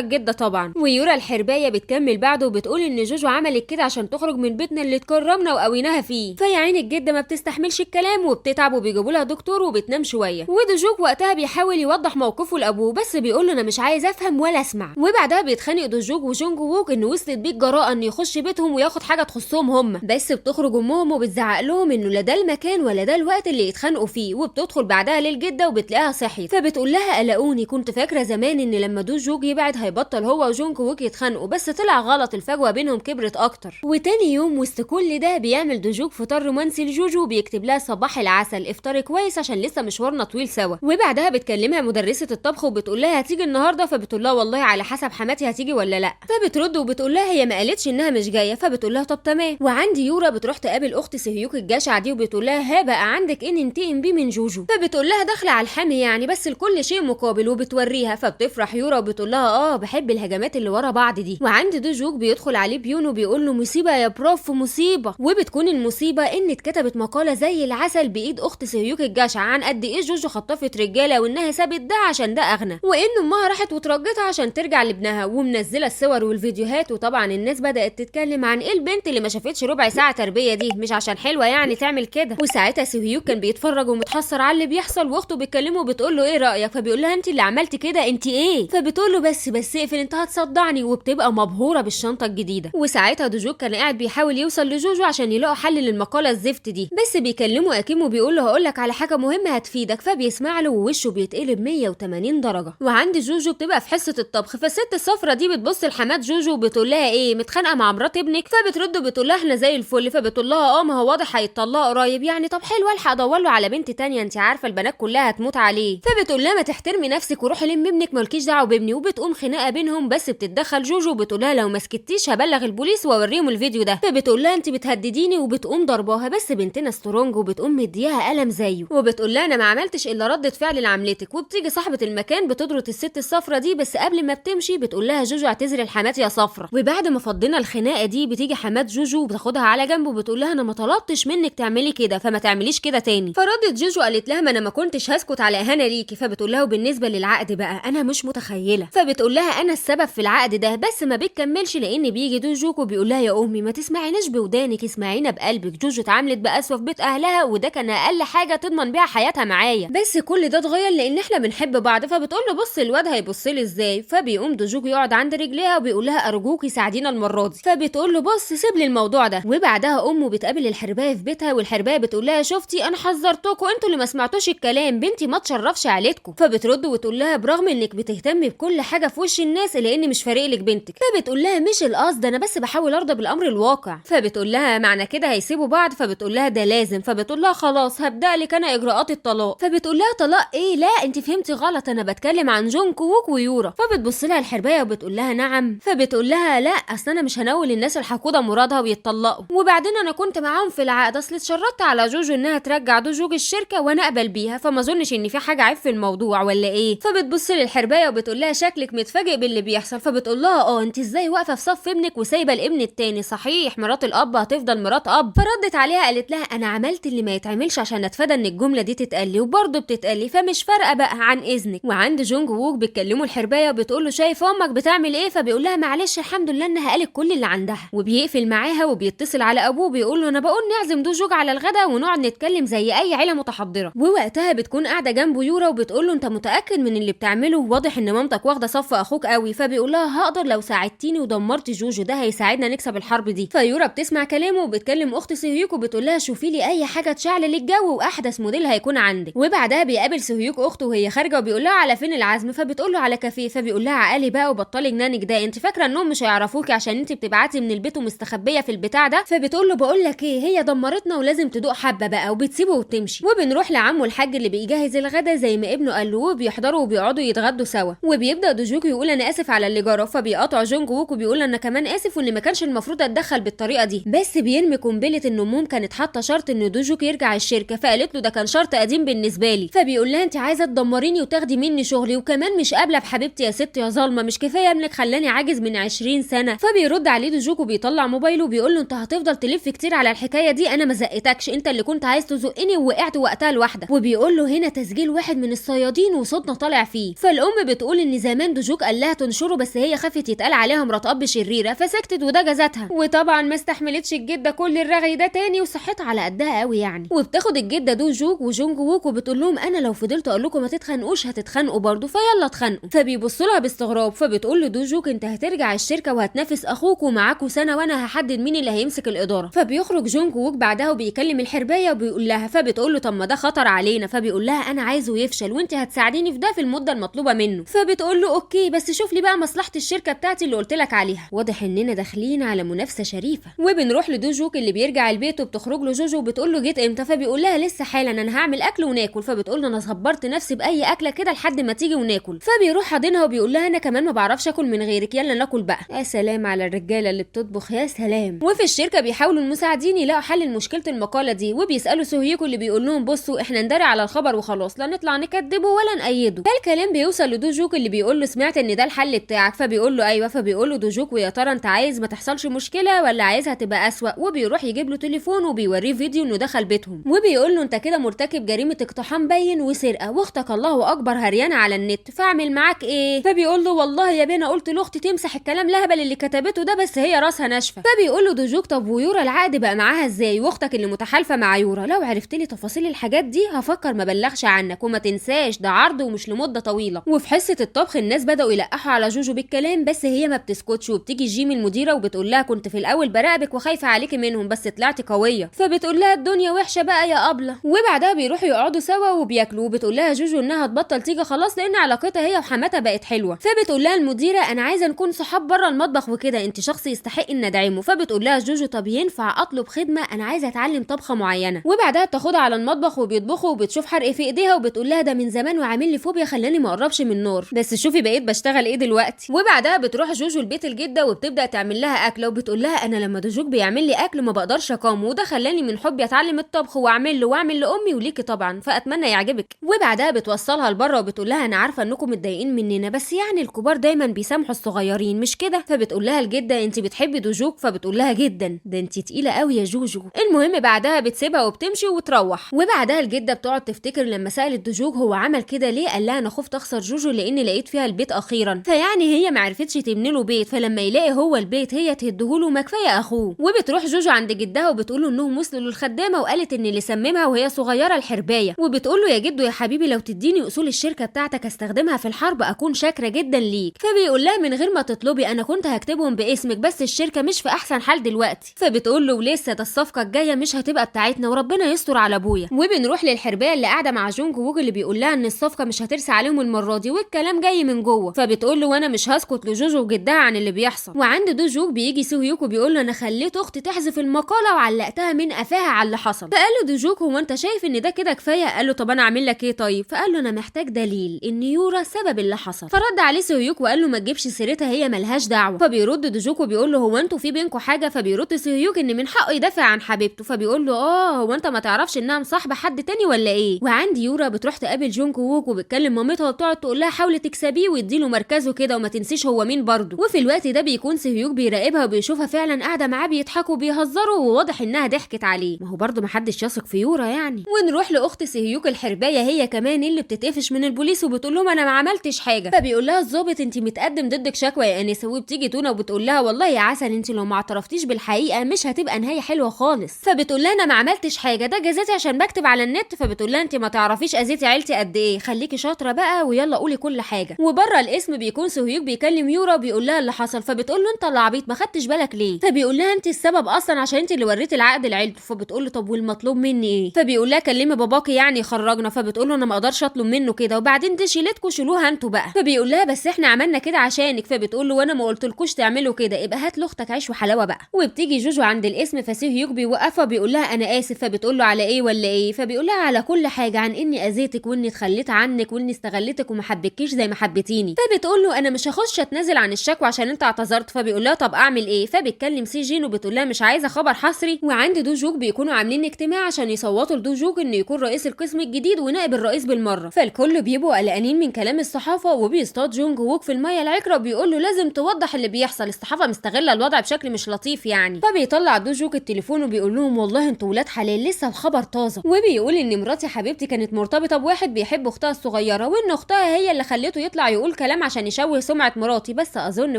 الجده طبعا. ويورا الحربايه بتكمل بعده وبتقول ان جوجو عملت كده عشان تخرج من بيتنا اللي اتكرمنا وقويناها فيه. فيا عين الجده ما بتستحملش الكلام وبتتعب وبيجيبوا لها دكتور وبتنام شويه. ودوجوك وقتها بيحاول يوضح موقفه لابوه بس بيقول له انا مش عايز افهم ولا اسمع. وبعدها بيتخانق دوجوك وجونكو ووج ان وصلت بيه الجراءه انه يخش بيتهم وياخد حاجه تخصهم هم، بس بتخرج امهم وبتزعق لهم انه لا ده المكان ولا ده الوقت اللي يتخانقوا فيه. وبتدخل بعدها للجده وبتلاقيها صحيت. فبتقول لها قلقوني، كنت فاكره زمان ان لما دوجوك يبعد هيبطل هو وجونكو ووج يتخانقوا، بس طلع غلط، الفجوه بينهم كبرت اكتر. وتاني يوم وسط كل ده بيعمل دوجوك فطار رومانسي لجوجو وبيكتب لها صباح العسل افطري كويس عشان لسه مشوارنا طويل سوا. وبعدها بتكلمها مدرسه الطبخ وبتقول لها هتيجي النهارده؟ فبتقول لها والله على حسب حماتي هتيجي ولا لا. فبترد وبتقول لها هي ما قالتش انها مش جايه. فبتقول لها طب تمام. وعندي يورا بتروح تقابل اخت سيهيوك الجشعه دي وبتقول لها ها بقى عندك ايه ننتقم بيه من جوجو؟ فبتقول لها داخله على الحامي يعني، بس لكل شيء مقابل. وبتوريها فبتفرح يورا وبتقول لها اه بحب الهجمات اللي ورا بعض دي. وعند دوجوك بيدخل عليه بيون وبيقول له مصيبه يا بروف مصيبه. وبتكون المصيبه ان اتكتبت مقاله زي العسل بايد اخت سيهيوك الجشعه عن قد ايه جوجو خطفت رجاله وانها سابت ده عشان ده اغنى، وان امها راحت وترجتها عشان ترجع لابنها، ومنزله الصور والفيديوهات. وطبعا الناس بدات تتكلم عن ايه البنت اللي ما شافتش ربع ساعه تربيه دي، مش عشان حلوه يعني تعمل كده. وساعتها سيهيوك كان بيتفرج ومتحسر على اللي بيحصل، واخته بتكلمه وبتقول له ايه رايك؟ فبيقول لها انت اللي عملتي كده انت ايه؟ فبتقول له بس اقفل انت هتصدعني. وبتبقى مبهوره بالشنطه الجديده. وساعتها دوجوك كان قاعد بيحاول يوصل لجوجو عشان يلاقوا حل للمقاله الزفت دي، بس بيكلمه اكيم وبيقول له هقول لك على حاجه مهمه هتفيدك. فبيسمع له ووشه بيتقلب 180 درجه. وعند جوجو بتبقى في حصه الطبخ، فالست الصفرة دي بتبص لحمات جوجو وبتقول لها ايه متخانقه مع مرات ابنك؟ فبترد وبتقول لها احنا زي الفل. فبتقول لها اه ما هو واضح هيتطلقوا قريب يعني، طب حلو الحق ادور له على بنت تانية، انت عارفه البنات كلها هتموت عليه. فبتقول لها ما تحترمي نفسك وروحي لم ابنك مالكيش دعوه بابني. وبتقوم خناقه بينهم، بس بتتدخل جوجو وبتقول لها لو ما سكتيش هبلغ البوليس واوريهم الفيديو ده. فبتقول لها انت بتهدديني، وبتقوم ضرباها، بس بنتنا سترونج وبتقوم مدياها قلم زيه. وبتقول لها انا ما عملتش الا ردة فعل لعملتك. وبتيجي صاحبه المكان بتضرط الست الصفرة دي، بس قبل ما بتمشي بتقول لها جوجو اعتذري لحماتي يا صفرة. وبعد ما فضينا الخناقه دي بتيجي حمات جوجو وبتاخدها على جنب وبتقول لها انا ما طلبتش منك تعملي كده، فما تعمليش كده تاني. فردت جوجو قالت لها ما انا ما كنتش هسكت على اهانه ليكي. فبتقول لها وبالنسبه للعقد بقى انا مش متخيله. فبتقول لها انا السبب في العقد ده، بس ما بتكملش لان بيجي دوجوك وبيقول لها يا امي ما تسمعيناش بودانك اسمعينا بقلبك، جوجو اتعاملت بقسوه في بيت اهلها وده كان اقل حاجه تضمن بيها حياتها معايا، بس كل ده اتغير لان احنا بنحب بعض. فبتقول له بص الواد هيبص لي ازاي. فبيقوم دوجوك يقعد عند رجليها وبيقول لها ارجوكي ساعدينا المره دي. فبتقول له بص سيب لي الموضوع ده. وبعدها امه بتقابل الحربايه في بيتها، والحربايه بتقول لها شفتي انا حذرتكم انتوا اللي ما سمعتوش الكلام، بنتي ما تشرفش عيلتكم. فبترد وتقول لها برغم انك بتهتمي بكل حاجه في وش الناس الا ان مش فارق لك بنتك. فبتقول لها مش القصد، انا بس بحاول ارضى بالامر الواقع. فبتقول لها معنى كده هيسيبوا بعض؟ فبتقول لها ده لازم. فبتقول لها خلاص هبدا لك انا اجراءات الطلاق. فبتقول لها طلاق ايه؟ لا انت فهمتي غلط، انا بتكلم عن جون كووك ويورا. فبتبص لها الحربايه وبتقول لها نعم. فبتقول لها لا اصل انا مش هنول الناس الحقوده مرادها ويتطلقوا، وبعدين انا كنت معاهم في العقد، اصل اتشرطت على جوجو انها ترجع دوجوج الشركه وانا اقبل بيها، فما اظنش ان في حاجه عيب في الموضوع ولا ايه. فبتبص للحربايه وبتقول لها شكلك متفاجئ باللي بيحصل. فبتقول لها انت ازاي واقفه في صف ابنك وسايبه الابن التاني؟ صحيح مرات الاب هتفضل مرات اب. فردت عليها قالت لها انا عملت اللي ما يتعملش عشان اتفادى ان الجمله دي تتقال لي، وبرضه بتتقال فمش فارقه بقى عن اذنك. وعند جونج ووك بيتكلموا الحربايه وبتقول له شايف امك بتعمل ايه؟ فبيقول لها معلش الحمد لله انها قالت كل اللي عندها. وبيقفل معاها وبيتصل على ابوه بيقول له انا بقول نعزم دوجوج على الغدا ونقعد نتكلم زي اي عيله متحضره. ووقتها بتكون قاعده جنبه يورا وبتقول له انت متاكد من اللي بتعمله؟ واضح ان مامتك واخده صف اخوك قوي. فبيقول لها هقدر لو ساعدتيني ودمرت جوجو، ده هيساعدنا نكسب الحرب دي. فيورا بتسمع كلامه وبتكلم اخت سهيوك وبتقول لها شوفي لي اي حاجه تشعل الجو واحدث موديل هيكون عندك. وبعدها بيقابل سهيوك اخته وهي خارجه وبيقول لها على فين العزم؟ فبتقول له على كافيه. فبيقول لها عقلي بقى وبطلي جنانك ده، انت فاكره انهم مش هيعرفوكي عشان انت بتبعتي من البيت ومستخبيه في البتاع ده؟ فبتقول له بقول لك ايه هي دمرتنا ولازم تدوق حبه بقى، وبتسيبه وبتمشي. وبنروح لعمه الحاج اللي بيجهز الغدا زي ما ابنه قال له، وبيحضروا وبيقعدوا يتغدوا سوا. وبيبدا دوجوك يقول انا اسف على اللي جرى. فبيقاطع جونج ووك وبيقول انا كمان اسف وان ما كانش المفروض اتدخل بالطريقه دي، بس بيرمي قنبله ان امهم كانت حاطه شرط ان دوجوك يرجع الشركه، فقالت له ده كان شرط قديم بالنسبه لي. فبيقول لها انت عايزه تدمريني وتاخدي مني شغلي وكمان مش قابله بحبيبتي يا ست يا ظالمه، مش كفايه ابنك خلاني عاجز من 20 سنه. فبيرد عليه دوجوك وبيطلع موبايله وبيقول له انت هتفضل تلف كتير على الحكايه دي، انا ما زقتكش، انت اللي كنت عايز تزقني ووقعت وقتها لوحدك. وبيقول له هنا تسجيل واحد من الصيادين وصوتنا طالع فيه. فالام بتقول ان زمان دوجوك قال لها تنشره بس هي خافت يتقال عليها مرات اب شريره فسكتت وده جزتها، وطبعا ما استحملتش الجده كل الرغي ده تاني وصحتها على قدها قوي يعني. وبتاخد الجده دوجوك وجونج ووك وبتقول لهم انا لو فضلت اقول لكم ما تتخانقوش هتتخانقوا برضه، فيلا اتخانقوا. فبيبصوا لها باستغراب. فبتقول له دوجوك انت هترجع الشركه وهتنافس اخوك ومعاكوا سنه وانا هحدد مين اللي هيمسك الاداره. فبيخرج جونج ووك بعدها وبيكلم الحربايه وبيقول لها، فبتقول له طب ما ده خطر علينا. فبيقول لها انا عايزه يفشل وانت هتساعديني في ده في المده المطلوبه منه. فبتقول له اوكي بس شوف لي بقى مصلحه الشركه بتاعتي اللي قلت لك عليها. واضح اننا داخلين على منافسه شريفه. وبنروح لدوجوك اللي بيرجع البيت وبتخرج له جوجو وبتقول له جيت امتى؟ فبيقول لها لسه حالا انا هعمل اكل وناكل. فبتقول له انا صبرت نفسي باي اكله كده لحد ما تيجي وناكل. فبيروح حاضنها وبيقول لها انا كمان ما بعرفش اكل من غيرك، يلا ناكل بقى. يا سلام على الرجاله اللي بتطبخ، يا سلام. وفي الشركه بيحاولوا المساعدين يلاقوا حل لمشكله المقاله دي، وبيسالوا سهيوكو اللي بيقول لهم بصوا احنا نداري على الخبر وخلاص، لا نطلع نكدبه ولا نأيده. فالكلام بيوصل لدوجوك اللي بيقول له سمعت ان ده الحل بتاعك. فبيقول له ايوه. فبيقول له دوجوك ويا ترى انت عايز ما تحصلش مشكله ولا عايزها تبقى اسوأ؟ وبيروح يجيب له تليفون وبيوريه فيديو انه دخل بيتهم، وبيقول له انت كده مرتكب جريمه اقتحام باين وسرقه، واختك الله اكبر هريانه على النت، فاعمل معاك ايه؟ فبيقول له والله يا بينا قلت لاختي تمسح الكلام الهبل اللي كتبته ده بس هي راسها ناشفه. فبيقول له دوجوك طب ويورا العقد بقى معاها ازاي؟ واختك اللي متحالفه مع يورا لو عرفت لي تفاصيل الحاجات دي هفكر ما بلغش عنك، وما تنساش ده عرض ومش لمده طويله. وفي حصه الطبخ الناس بداوا يلقحوا على جوجو بالكلام بس هي ما بتسكتش، وبتيجي جيمي المديره وبتقول لها كنت في الاول براقبك وخايفه عليكي منهم بس طلعتي قويه. فبتقول لها الدنيا وحشه بقى يا ابله. وبعدها بيروحوا يقعدوا سوا وبياكلوا، وبتقول لها جوجو انها تبطل تيجي خلاص لان علاقتها هي وحماتها بقت حلوه. فبتقول لها المديره انا عايزه نكون صحاب بره المطبخ وكده، انت شخص يستحق ان ندعمه. فبتقول لها جوجو طب ينفع اطلب خدمه؟ انا عايزه اتعلم طبخه معينه. وبعدها بتاخدها على المطبخ وبيطبخوا وبتشوف حرق في ايديها وبتقول لها ده من زمان وعامل لي فوبيا خلاني ما اقربش من النار، بس شوفي بقيت بشتغل ايه دلوقتي. وبعدها بتروح جوجو البيت الجده وبتبدا تعمل لها اكله، وبتقول لها انا لما دوجوك بيعمل لي اكل ما بقدرش اقاومه، وده خلاني من حبي اتعلم الطبخ واعمل له واعمل لامي وليكي طبعا، فاتمنى يعجبك. وبعدها بتوصلها لبره وبتقول لها انا عارفه انكم متضايقين مننا بس يعني الكبار دايما بيسامحوا الصغيرين مش كده؟ فبتقول لها الجده انت بتحبي دوجوك؟ فبتقول لها جدا، ده انت تقيله قوي يا جوجو. المهم بعدها بتسيبها وبتمشي وتروح. وبعدها الجده بتقعد تفتكر لما سالت دوجوك هو عمل كده ليه، قال لها انا خفت اخسر جوجو لان لقيت فيها البيت اخيرا، فيعني هي ما عرفتش تبني له بيت، فلما يلاقي هو البيت هي تهدهوله ما كفايه اخوه. وبتروح جوجو عند جدها وبتقول له انهم وصلوا للخدامه وقالت ان اللي سممها وهي صغيره الحربايه، وبتقول له يا جدو يا حبيبي لو تديني اصول الشركه بتاعتك استخدمها استخدمها في الحرب اكون شاكره جدا ليك. فبيقول لها من غير ما تطلبي انا كنت هكتبهم باسمك، بس الشركه مش في احسن حال دلوقتي. فبتقول له ولسه ده الصفقه الجايه مش هتبقى بتاعتنا وربنا يستر على ابويا. وبنروح للحربايه اللي قاعده مع جونج ووك اللي بيقول لها ان الصفقه مش هترسى عليهم المره دي والكلام جاي من جوه. فبتقول له وانا مش هسكت لجوجو وجدها عن اللي بيحصل. وعند دوجوك بيجي سوهيوك وبيقول له انا خليت اختي تحذف المقاله وعلقتها من قفاها على اللي حصل. فقال له دوجوك هو انت شايف ان ده كده كفايه؟ قال له طب انا اعمل لك ايه طيب؟ فقال له انا محتاج دليل ان يورا سبب اللي حصل. فرد عليه سوهيوك وقال له ما تجيبش سيرتها، هي ملهاش دعوه. فبيرد دوجوك وبيقول له هو انتوا في بينكم حاجه؟ فبيرد سوهيوك ان من حقه يدافع عن حبيبته. فبيقول له هو انت ما تعرفش انها مصاحبه حد تاني ولا ايه؟ وعند يورا بتروح تقابل جونج ووك وبتكلم مامتها وبتقعد تقول لها حاولي تكسبيه واديله مركزه كده وما تنسيش هو مين برضه. وفي الوقت ده بيكون سوهيوك بيراقبها وبيشوفها فعلا قاعده معاه بيضحكوا وبيهزروا وواضح انها ضحكت عليه، ما هو برضه محدش يثق في يورا يعني. ونروح لاخت سوهيوك الحربايه هي كمان اللي بتتقفش من البوليس وبتقول لهم انا ما عملتش حاجه. فبيقول لها الظابط انت متقدم ضدك شكوى يا انسه. وبتيجي تونا وبتقول لها والله يا عسل انت لو ما اعترفتيش بالحقيقه مش هتبقى نهايه حلوه خالص. فبتقول لها انا ما عملتش حاجه، ده جزاتي عشان بكتب على النت. فبتقول لها انت ما تعرفيش اذيتي عيلتي قد ايه، خليكي شاطره بقى ويلا قولي كل حاجه. وبره الاسم بيكون سوهيوك بيكلم يورا وبيقول لها اللي حصل. فبتقول له انت اللي عبيط ما خدتش بالك ليه؟ فبيقول لها انت السبب اصلا عشان انت اللي وريتي العقد لعيلته. فبتقول له طب والمطلوب مني ايه؟ فبيقول لها كلمي باباكي يعني يخرجنا. فبتقول له انا ما اقدرش اطلب منه كده، وبعدين دي شيلتكوا شيلوها انتوا بقى. فبيقول لها بس احنا عملنا كده عشانك. فبتقول له وانا ما قلتلكوش تعملوا كده، يبقى هات لاختك عيش وحلاوه بقى. وبتيجي جوجو عند الاسم فسوهيوك بيوقفها بيقول لها انا اسف. فبتقول له على ايه ولا ايه؟ فبيقول لها على كل حاجه، عن اني اذيتك واني اتخليت عنك واني استغلتك وما حبيتكيش زي ما حبيتيني. فبتقول له انا مش هخش اتنازل عن الشكوى عشان انت اعتذرت. فبيقول لها طب اعمل ايه؟ فبتكلم سي جين وبتقول لها مش عايزه خبر حصري. وعند دوجوك بيكونوا عاملين اجتماع عشان يصوتوا لدوجوك انه يكون رئيس القسم الجديد ونائب الرئيس بالمره. فالكل بيبقوا قلقانين من كلام الصحافه وبيصطاد جونج ووك في الميه العكره وبيقول له لازم توضح اللي بيحصل، الصحافه مستغله الوضع بشكل مش لطيف يعني. فبيطلع دوجوك التليفون وبيقول لهم والله انتوا ولاد حلال لسه الخبر طازه، وبيقول ان مراتي حبيبتي كانت مرتبطه بواحد بيحب اختها الصغيره وان اختها هي اللي خلته يطلع يقول كلام عشان يشوه سمعه مراتي، بس اظن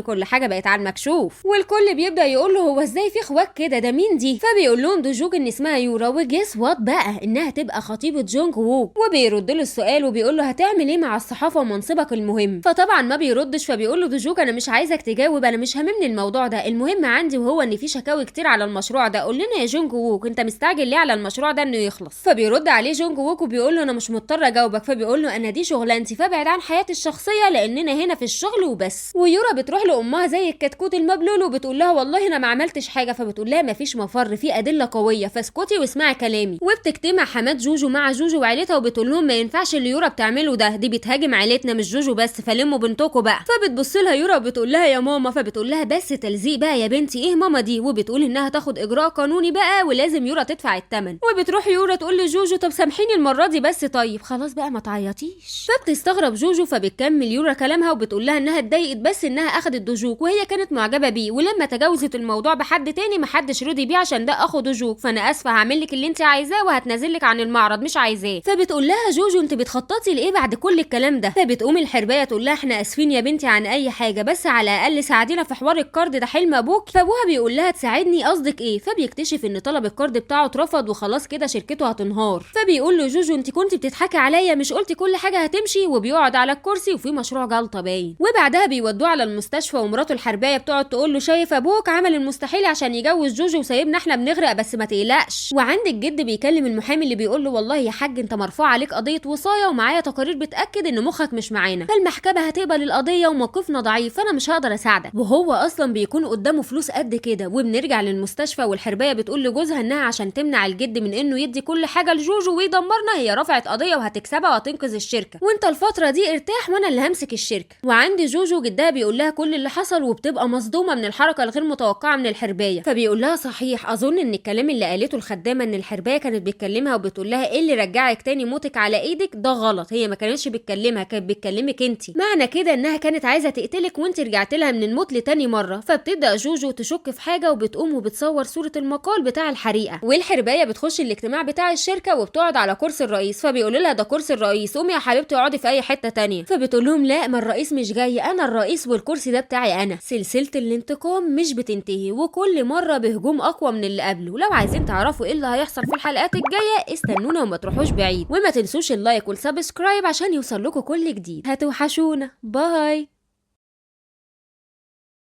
كل حاجه بقت على المكشوف. والكل بيبدا يقول له هو ازاي في اخوات كده، ده مين دي؟ فبيقول لهم دوجوك ان اسمها يورا وجيس وات بقى انها تبقى خطيبه جونج ووك. وبيرد له السؤال وبيقول له هتعمل ايه مع الصحافه ومنصبك المهم؟ فطبعا ما بيردش. فبيقول له دوجوك انا مش عايزك تجاوب، انا مش هاممني الموضوع ده، المهم عندي وهو ان في شكاوي كتير على المشروع ده، قول لنا يا جونج ووك انت مستعجل ليه على المشروع ده انه يخلص؟ فبيرد عليه جونج ووك وبيقول له انا مش مضطر اجاوبك. فبيقول له انا دي شغلانتي فابعد عن حياتي الشخصيه لاننا هنا في الشغل وبس. ويورا بتروح لامها زي الكتكوت المبلول وبتقول لها والله انا ما عملتش حاجه. فبتقول لها مفيش مفر، في ادله قويه، فاسكتي واسمعي كلامي. وبتجتمع حمات جوجو مع جوجو وعيلتها وبتقول لهم ما ينفعش اللي يورا بتعمله ده، دي بتهاجم عيلتنا مش جوجو بس، فلموا بنتكم بقى. فبتبص لها يورا وبتقول لها يا ماما. فبتقول لها بس تلزيق بقى يا بنتي، ايه ماما دي؟ وبتقول انها تاخد اجراء قانوني بقى ولازم يورا تدفع الثمن. وبتروح يورا تقول لجوجو طب سامحيني المره دي بس، طيب خلاص بقى ما تعيطيش. فبتستغرب جوجو فبتكمل يورا كلامها وبتقول لها انها اتضايقت بس انها اخدت دوجوك وهي كانت معجبه بيه، ولما تجاوزت الموضوع بحد تاني محدش رضي بيه عشان ده اخو دوجوك، فانا اسفه هعمل لك اللي انت عايزاه وهتنازلك عن المعرض مش عايزاه. فبتقول لها جوجو انت بتخططي لايه بعد كل الكلام ده؟ فبتقوم الحربايه تقول لها احنا اسفين يا بنتي عن اي حاجه، بس على الاقل ساعدينا في حوار الكارد ده حلم ابوك. فابوها بيقول لها تساعدني قصدك ايه؟ فبيكتشف ان طلب الكارد بتاعه اترفض وخلاص كده شركته هتنهار. فبيقول له جوجو انت كنت بتضحكي عليا مش قلتي كل حاجه هتمشي؟ وبيقعد على الكرسي وفي مشروع جلطه باين. وبعدها بيودوه على المستشفى ومراته الحربايه بتقعد تقول له شايف ابوك عمل المستحيل عشان يجوز جوجو وسايبنا احنا بنغرق بس ما تقلقش. وعند الجد بيكلم المحامي اللي بيقول له والله يا حاج انت مرفوع عليك قضيه وصايه ومعايا تقارير بتاكد ان مخك مش معانا، فالمحكمه هتقبل القضيه وموقفنا ضعيف فانا مش هقدر اساعدك. وهو اصلا بيكون قدامه فلوس قد كده. وبنرجع للمستشفى والحربايه بتقول لجوزها انها عشان تمنع الجد من انه يدي كل حاجه لجوجو ويدمرنا هي رفعت قضيه وهتكسبها وهتنقذ الشركه، وانت الفتره دي ارتاح وانا اللي همسك الشركه. وعند جوجو جدها بيقول لها كل اللي حصل وبتبقى مصدومه من الحركه الغير متوقعه من الحربايه. فبيقول لها صحيح اظن ان الكلام اللي قالته الخدامه ان الحربايه كانت بتكلمها وبتقول لها ايه اللي رجعك تاني موتك على ايدك ده غلط، هي ما كانتش بتكلمها كانت بتكلمك انت، معنى كده انها كانت عايزه تقتلك وانت رجعت لها من الموت لتاني مره. فبتبدا جوجو تشك في حاجه وبتقوم وبتصور صوره المقال بتاع الحريقه. والحربايه بتخش الاجتماع بتاع الشركه وبتقعد على كرسي الرئيس. فبيقول لها ده كرسي الرئيس، قومي يا حبيبتي اقعدي في اي حته تانية. فبتقول لهم لا ما الرئيس مش جاي، انا الرئيس والكرسي ده بتاعي انا. سلسله الانتقام مش بتنتهي وكل مره بهجوم اقوى من اللي قبله. ولو عايزين تعرفوا ايه اللي هيحصل في الحلقات الجايه استنونا وما تروحوش بعيد، وما تنسوش اللايك والسبسكرايب عشان يوصل لكم لكم كل جديد. هتوحشونا. باي.